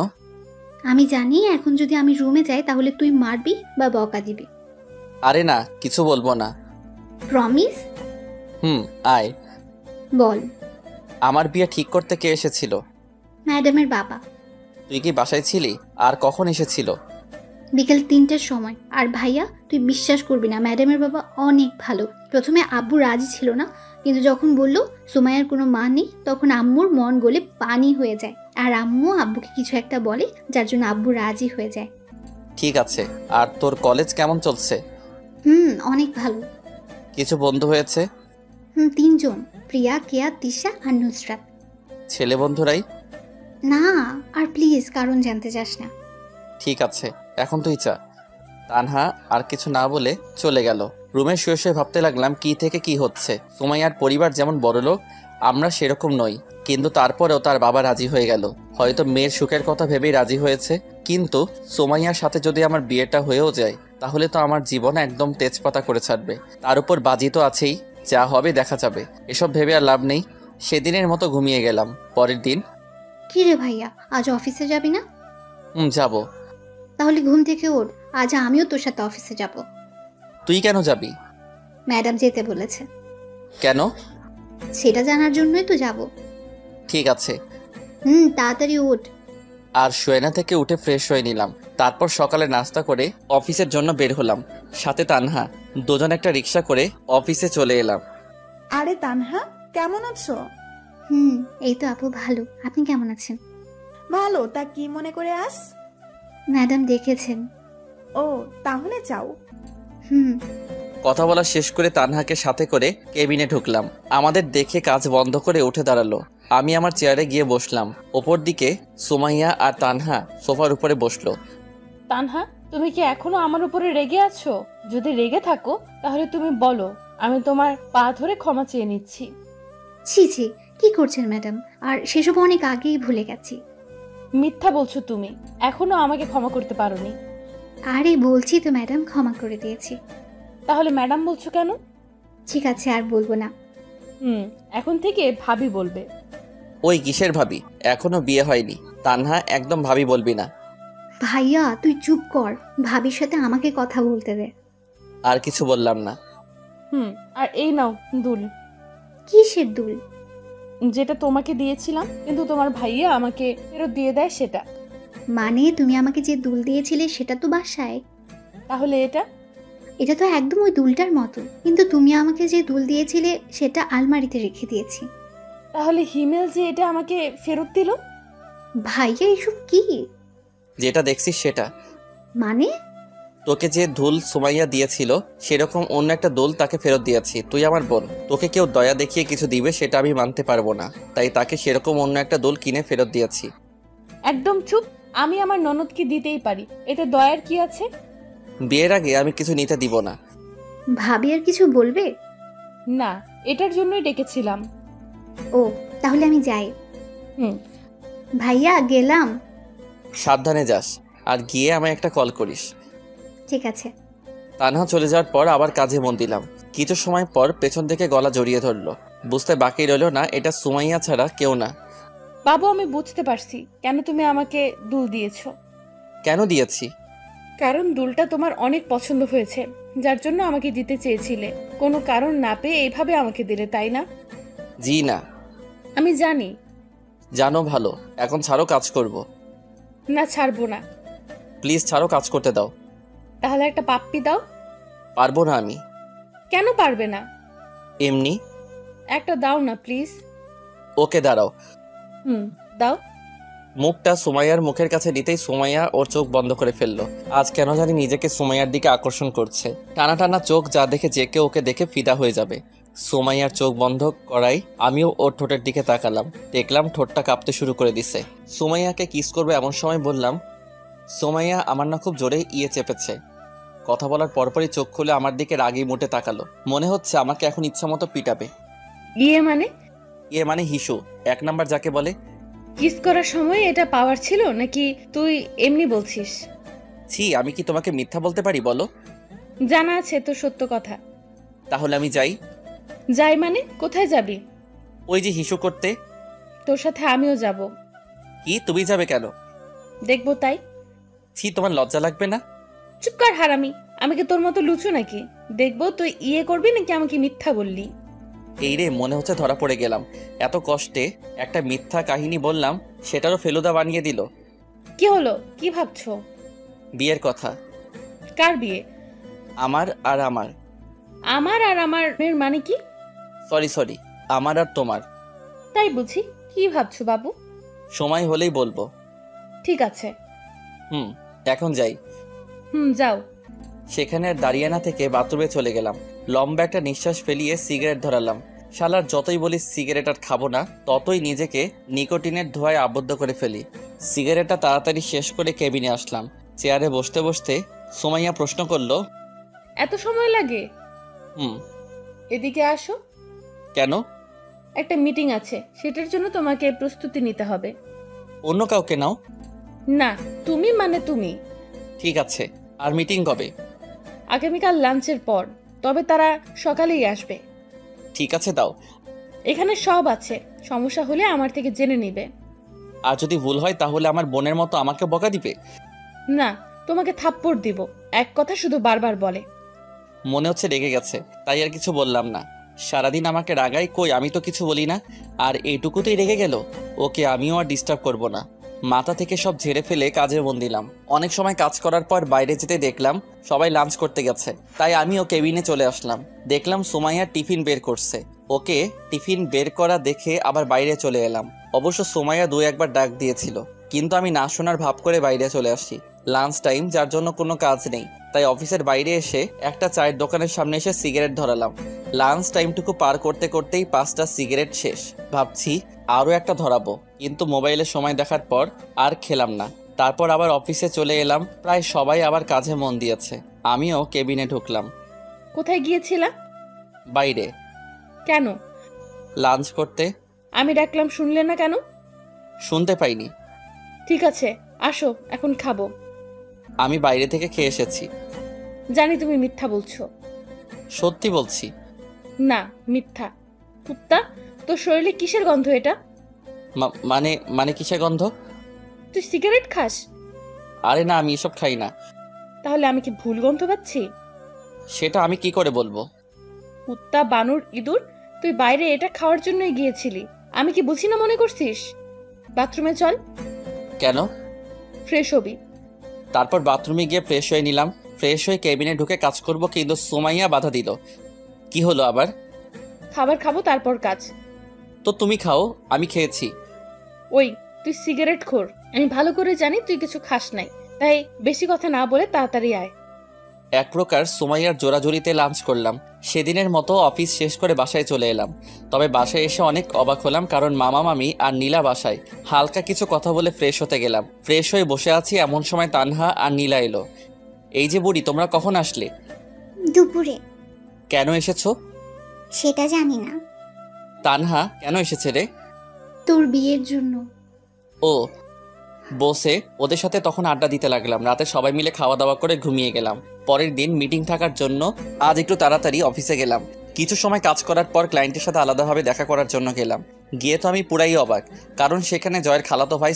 [SPEAKER 10] আমি জানি এখন যদি আমি রুমে যাই তাহলে তুই মারবি বা বকা দিবি।
[SPEAKER 1] আরে না, কিছু বলবো না।
[SPEAKER 10] প্রমিস?
[SPEAKER 1] আয়।
[SPEAKER 10] বল।
[SPEAKER 1] আমার বিয়ে ঠিক করতে কে এসেছিল?
[SPEAKER 10] ম্যাডামের বাবা।
[SPEAKER 1] তুই কি বাসায় ছিলি? আর কখন এসেছিল?
[SPEAKER 10] বিকেল 3টার সময়। আর ভাইয়া, তুই বিশ্বাস করবি না, ম্যাডামের বাবা অনেক ভালো। প্রথমে আব্বু রাজি ছিল না, কিন্তু যখন বলল সুমাইয়ার কোনো মা নেই, তখন আম্মুর মন গলে পানি হয়ে যায়। আর আম্মু আব্বুকে কিছু একটা বলে, যার জন্য আব্বু রাজি হয়ে যায়।
[SPEAKER 1] ঠিক আছে। আর তোর কলেজ কেমন চলছে?
[SPEAKER 10] অনেক ভালো।
[SPEAKER 1] কিছু বন্ধু হয়েছে?
[SPEAKER 10] 3জন, প্রিয়া, কেয়া, তিশা আর নুসরাত।
[SPEAKER 1] ছেলে বন্ধুরাই?
[SPEAKER 10] না, আর প্লিজ কারণ জানতে চাস না।
[SPEAKER 1] ঠিক আছে, এখন তুই চা। তানহা আর কিছু না বলে চলে গেল। রুমে শুয়ে শুয়ে ভাবতে লাগলাম কি থেকে কি হচ্ছে। সুমাইয়ার পরিবার যেমন বড়লোক, আমরা সেরকম নই, কিন্তু তারপরেও তার বাবা রাজি হয়ে গেল। হয়তো মেয়ের সুখের কথা ভেবেই রাজি হয়েছে। কিন্তু সুমাইয়ার সাথে যদি আমার বিয়েটা হয়েও যায়, তাহলে তো আমার জীবন একদম তেজপাতা করে ছাড়বে। তার উপর বাজি তো আছেই, যা হবে দেখা যাবে। এসব ভেবে আর লাভ নেই। সেদিনের মতো ঘুমিয়ে গেলাম। পরের দিন।
[SPEAKER 10] কি রে ভাইয়া, আজ অফিসে যাবি না?
[SPEAKER 1] যাব।
[SPEAKER 10] তাহলে ঘুম থেকে ওঠ, আজ আমিও তোর সাথে অফিসে যাব।
[SPEAKER 1] তুই কেন যাবি?
[SPEAKER 10] ম্যাডাম যেতে বলেছে।
[SPEAKER 1] কেন?
[SPEAKER 10] সেটা জানার জন্যই তো যাব।
[SPEAKER 1] ঠিক আছে।
[SPEAKER 10] তাড়াতাড়ি ওঠ।
[SPEAKER 1] আর শোয়না থেকে উঠে ফ্রেশ হয়ে নিলাম। তারপর সকালে নাস্তা করে অফিসের জন্য বের হলাম। সাথে তানহা। দুজন একটা রিক্সা করে অফিসে চলে এলাম।
[SPEAKER 9] আরে তানহা, কেমন আছো?
[SPEAKER 10] এই তো আপু ভালো। আপনি কেমন আছেন?
[SPEAKER 9] ভালো। তা কি মনে করে আস?
[SPEAKER 10] ম্যাডাম দেখেছেন।
[SPEAKER 9] ও, তাহলে যাও।
[SPEAKER 1] কথা বলা শেষ করে তানহাকে সাথে করে কেবিনে ঢুকলাম। আমাদের দেখে কাজ বন্ধ করে উঠে দাঁড়ালো। আমি আমার চেয়ারে গিয়ে বসলাম। ওপর দিকে সুমাইয়া আর তানহা সোফার উপরে বসলো।
[SPEAKER 3] তানহা, তুমি কি এখনো আমার উপরে রেগে আছো? যদি রেগে থাকো তাহলে তুমি বলো, আমি তোমার পা ধরে ক্ষমা চেয়ে নিচ্ছি।
[SPEAKER 10] ছি ছি, কি করছেন ম্যাডাম? আর সেসব অনেক আগেই ভুলে গেছি।
[SPEAKER 3] মিথ্যা বলছো তুমি, এখনো আমাকে ক্ষমা করতে পারোনি।
[SPEAKER 10] আরে বলছি তো ম্যাডাম, ক্ষমা করে দিয়েছি।
[SPEAKER 3] তাহলে ম্যাডাম বলছো কেন?
[SPEAKER 10] ঠিক আছে, আর বলবো না।
[SPEAKER 3] এখন থেকে ভাবি বলবে।
[SPEAKER 1] ওই কিসের ভাবি? এখনো বিয়ে হয়নি। তানহা, একদম ভাবি বলবি না।
[SPEAKER 10] ভাইয়া তুই চুপ কর, ভাবির সাথে আমাকে কথা বলতে দে।
[SPEAKER 1] আর কিছু বললাম না।
[SPEAKER 3] আর এই নাও দুল।
[SPEAKER 10] কিসের দুল?
[SPEAKER 3] যেটা তোমাকে দিয়েছিলাম কিন্তু তোমার ভাইয়া আমাকে ফেরত দিয়ে দেয় সেটা।
[SPEAKER 10] মানে তুমি আমাকে যে দুল দিয়েছিলে সেটা তো বাসায়।
[SPEAKER 3] তাহলে
[SPEAKER 10] এটা তো একদম ওই দুলটার মতো, কিন্তু তুমি আমাকে যে দুল দিয়েছিলে সেটা আলমারিতে রেখে দিয়েছি।
[SPEAKER 3] তাহলে হিমেল যে এটা আমাকে ফেরত দিল?
[SPEAKER 10] ভাইয়া এসব কি?
[SPEAKER 1] যেটা দেখছিস সেটা।
[SPEAKER 10] মানে?
[SPEAKER 1] তোকে যে দুল সুমাইয়া দিয়েছিল সেরকম অন্য একটা দুল তাকে ফেরত দিয়েছি। তুই আমার বোন, তোকে কেউ দয়া দেখিয়ে কিছু দিবে সেটা আমি মানতে পারবো না, তাই তাকে সেরকম অন্য একটা দুল কিনে ফেরত দিয়েছি।
[SPEAKER 3] একদম চুপ। আমি আমার ননদকে দিতেই পারি, এতে দয়ার কি আছে?
[SPEAKER 1] বিয়ের আগে আমি কিছু নিতে দিব না।
[SPEAKER 10] ভাবি আর কিছু বলবে
[SPEAKER 3] না, এটার জন্যই ডেকেছিলাম।
[SPEAKER 10] ও তাহলে আমি যাই।
[SPEAKER 3] হুম।
[SPEAKER 10] ভাইয়া গেলাম।
[SPEAKER 1] সাবধানে যাস, আর গিয়ে আমায় একটা কল করিস।
[SPEAKER 10] ঠিক আছে।
[SPEAKER 1] তানহা চলে যাওয়ার পর আবার কাজে মন দিলাম। কিছু সময় পর পেছন থেকে গলা জড়িয়ে ধরলো। বুঝতে বাকি রইল না এটা সুমাইয়া ছাড়া কেউ না।
[SPEAKER 3] বাবু, আমি বুঝতে পারছি কেন তুমি আমাকে দুল দিয়েছো।
[SPEAKER 1] কেন দিয়েছি?
[SPEAKER 3] কারণ দুলটা তোমার অনেক পছন্দ হয়েছে, যার জন্য আমাকে দিতে চেয়েছিলে। কোনো কারণ না পেয়ে এইভাবে আমাকে দিলে, তাই না?
[SPEAKER 1] জি না।
[SPEAKER 3] আমি জানি।
[SPEAKER 1] জানো ভালো, এখন ছাড়ো, কাজ করব।
[SPEAKER 3] না, ছাড়বো না।
[SPEAKER 1] প্লিজ ছাড়ো, কাজ করতে দাও।
[SPEAKER 3] তাহলে একটা পাপ্পি দাও।
[SPEAKER 1] পারবো না আমি।
[SPEAKER 3] কেন পারবে না?
[SPEAKER 1] এমনি।
[SPEAKER 3] একটা দাও না প্লিজ।
[SPEAKER 1] ওকে দাঁড়াও।
[SPEAKER 3] দাও।
[SPEAKER 1] মুখটা সুমাইয়ার মুখের কাছে নিতেই সুমাইয়া ওর চোখ বন্ধ করে ফেললো। আজ কেন জানি নিজেকে সুমাইয়ার দিকে আকর্ষণ করছে। টানা টানা চোখ যা দেখে যে কেউ ওকে দেখে ফিদা হয়ে যাবে। সুমাইয়ার চোখ বন্ধ করাই আমিও ওর ঠোঁটের দিকে তাকালাম। দেখলাম ঠোঁটটা কাঁপতে শুরু করে দিছে। সুমাইয়াকে কিস করবে এমন সময় বললাম, সুমাইয়া আমার না খুব জোরে ইয়ে চেপেছে। কথা বলার পরপরই চোখ খুলে আমার দিকে রাগি মুটে তাকালো। মনে হচ্ছে আমাকে এখন ইচ্ছা মতো পিটাবে।
[SPEAKER 3] ইয়ে মানে?
[SPEAKER 1] ইয়ে মানে হিসু, 1 নাম্বার যাকে বলে।
[SPEAKER 3] কিস করার সময় এটা পাওয়ার ছিল নাকি তুই এমনি বলছিস?
[SPEAKER 1] ছি, আমি কি তোমাকে মিথ্যা বলতে পারি বলো?
[SPEAKER 3] জানা আছে তো সত্য কথা।
[SPEAKER 1] তাহলে আমি যাই।
[SPEAKER 3] যাই মানে? কোথায় যাবি?
[SPEAKER 1] ওই যে হিসু করতে।
[SPEAKER 3] তোর সাথে আমিও যাব।
[SPEAKER 1] কি, তুমি যাবে কেন?
[SPEAKER 3] দেখবো তাই।
[SPEAKER 1] ছি, তোমার লজ্জা লাগবে না?
[SPEAKER 3] চুপ কর হারামি, আমি কি তোর মতো লুচু নাকি? দেখবো তুই ইয়ে করবি নাকি আমাকে মিথ্যা বললি।
[SPEAKER 1] এই রে, মনে হচ্ছে ধরা পড়ে গেলাম। এত কষ্টে একটা মিথ্যা কাহিনী বললাম, সেটারও ফেলুদা বানিয়ে দিল।
[SPEAKER 3] কি হলো? কি ভাবছো?
[SPEAKER 1] বিয়ের কথা।
[SPEAKER 3] কার বিয়ে?
[SPEAKER 1] আমার আর আমার।
[SPEAKER 3] আমার আর আমার মানে কি?
[SPEAKER 1] সরি, আমার আর তোমার।
[SPEAKER 3] তাই বুঝি। কি ভাবছো বাবু?
[SPEAKER 1] সময় হলেই বলবো।
[SPEAKER 3] ঠিক আছে।
[SPEAKER 1] এখন যাই।
[SPEAKER 3] যাও।
[SPEAKER 1] সেখানে আর দাঁড়িয়ে না থেকে বাথরুমে চলে গেলাম। লম্বা একটা নিঃশ্বাস ফেলিয়ে সিগারেট ধরালাম। শালার যতই বলি সিগারেট আর খাবো না, ততই নিজেকে নিকোটিনের ধোঁয়ায় আবদ্ধ করে ফেলি। সিগারেটটা তাড়াতাড়ি শেষ করে কেবিনে আসলাম। চেয়ারে বসতে বসতে সুমাইয়া প্রশ্ন করলো,
[SPEAKER 3] এত সময় লাগে?
[SPEAKER 1] হুম।
[SPEAKER 3] এদিকে আসো।
[SPEAKER 1] কেন?
[SPEAKER 3] একটা মিটিং আছে, সেটার জন্য তোমাকে প্রস্তুতি নিতে হবে।
[SPEAKER 1] অন্য কাউকে নাও।
[SPEAKER 3] না, তুমি মানে তুমি।
[SPEAKER 1] ঠিক আছে। আর মিটিং কবে?
[SPEAKER 3] আগামীকাল লাঞ্চের পর, তবে তারা সকালেই আসবে।
[SPEAKER 1] ঠিক আছে, দাও।
[SPEAKER 3] এখানে সব আছে, সমস্যা হলে আমার থেকে জেনে নিবে।
[SPEAKER 1] আর যদি ভুল হয় তাহলে আমার বোনের মতো আমাকে বকা দিবে?
[SPEAKER 3] না, তোমাকে থাপ্পড় দিব। এক কথা শুধু বারবার বলে।
[SPEAKER 1] মনে হচ্ছে রেগে গেছে, তাই আর কিছু বললাম না। সারাদিন আমাকে রাগাই, কই আমি তো কিছু বলি না। আর এইটুকুতেই রেগে গেল। ওকে আমিও আর ডিস্টার্ব করব না। মাথা থেকে সব ঝেড়ে ফেলে কাজে মন দিলাম। অনেক সময় কাজ করার পর বাইরে যেতে দেখলাম সবাই লাঞ্চ করতে গেছে, তাই আমিও কেবিনে চলে আসলাম। দেখলাম সুমাইয়া টিফিন বের করছে। ওকে টিফিন বের করা দেখে আবার বাইরে চলে এলাম। অবশ্য সুমাইয়া 2-1বার ডাক দিয়েছিল, কিন্তু আমি না শোনার ভাব করে বাইরে চলে আসি। লাঞ্চ টাইম, যার জন্য কোনো কাজ নেই, তাই অফিসের বাইরে এসে একটা চায়ের দোকানের সামনে এসে সিগারেট ধরালাম। লাঞ্চ টাইমটুকু পার করতে করতেই 5টা সিগারেট শেষ। ভাবছি আরও একটা ধরাবো, কিন্তু মোবাইলে সময় দেখার পর আর খেলাম না। তারপর আবার অফিসে চলে এলাম। প্রায় সবাই আবার কাজে মন দিয়েছে। আমিও কেবিনে ঢুকলাম।
[SPEAKER 3] কোথায় গিয়েছিলা?
[SPEAKER 1] বাইরে।
[SPEAKER 3] কেন?
[SPEAKER 1] লাঞ্চ করতে।
[SPEAKER 3] আমি ডাকলাম শুনলে না কেন?
[SPEAKER 1] শুনতে পাইনি।
[SPEAKER 3] ঠিক আছে, আসো, এখন খাবো।
[SPEAKER 1] আমি বাইরে থেকে খেয়ে এসেছি।
[SPEAKER 3] জানি তুমি মিথ্যা বলছো।
[SPEAKER 1] সত্যি বলছি।
[SPEAKER 3] না, মিথ্যা। কুত্তা, তোর শরীরে কিসের গন্ধ এটা?
[SPEAKER 1] মানে কিসের গন্ধ?
[SPEAKER 3] তুই সিগারেট খাস?
[SPEAKER 1] আরে না, আমি এসব খাই না।
[SPEAKER 3] তাহলে আমি কি ভুল গন্ধ পাচ্ছি?
[SPEAKER 1] সেটা আমি কি করে বলবো?
[SPEAKER 3] কুত্তা, বানর, ইঁদুর, তুই বাইরে এটা খাওয়ার জন্যই গিয়েছিলি। আমি কি বুঝি না মনে করছিস? বাথরুমে চল।
[SPEAKER 1] কেন?
[SPEAKER 3] ফ্রেশ হবি।
[SPEAKER 1] তারপর বাথরুমে গিয়ে ফ্রেশ হয়ে নিলাম। ফ্রেশ হয়ে কেবিনে ঢুকে কাজ করব, কিন্তু সুমাইয়া বাধা দিল। কি হলো আবার?
[SPEAKER 3] খাবার খাবো, তারপর কাজ।
[SPEAKER 1] তো তুমি খাও, আমি খেয়েছি।
[SPEAKER 3] ওই, তুই সিগারেট খোর। আমি ভালো করে জানি তুই কিছু খাস নাই, তাই বেশি কথা না বলে তাড়াতাড়ি আয়।
[SPEAKER 1] এক প্রকার সুমাইয়ার জোরাজুরিতে লাঞ্চ করলাম। সেদিনের মতো অফিস শেষ করে বাসায় চলে এলাম। তবে বাসায় এসে অনেক অবাক হলাম, কারণ মামা মামি আর নীলা বাসায়। হালকা কিছু কথা বলে ফ্রেশ হতে গেলাম। ফ্রেশ হয়ে বসে আছি, এমন সময় তানহা আর নীলা এলো। এই যে বুড়ি, তোমরা কখন আসলে?
[SPEAKER 10] দুপুরে।
[SPEAKER 1] কেন এসেছো?
[SPEAKER 10] সেটা জানি না।
[SPEAKER 1] তানহা কেন এসেছে রে?
[SPEAKER 10] তোর বিয়ের জন্য।
[SPEAKER 1] ও, বসে ওদের সাথে তখন আড্ডা দিতে লাগলাম। রাতে সবাই মিলে খাওয়া দাওয়া করে ঘুমিয়ে গেলাম। পরের দিন মিটিং থাকার জন্য আজ একটু তাড়াতাড়ি অফিসে গেলাম। কিছু সময় কাজ করার পর ক্লায়েন্টের সাথে আলাদাভাবে দেখা করার জন্য গেলাম। গিয়ে তো আমি পুরাই অবাক, কারণ সেখানে জয়ের খালাতো ভাই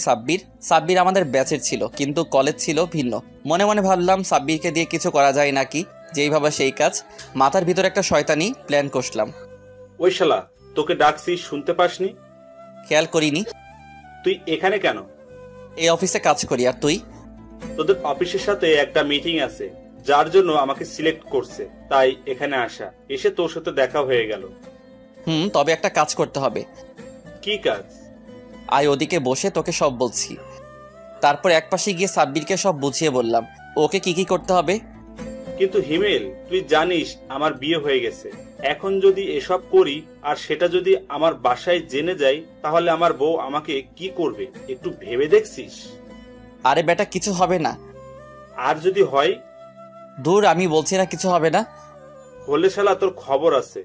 [SPEAKER 1] সাব্বির আমাদের ব্যাচের ছিল, কিন্তু কলেজ ছিল ভিন্ন। মনে মনে ভাবলাম সাব্বিরকে দিয়ে কিছু করা যায় নাকি, যেই ভাবা সেই কাজ। মাথার ভিতর একটা শয়তানি প্ল্যান কষলাম।
[SPEAKER 6] ওই শালা, তোকে ডাকছি শুনতে পাসনি?
[SPEAKER 1] খেয়াল করিনি।
[SPEAKER 6] তুই এখানে কেন?
[SPEAKER 1] এই অফিসে কাজ করি। আর তুই?
[SPEAKER 6] তোদের অফিসের সাথে একটা মিটিং আছে, যার জন্য আমাকে সিলেক্ট করছে, তাই এখানে আসা। এসে তোর সাথে দেখা হয়ে গেল।
[SPEAKER 1] তবে একটা কাজ করতে হবে।
[SPEAKER 6] কি কাজ?
[SPEAKER 1] আয় ওদিকে বসে তোকে সব বলছি। তারপর একপাশে গিয়ে সাব্বিরকে সব বুঝিয়ে বললাম ওকে কি কি করতে হবে।
[SPEAKER 6] কিন্তু হিমেল, তুই জানিস আমার বিয়ে হয়ে গেছে। এখন যদি এসব করি আর সেটা যদি আমার বাসায় জেনে যায়, তাহলে আমার বউ আমাকে কি করবে একটু ভেবে দেখছিস?
[SPEAKER 1] আরে বেটা, কিছু হবে না।
[SPEAKER 6] আর যদি হয়?
[SPEAKER 1] দূর, আমি বলছি না কিছু হবে না।
[SPEAKER 6] হলে শালা তোর খবর আছে।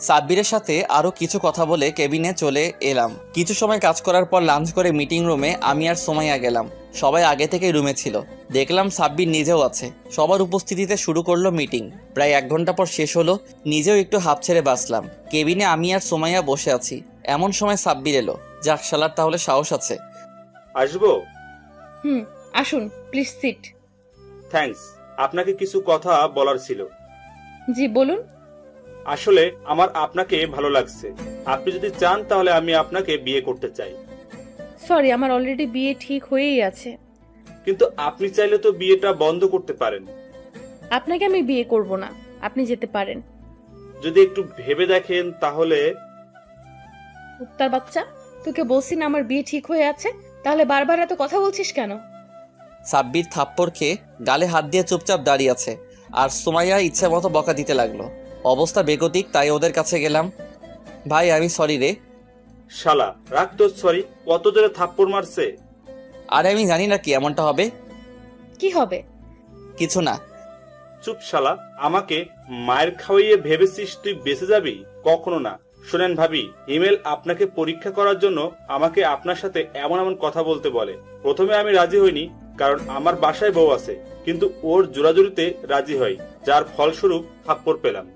[SPEAKER 1] সাব্বিরের সাথে আরো কিছু কথা বলে কেবিনে চলে এলাম। কিছু সময় কাজ করার পর লাঞ্চ করে মিটিং রুমে আমি আর সোমাইয়া গেলাম। সবাই আগে থেকেই রুমে ছিল। দেখলাম সাব্বির নিজেও আছে। সবার উপস্থিতিতে শুরু করলো মিটিং। প্রায় 1 ঘন্টা পর শেষ হলো। নিজেও একটু হাঁপ ছেড়ে বাঁচলাম। কেবিনে আমি আর সোমাইয়া বসে আছি। এমন সময় সাব্বির এলো। যাক, শালার তাহলে সাহস আছে।
[SPEAKER 6] আসবো?
[SPEAKER 3] আসুন, প্লিজ সিট।
[SPEAKER 6] থ্যাঙ্কস। আপনাকে কিছু কথা বলার ছিল।
[SPEAKER 3] জি বলুন।
[SPEAKER 6] আসলে আমার আপনাকে ভালো লাগছে। আপনি যদি চান তাহলে আমি আপনাকে বিয়ে করতে চাই।
[SPEAKER 3] সরি, আমার অলরেডি বিয়ে ঠিক হয়েই আছে।
[SPEAKER 6] কিন্তু আপনি চাইলে তো বিয়েটা বন্ধ করতে পারেন।
[SPEAKER 3] আপনাকে আমি বিয়ে করব না, আপনি যেতে পারেন।
[SPEAKER 6] যদি একটু ভেবে দেখেন তাহলে।
[SPEAKER 3] উত্তর বাচ্চা, তোকে বলছি না আমার বিয়ে ঠিক হয়ে আছে, তাহলে বারবার এত কথা বলছিস কেন?
[SPEAKER 1] সাব্বির থাপ্পড় খেয়ে গালে হাত দিয়ে চুপচাপ দাঁড়িয়ে আছে, আর সোমাইয়া ইচ্ছে মতো বকা দিতে লাগলো। অবস্থা বেগতিক, তাই ওদের কাছে গেলাম। ভাই, আমি সরি রে।
[SPEAKER 6] শালা, রাখ তো সরি। কত জোরে থাপ্পড় মারছে।
[SPEAKER 1] আরে আমি জানি না কি এমনটা হবে।
[SPEAKER 3] কি হবে?
[SPEAKER 1] কিছু না।
[SPEAKER 6] চুপ শালা। আমাকে মায়ের খাওয়াইয়ে ভেবেছিস তুই বেঁচে যাবি? কখনো না। শোনেন ভাবি, হিমেল আপনাকে পরীক্ষা করার জন্য আমাকে আপনার সাথে এমন এমন কথা বলতে বলে। প্রথমে আমি রাজি হইনি, কারণ আমার বাসায় বউ আছে, কিন্তু ওর জোরাজুরিতে রাজি হই, যার ফলস্বরূপ থাপ্পড় পেলাম।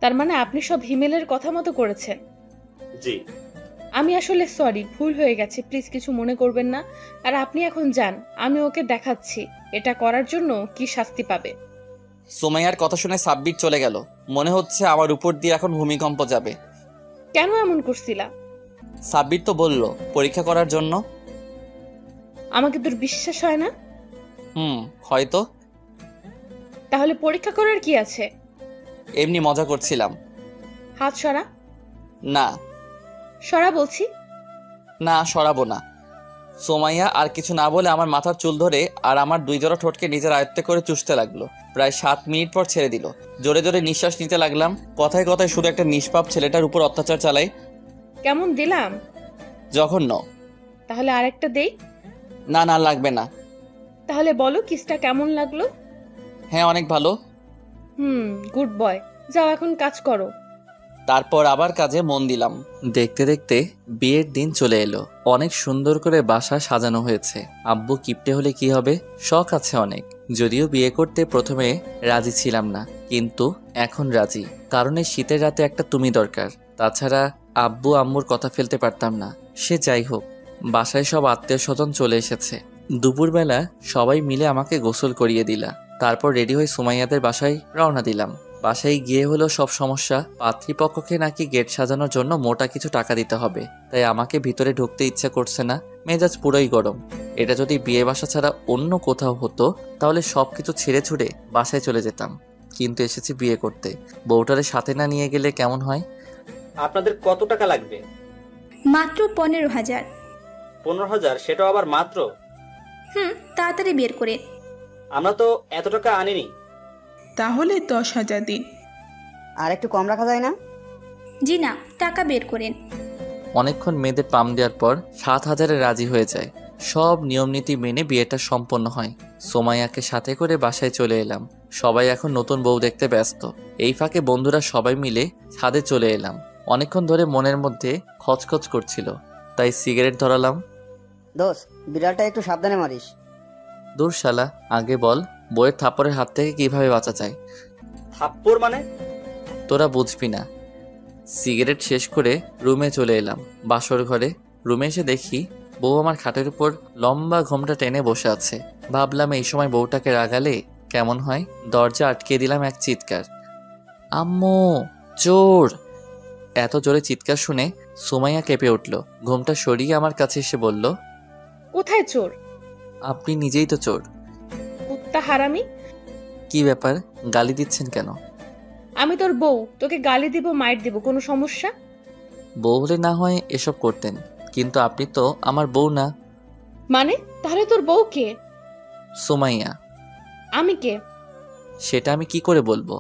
[SPEAKER 3] তার মানে আপনি সব হিমেলের কথা মতো করেছেন?
[SPEAKER 6] জি।
[SPEAKER 3] আমি আসলে সরি, ভুল হয়ে গেছে, প্লিজ কিছু মনে করবেন না। আর আপনি এখন যান, আমি ওকে দেখাচ্ছি এটা করার জন্য কি শাস্তি পাবে।
[SPEAKER 1] সোমাইয়ার কথা শুনে সাব্বির চলে গেল। মনে হচ্ছে আমার উপর দিয়ে এখন ভূমিকম্প যাবে।
[SPEAKER 3] কেন এমন করছিলা?
[SPEAKER 1] সাব্বির তো বলল পরীক্ষা করার জন্য।
[SPEAKER 3] আমাকে তোর বিশ্বাস হয় না?
[SPEAKER 1] হয়তো।
[SPEAKER 3] তাহলে পরীক্ষা করার কি আছে?
[SPEAKER 1] এমনি মজা করছিলাম।
[SPEAKER 3] হাত সরা।
[SPEAKER 1] না।
[SPEAKER 3] সরা বলছি।
[SPEAKER 1] না, সরাবো না। সোমাইয়া আর কিছু না বলে আমার মাথার চুল ধরে আর আমার 2 জোড়া ঠোঁটকে নিজের আয়ত্তে করে চুষতে লাগলো। প্রায় 7 মিনিট পর ছেড়ে দিল। জোরে জোরে নিঃশ্বাস নিতে লাগলাম। কথায় কথায় শুধু একটা নিষ্পাপ ছেলেটার উপর অত্যাচার চালাই।
[SPEAKER 3] কেমন দিলাম?
[SPEAKER 1] জঘন্য।
[SPEAKER 3] তাহলে আরেকটা দেই?
[SPEAKER 1] না না, লাগবে না।
[SPEAKER 3] তাহলে বলো কিসটা কেমন লাগলো?
[SPEAKER 1] হ্যাঁ, অনেক ভালো।
[SPEAKER 3] Good boy. যাও এখন কাজ করো।
[SPEAKER 1] তারপর আবার কাজে মন দিলাম। দেখতে দেখতে বিয়ের দিন চলে এলো। অনেক সুন্দর করে বাসা সাজানো হয়েছে। আব্বু কিপটে হলে কি হবে, শখ আছে অনেক। যদিও বিয়ে করতে প্রথমে রাজি ছিলাম না, কিন্তু এখন রাজি, কারণ এই শীতের রাতে একটা তুমি দরকার। তাছাড়া আব্বু আম্মুর কথা ফেলতে পারতাম না। সে যাই হোক, বাসায় সব আত্মীয় স্বজন চলে এসেছে। দুপুরবেলা সবাই মিলে আমাকে গোসল করিয়ে দিলা। তারপর রেডি হয়ে সুমাইয়াদের বাসায় রওনা দিলাম। বাসায় গিয়ে হলো সব সমস্যা। পাত্রীপক্ষকে নাকি গেট সাজানোর জন্য মোটা কিছু টাকা দিতে হবে, তাই আমাকে ভিতরে ঢুকতে ইচ্ছা করছে না। মেজাজ পুরোই গরম। এটা যদি বিয়ে বাসা ছাড়া অন্য কোথাও হতো তাহলে সবকিছু ছেড়ে ছুড়ে বাসায় চলে যেতাম, কিন্তু এসেছি বিয়ে করতে। বউটারে সাথে না নিয়ে গেলে কেমন হয়?
[SPEAKER 5] আপনাদের কত টাকা লাগবে?
[SPEAKER 12] মাত্র 15,000।
[SPEAKER 5] 15,000? সেটাও আবার মাত্র?
[SPEAKER 12] তাড়াতাড়ি বের করে।
[SPEAKER 5] আমরা তো এত টাকা আনিনি।
[SPEAKER 13] তাহলে 10,000 দিন।
[SPEAKER 5] আর একটু কম রাখা যায় না?
[SPEAKER 12] জি না, টাকা বের করেন।
[SPEAKER 1] অনেকক্ষণ মেয়েদের পাম দেওয়ার পর 7,000-এ রাজি হয়ে যায়। সব নিয়মনীতি মেনে বিয়েটা সম্পন্ন হয়। সোমাইয়াকে সাথে করে বাসায় চলে এলাম। সবাই এখন নতুন বউ দেখতে ব্যস্ত। এই ফাঁকে বন্ধুরা সবাই মিলে ছাদে চলে এলাম। অনেকক্ষণ ধরে মনের মধ্যে খচখচ করছিল, তাই সিগারেট ধরালাম।
[SPEAKER 14] দোষ, বিড়ালটা একটু সাবধানে মারিস।
[SPEAKER 1] দূর শালা, আগে বল বইয়ের থাপ্পড়ের হাত থেকে কিভাবে বাঁচা যায়?
[SPEAKER 6] থাপ্পড় মানে?
[SPEAKER 1] তোরা বুঝবি না। সিগারেট শেষ করে রুমে চলে এলাম। বাসর ঘরে রুমে এসে দেখি বউ আমার খাটের উপর লম্বা ঘোমটা টেনে বসে আছে। ভাবলাম এই সময় বউটাকে রাগালে কেমন হয়। দরজা আটকে দিলাম এক চিৎকার, আম্মু চোর! এত জোরে চিৎকার শুনে সুমাইয়া কেঁপে উঠল। ঘোমটা সরিয়ে আমার কাছে এসে বলল,
[SPEAKER 3] কোথায় চোর?
[SPEAKER 1] আপনি নিজেই তো চোর।
[SPEAKER 3] কুত্তা হারামি!
[SPEAKER 1] কি ব্যাপার, গালি দিচ্ছেন কেন?
[SPEAKER 3] আমি তোর বউ, তোকে গালি দিব মাইর দিব, কোনো সমস্যা?
[SPEAKER 1] বউ হলে না হয় এসব করতেন, কিন্তু আপনি তো আমার বউ না।
[SPEAKER 3] মানে তাহলে তোর বউ কে?
[SPEAKER 1] সুমাইয়া।
[SPEAKER 3] আমি কে?
[SPEAKER 1] সেটা আমি কি করে বলবো?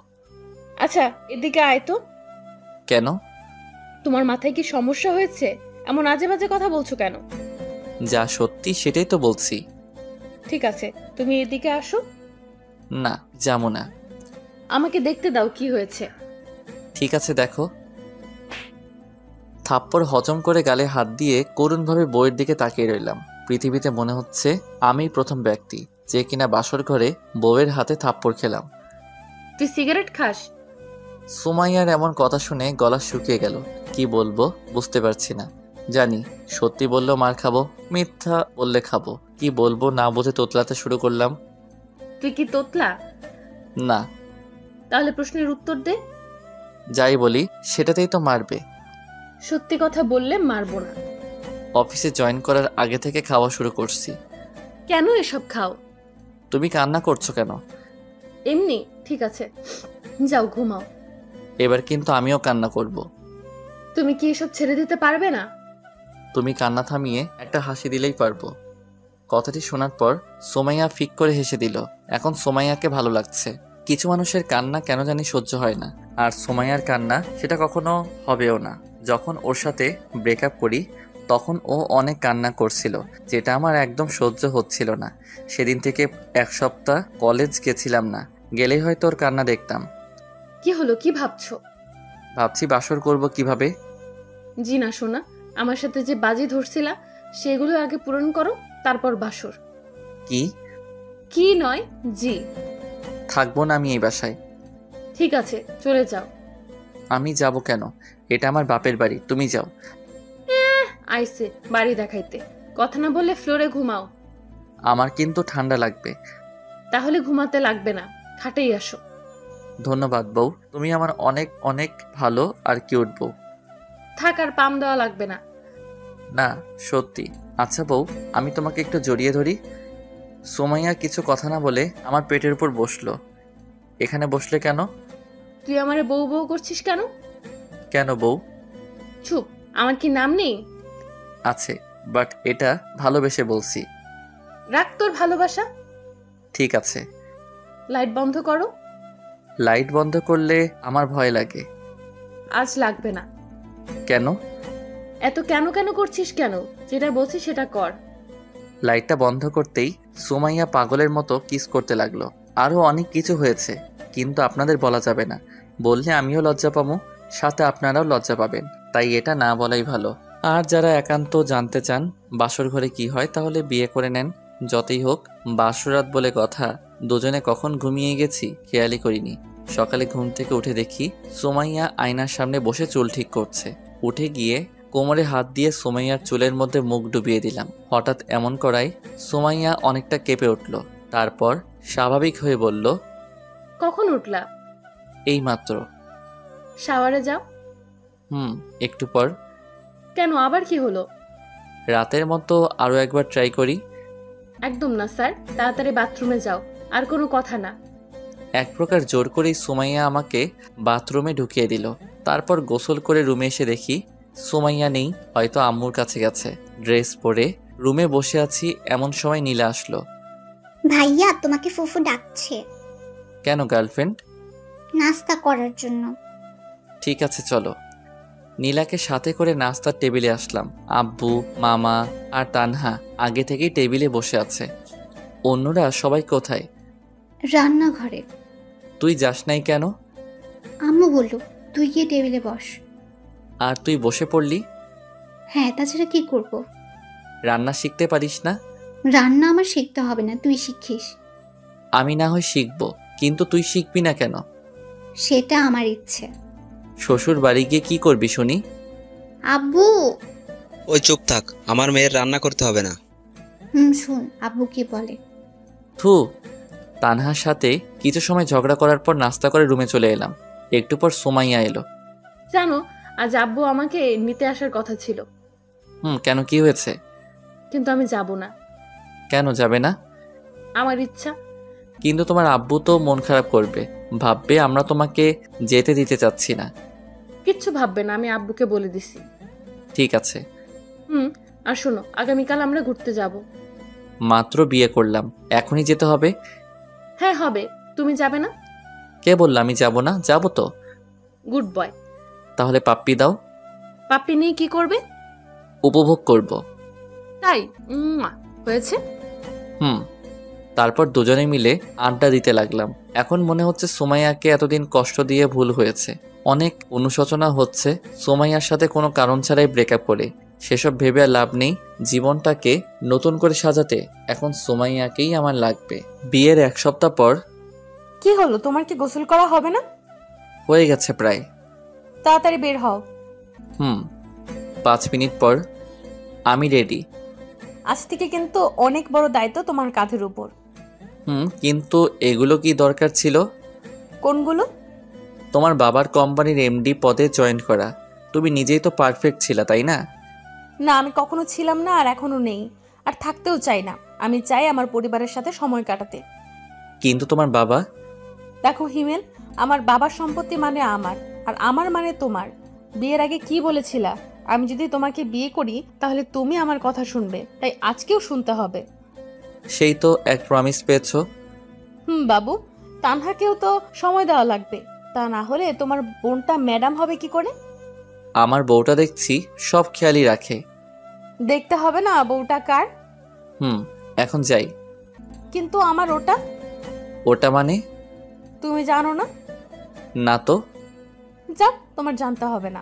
[SPEAKER 3] আচ্ছা এদিকে আয় তো।
[SPEAKER 1] কেন?
[SPEAKER 3] তোমার মাথায় কি সমস্যা হয়েছে? এমন আজে বাজে কথা বলছো কেন?
[SPEAKER 1] যা সত্যি সেটাই তো বলছি।
[SPEAKER 3] ঠিক আছে, তুমি এদিকে আসো।
[SPEAKER 1] না, যাবো না।
[SPEAKER 3] আমাকে দেখতে দাও কি হয়েছে।
[SPEAKER 1] ঠিক আছে, দেখো। থাপ্পড় হজম করে গালে হাত দিয়ে করুণভাবে বইয়ের দিকে তাকিয়ে রইলাম। পৃথিবীতে মনে হচ্ছে আমি প্রথম ব্যক্তি যে কিনা বাসর ঘরে বউয়ের হাতে থাপ্পড় খেলাম।
[SPEAKER 3] তুই সিগারেট খাস?
[SPEAKER 1] সুমাইয়ার এমন কথা শুনে গলা শুকিয়ে গেল। কি বলবো বুঝতে পারছি না। জানি সত্যি বললেও মার খাবো, মিথ্যা বললে খাবো। কি বলবো না বুঝে তোতলাতে শুরু করলাম।
[SPEAKER 3] তুই কি তোতলা?
[SPEAKER 1] না।
[SPEAKER 3] তাহলে প্রশ্নের উত্তর দে।
[SPEAKER 1] যাই বলি সেটাতেই তো মারবে।
[SPEAKER 3] সত্যি কথা বললে মারবো না।
[SPEAKER 1] অফিসে জয়েন করার আগে থেকে খাওয়া শুরু করছি।
[SPEAKER 3] কেন এসব খাও?
[SPEAKER 1] তুমি কান্না করছো কেন?
[SPEAKER 3] এমনি। ঠিক আছে, যাও ঘুমাও।
[SPEAKER 1] এবার কিন্তু আমিও কান্না করব।
[SPEAKER 3] তুমি কি এসব ছেড়ে দিতে পারবে না?
[SPEAKER 1] তুমি কান্না থামিয়ে একটা হাসি দিলেই পারবো। কথাটি শোনার পর সোমাইয়া ফিক করে হেসে দিল। এখন সোমাইয়াকে ভালো লাগছে। কিছু মানুষের কান্না কেন জানি সহ্য হয় না, আর সোমাইয়ার কান্না সেটা কখনো হবেও না। যখন ওর সাথে ব্রেকআপ করি তখন ও অনেক কান্না করছিল, যেটা আমার একদম সহ্য হচ্ছিল না। সেদিন থেকে এক সপ্তাহ কলেজ গেছিলাম না, গেলেই হয়তো ওর কান্না দেখতাম।
[SPEAKER 3] কি হলো, কি ভাবছো?
[SPEAKER 1] ভাবছি বাসর করব কিভাবে।
[SPEAKER 3] জি না সোনা, আমার সাথে যে বাজি ধরছিলা সেগুলো আগে পূরণ করো, তারপর বাসর।
[SPEAKER 1] কি?
[SPEAKER 3] কি নয়, জি।
[SPEAKER 1] থাকবো না আমি এই বাসায়।
[SPEAKER 3] ঠিক আছে, চলে যাও।
[SPEAKER 1] আমি যাব কেন? এটা আমার বাপের বাড়ি, তুমি যাও।
[SPEAKER 3] আইসে বাড়ি দেখাইতে, কথা না বললে ফ্লোরে ঘুমাও।
[SPEAKER 1] আমার কিন্তু ঠান্ডা লাগবে।
[SPEAKER 3] তাহলে ঘুমাতে লাগবে না, খাটেই আসো।
[SPEAKER 1] ধন্যবাদ বউ, তুমি আমার অনেক অনেক ভালো আর কিউট বউ।
[SPEAKER 3] থাক, আর পাম দেওয়া লাগবে না।
[SPEAKER 1] না সত্যি। আচ্ছা বউ, আমি তোমাকে একটু জড়িয়ে ধরি। সুমাইয়া কিছু কথা না বলে আমার পেটের উপর বসলো। এখানে বসলে কেন?
[SPEAKER 3] তুই আমারে বউ বউ করছিস কেন?
[SPEAKER 1] কেন বউ?
[SPEAKER 3] চুপ, আমার কি নাম নেই?
[SPEAKER 1] আছে, বাট এটা ভালোবেসে বলছি।
[SPEAKER 3] রাখ তোর ভালোবাসা।
[SPEAKER 1] ঠিক আছে।
[SPEAKER 3] লাইট বন্ধ করো।
[SPEAKER 1] লাইট বন্ধ করলে আমার ভয় লাগে।
[SPEAKER 3] আজ লাগবে না।
[SPEAKER 1] কেন?
[SPEAKER 3] এত কেন কেন করছিস কেন? যেটা বলছি সেটা কর।
[SPEAKER 1] লাইটটা বন্ধ করতেই সুমাইয়া পাগলের মতো কিস করতে লাগলো। আরও অনেক কিছু হয়েছে, কিন্তু আপনাদের বলা যাবে না। বললে আমিও লজ্জা পাবো, সাথে আপনারাও লজ্জা পাবেন, তাই এটা না বলাই ভালো। আর যারা একান্ত জানতে চান বাসর ঘরে কি হয়, তাহলে বিয়ে করে নেন। যতই হোক বাসরাত বলে কথা, দুজনে কখন ঘুমিয়ে গেছি খেয়ালই করিনি। সকালে ঘুম থেকে উঠে দেখি সুমাইয়া আয়নার সামনে বসে চুল ঠিক করছে। উঠে গিয়ে কোমরে হাত দিয়ে সুমাইয়ার চুলের মধ্যে মুখ ডুবিয়ে দিলাম। হঠাৎ এমন করায় সুমাইয়া অনেকটা কেঁপে উঠল। তারপর স্বাভাবিক হয়ে বলল,
[SPEAKER 3] কখন উঠলা?
[SPEAKER 1] এইমাত্র।
[SPEAKER 3] শাওয়ারে যাও।
[SPEAKER 1] একটু পর।
[SPEAKER 3] কেন, আবার কি হলো?
[SPEAKER 1] রাতের মতো আরো একবার ট্রাই করি।
[SPEAKER 3] একদম না স্যার, তাড়াতাড়ি বাথরুমে যাও। আর কোনো কথা না।
[SPEAKER 1] এক প্রকার জোর করেই সুমাইয়া আমাকে বাথরুমে ঢুকিয়ে দিল। তারপর গোসল করে রুমে এসে দেখি সুমাইয়া নেই, হয়তো আম্মুর কাছে গেছে। ড্রেস পরে রুমে বসে আছি, এমন সময় নীলা আসলো।
[SPEAKER 10] ভাইয়া তোমাকে ফুফু ডাকছে।
[SPEAKER 1] কেন গার্লফ্রেন্ড?
[SPEAKER 10] নাস্তা করার জন্য।
[SPEAKER 1] ঠিক আছে চলো। নীলাকে সাথে করে নাস্তার টেবিলে আসলাম। আব্বু, মামা আর তানহা আগে থেকেই টেবিলে বসে আছে। অন্যরা সবাই কোথায়?
[SPEAKER 10] রান্নাঘরে।
[SPEAKER 1] তুই যাস নাই কেন?
[SPEAKER 10] আম্মু বলল তুই গিয়ে টেবিলে বস।
[SPEAKER 1] আর তুই বসে পড়লি?
[SPEAKER 10] হ্যাঁ, তাছাড়া কি করব?
[SPEAKER 1] রান্না শিখতে পারিস না?
[SPEAKER 10] রান্না আমার শিখতে হবে না, তুই শিখিস।
[SPEAKER 1] আমি না হয় শিখবো, কিন্তু তুই শিখবি না কেন?
[SPEAKER 10] সেটা আমার ইচ্ছে।
[SPEAKER 1] শ্বশুর বাড়ি গিয়ে কি করবি শুনি?
[SPEAKER 10] আব্বু।
[SPEAKER 15] ওই চুপ থাক, আমার মেয়ের রান্না করতে হবে না।
[SPEAKER 10] শুন আব্বু কি বলে।
[SPEAKER 1] থু। তানহার সাথে কিছু সময় ঝগড়া করার পর নাস্তা করে রুমে চলে এলাম। একটু পর সুমাইয়া এলো।
[SPEAKER 3] জানো, আজ আব্বু আমাকে নিতে আসার কথা ছিল,
[SPEAKER 1] কেন, কি হয়েছে?
[SPEAKER 3] কিন্তু আমি যাব না।
[SPEAKER 1] কেন যাবে না?
[SPEAKER 3] আমার ইচ্ছা।
[SPEAKER 1] কিন্তু তোমার আব্বু তো মন খারাপ করবে, ভাববে আমরা তোমাকে যেতে দিতে চাচ্ছি না।
[SPEAKER 3] কিচ্ছু ভাববে না, আমি আব্বুকে বলে দিছি।
[SPEAKER 1] ঠিক আছে।
[SPEAKER 3] আর শোনো, আগামীকাল আমরা ঘুরতে যাব।
[SPEAKER 1] মাত্র বিয়ে করলাম, এখনই যেতে হবে?
[SPEAKER 3] হ্যাঁ হবে, তুমি যাবে না?
[SPEAKER 1] কে বললো আমি যাব না? যাব তো।
[SPEAKER 3] Good boy.
[SPEAKER 1] তাহলে পাপ্পি দাও।
[SPEAKER 3] পাপ্পি নিয়ে কি করবে?
[SPEAKER 1] উপভোগ করব।
[SPEAKER 3] তাই? হয়েছে।
[SPEAKER 1] তারপর দুজনে মিলে আড্ডা দিতে লাগলাম। এখন মনে হচ্ছে সুমাইয়াকে এতদিন কষ্ট দিয়ে ভুল হয়েছে। অনেক অনুশোচনা হচ্ছে সুমাইয়ার সাথে কোনো কারণ ছাড়াই ব্রেকআপ করে। সেসব ভেবে আর লাভ নেই। জীবনটাকে নতুন করে সাজাতে এখন সুমাইয়াকেই আমার লাগবে। বিয়ের 1 সপ্তাহ পর।
[SPEAKER 3] কি হলো, তোমার কি গোসল করা হবে না?
[SPEAKER 1] হয়ে গেছে প্রায়।
[SPEAKER 3] তাড়াতাড়ি বের হও।
[SPEAKER 1] 5 মিনিট পর। আমি রেডি।
[SPEAKER 3] আজ থেকে কিন্তু অনেক বড় দায়িত্ব তোমার কাঁধের উপর।
[SPEAKER 1] কিন্তু এগুলো কি দরকার ছিল?
[SPEAKER 3] কোনগুলো?
[SPEAKER 1] তোমার বাবার কোম্পানির এমডি পদে জয়েন করা। তুমি নিজেই তো পারফেক্ট ছিলা, তাই না?
[SPEAKER 3] না, আমি কখনো ছিলাম না, আর এখনো নেই, আর থাকতেও চাই না। আমি চাই আমার পরিবারের সাথে সময় কাটাতে।
[SPEAKER 1] কিন্তু তোমার বাবা?
[SPEAKER 3] দেখো হিমেল, আমার বাবার সম্পত্তি মানে আমার, আর আমার মানে তোমার। বিয়ের আগে কি বলেছিলা? আমি যদি তোমাকে বিয়ে করি তাহলে তুমি আমার কথা শুনবে, তাই আজকেও শুনতে হবে।
[SPEAKER 1] সেই তো এক প্রমিস পেয়েছো।
[SPEAKER 3] বাবু, তানহাকেও তো সময় দেওয়া লাগবে, তা না হলে তোমার বোনটা ম্যাডাম হবে কি করে?
[SPEAKER 1] আমার বউটা দেখছি সব খেয়ালই রাখে।
[SPEAKER 3] দেখতে হবে না বউটা কার?
[SPEAKER 1] এখন যাই।
[SPEAKER 3] কিন্তু আমার ওটা।
[SPEAKER 1] ওটা মানে?
[SPEAKER 3] তুমি জানো না?
[SPEAKER 1] না তো।
[SPEAKER 3] যাক, তোমার জানতে হবে না।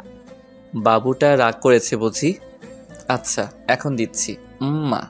[SPEAKER 1] বাবুটা রাগ করেছে বুঝি। আচ্ছা, এখন দিচ্ছি। মা।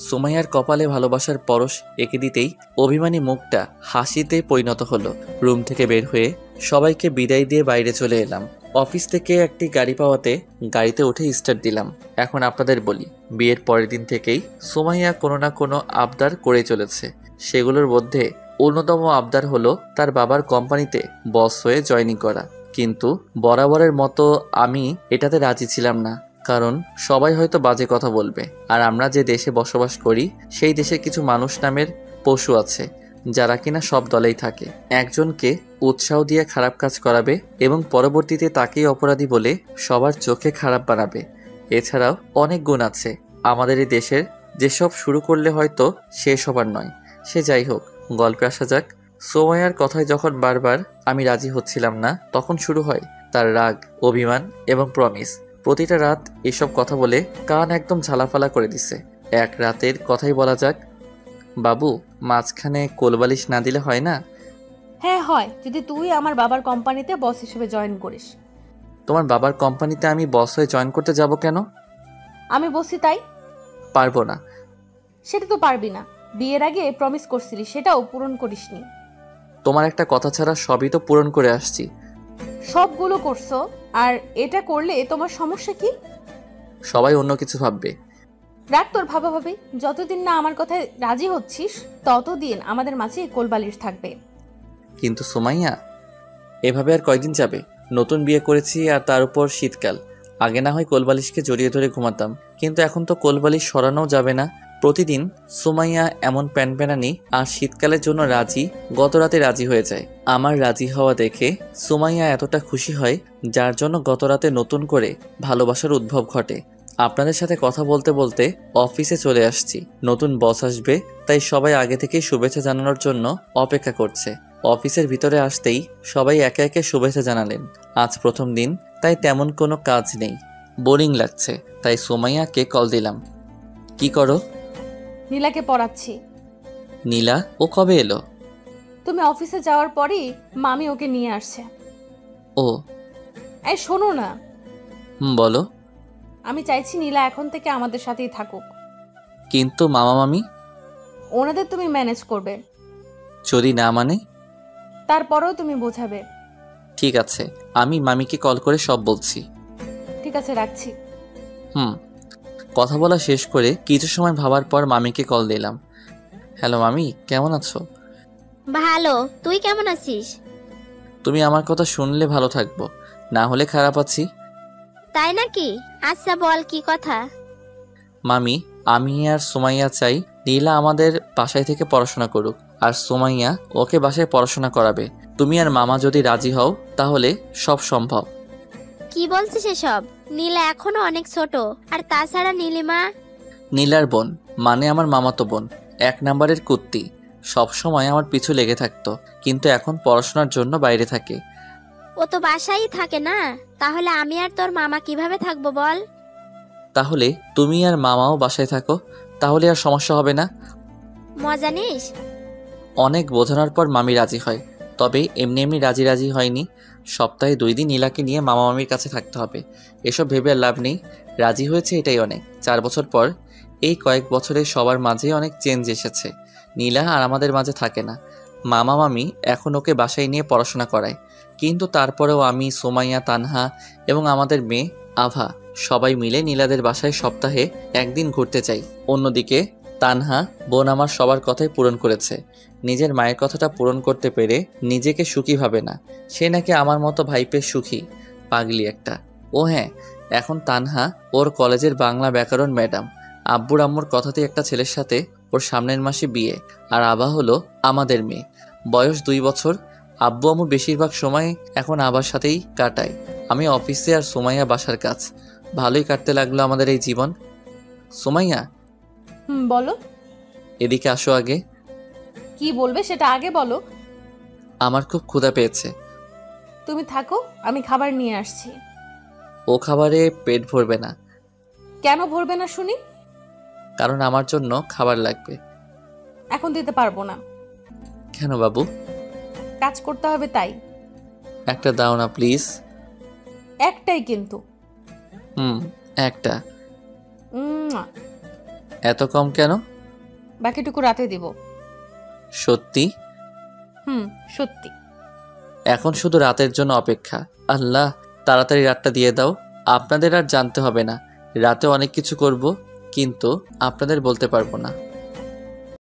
[SPEAKER 1] সুমাইয়ার কপালে ভালোবাসার পরশ এঁকে দিতেই অভিমানী মুখটা হাসিতে পরিণত হলো। রুম থেকে বের হয়ে সবাইকে বিদায় দিয়ে বাইরে চলে এলাম। অফিস থেকে একটি গাড়ি পাওয়াতে গাড়িতে উঠে স্টার্ট দিলাম। এখন আপনাদের বলি, বিয়ের পরের দিন থেকেই সুমাইয়া কোনো না কোনো আবদার করে চলেছে। সেগুলোর মধ্যে অন্যতম আবদার হলো তার বাবার কোম্পানিতে বস হয়ে জয়েনিং করা। কিন্তু বরাবরের মতো আমি এটাতে রাজি ছিলাম না, কারণ সবাই হয়তো বাজে কথা বলবে। আর আমরা যে দেশে বসবাস করি সেই দেশে কিছু মানুষ নামের পশু আছে যারা কিনা সব দলেই থাকে। একজনকে উৎসাহ দিয়ে খারাপ কাজ করাবে এবং পরবর্তীতে তাকেই অপরাধী বলে সবার চোখে খারাপ বানাবে। এছাড়াও অনেক গুণ আছে আমাদের এই দেশের, যেসব শুরু করলে হয়তো শেষ হবার নয়। সে যাই হোক, গল্পে আসা যাক। সুমাইয়ার কথায় যখন বারবার আমি রাজি হচ্ছিলাম না, তখন শুরু হয় তার রাগ, অভিমান এবং প্রমিস। প্রতিটা রাত এসব কথা বলে কান একদম ঝালাফালা করে দিছে। এক রাতের কথাই বলা যাক। বাবু, মাঝখানে কোলবালিশ না দিলে হয় না?
[SPEAKER 3] হ্যাঁ হয়, যদি তুই আমার বাবার কোম্পানিতে বস হিসেবে জয়েন করিস।
[SPEAKER 1] তোমার বাবার কোম্পানিতে আমি বস হয়ে জয়েন করতে যাব কেন?
[SPEAKER 3] আমি বসি তাই।
[SPEAKER 1] পারবো না।
[SPEAKER 3] সেটা তো পারবি না, বিয়ের আগে প্রমিস করছিলি, সেটাও পূরণ করিসনি।
[SPEAKER 1] তোমার একটা কথা ছাড়া সবই তো পূরণ করে আসছি।
[SPEAKER 3] সবগুলো করছো, আর এটা করলে তোমার সমস্যা কি?
[SPEAKER 1] সবাই অন্য কিছু ভাববে।
[SPEAKER 3] রাগ তোর ভাবা ভাবি, যতদিন না আমার কথায় রাজি হচ্ছিস ততদিন আমাদের মাঝে কোলবালিশ থাকবে।
[SPEAKER 1] কিন্তু সুমাইয়া, এভাবে আর কয়দিন যাবে? নতুন বিয়ে করেছি, আর তার উপর শীতকাল। আগে না হয় কোলবালিশকে জড়িয়ে ধরে ঘুমাতাম, কিন্তু এখন তো কোলবালিশ সরানোও যাবে না। প্রতিদিন সুমাইয়া এমন প্যানপ্যানানি আর শীতকালের জন্য রাজি, গত রাতে রাজি হয়ে যায়। আমার রাজি হওয়া দেখে সুমাইয়া এতটা খুশি হয়, যার জন্য গত রাতে নতুন করে ভালোবাসার উদ্ভব ঘটে। আপনাদের সাথে কথা বলতে বলতে অফিসে চলে আসছি। নতুন বস আসবে, তাই সবাই আগে থেকেই শুভেচ্ছা জানানোর জন্য অপেক্ষা করছে। অফিসের ভিতরে আসতেই সবাই একে একে শুভেচ্ছা জানালেন। আজ প্রথম দিন, তাই তেমন কোনো কাজ নেই, বোরিং লাগছে। তাই সুমাইয়াকে কল দিলাম। কি করো?
[SPEAKER 3] নীলাকে পড়াচ্ছি।
[SPEAKER 1] নীলা? ও কবে এলো?
[SPEAKER 3] তুমি অফিসে যাওয়ার পরই মামি ওকে নিয়ে আসছে।
[SPEAKER 1] ও
[SPEAKER 3] এই শোনো না,
[SPEAKER 1] বলো।
[SPEAKER 3] আমি চাইছি নীলা এখন থেকে আমাদের সাথেই থাকুক।
[SPEAKER 1] কিন্তু মামা মামি?
[SPEAKER 3] ওনাদের তুমি ম্যানেজ করবে।
[SPEAKER 1] যদি না মানে?
[SPEAKER 3] তারপরেও তুমি বোঝাবে।
[SPEAKER 1] ঠিক আছে, আমি মামিকে কল করে সব বলছি।
[SPEAKER 3] ঠিক আছে, রাখছি।
[SPEAKER 1] কথা বলা শেষ করে কিছু সময় ভাবার পর মামিকে কল দিলাম। হ্যালো মামি, কেমন আছো?
[SPEAKER 7] ভালো, তুই কেমন আছিস?
[SPEAKER 1] তুমি আমার কথা শুনলে ভালো থাকবো, না হলে খারাপ আছি।
[SPEAKER 7] তাই নাকি? আচ্ছা বল, কি কথা?
[SPEAKER 1] মামি, আমি আর সুমাইয়া চাই নীলা আমাদের বাসায় থেকে পড়াশোনা করুক, আর সুমাইয়া ওকে বাসায় পড়াশোনা করাবে। তুমি আর মামা যদি রাজি হও তাহলে সব সম্ভব।
[SPEAKER 7] কি বলছিস এসব? নীলা এখনো অনেক ছোট, আর তাছাড়া নীলিমা
[SPEAKER 1] নীলার বোন, মানে আমার মামাতো বোন, 1 নাম্বারের কুত্তি, সব সময় আমার পিছু লেগে থাকতো, কিন্তু এখন পড়াশোনার জন্য বাইরে থাকে।
[SPEAKER 7] ও তো বাসায় থাকে না, তাহলে আমি আর তোর মামা কিভাবে থাকবো বল?
[SPEAKER 1] তাহলে তুমি আর মামাও বাসায় থাকো, তাহলে আর সমস্যা হবে না।
[SPEAKER 7] মজা নিস।
[SPEAKER 1] অনেক বোঝানোর পর মামি রাজি হয়, তবে এমনি এমনি রাজি হয়নি। সপ্তাহে 2 দিন নীলাকে নিয়ে মামা মামির কাছে থাকতে হবে। এসব ভেবে আর লাভ নেই, রাজি হয়েছে এটাই অনেক। 4 বছর পর, এই কয়েক বছরে সবার মাঝে অনেক চেঞ্জ এসেছে। নীলা আর আমাদের মাঝে থাকে না। মামা মামি এখন ওকে বাসায় নিয়ে পড়াশোনা করায়, কিন্তু তারপরেও আমি, সুমাইয়া, তানহা এবং আমাদের মেয়ে আভা সবাই মিলে নীলাদের বাসায় সপ্তাহে 1 দিন ঘুরতে চাই। অন্যদিকে তানহা বোন আমার সবার কথাই পূরণ করেছে, নিজের মায়ের কথাটা পূরণ করতে পেরে নিজেকে সুখী ভাবে না। সে নাকি আমার মতো ভাইপে সুখী, পাগলি একটা। ও হ্যাঁ, এখন তানহা ওর কলেজের বাংলা ব্যাকরণ ম্যাডাম। আব্বুর আম্মুর কথাতে একটা ছেলের সাথে ওর সামনের মাসে বিয়ে, আর আভা হলো আমাদের মেয়ে, বয়স 2 বছর। আব্বু আম্মু বেশিরভাগ সময় এখন আবার সাথেই কাটায়। আমি অফিসে আর সুমাইয়া বাসার কাজ। ভালোই কাটতে লাগলো আমাদের এই জীবন। সুমাইয়া,
[SPEAKER 3] বলো।
[SPEAKER 1] এদিকে আসো আগে।
[SPEAKER 3] কি বলবে সেটা আগে বলো।
[SPEAKER 1] আমার খুব ক্ষুধা পেয়েছে।
[SPEAKER 3] তুমি থাকো, আমি খাবার নিয়ে আসছি।
[SPEAKER 1] ও খাবারে পেট ভরবে না।
[SPEAKER 3] কেন ভরবে না শুনি?
[SPEAKER 1] কারণ আমার জন্য খাবার লাগবে।
[SPEAKER 3] এখন দিতে পারবো না।
[SPEAKER 1] কেন বাবু?
[SPEAKER 3] কাজ করতে হবে তাই।
[SPEAKER 1] একটা দাও না প্লিজ।
[SPEAKER 3] একটাই কিন্তু।
[SPEAKER 1] একটা। এত কম কেন?
[SPEAKER 3] বাকিটুকু রাতে দিব।
[SPEAKER 1] সত্যি?
[SPEAKER 3] সত্যি।
[SPEAKER 1] এখন শুধু রাতের জন্য অপেক্ষা। আল্লাহ, তাড়াতাড়ি রাতটা দিয়ে দাও। আপনাদের আর জানতে হবে না, রাতে অনেক কিছু করব, কিন্তু আপনাদের বলতে পারবো না।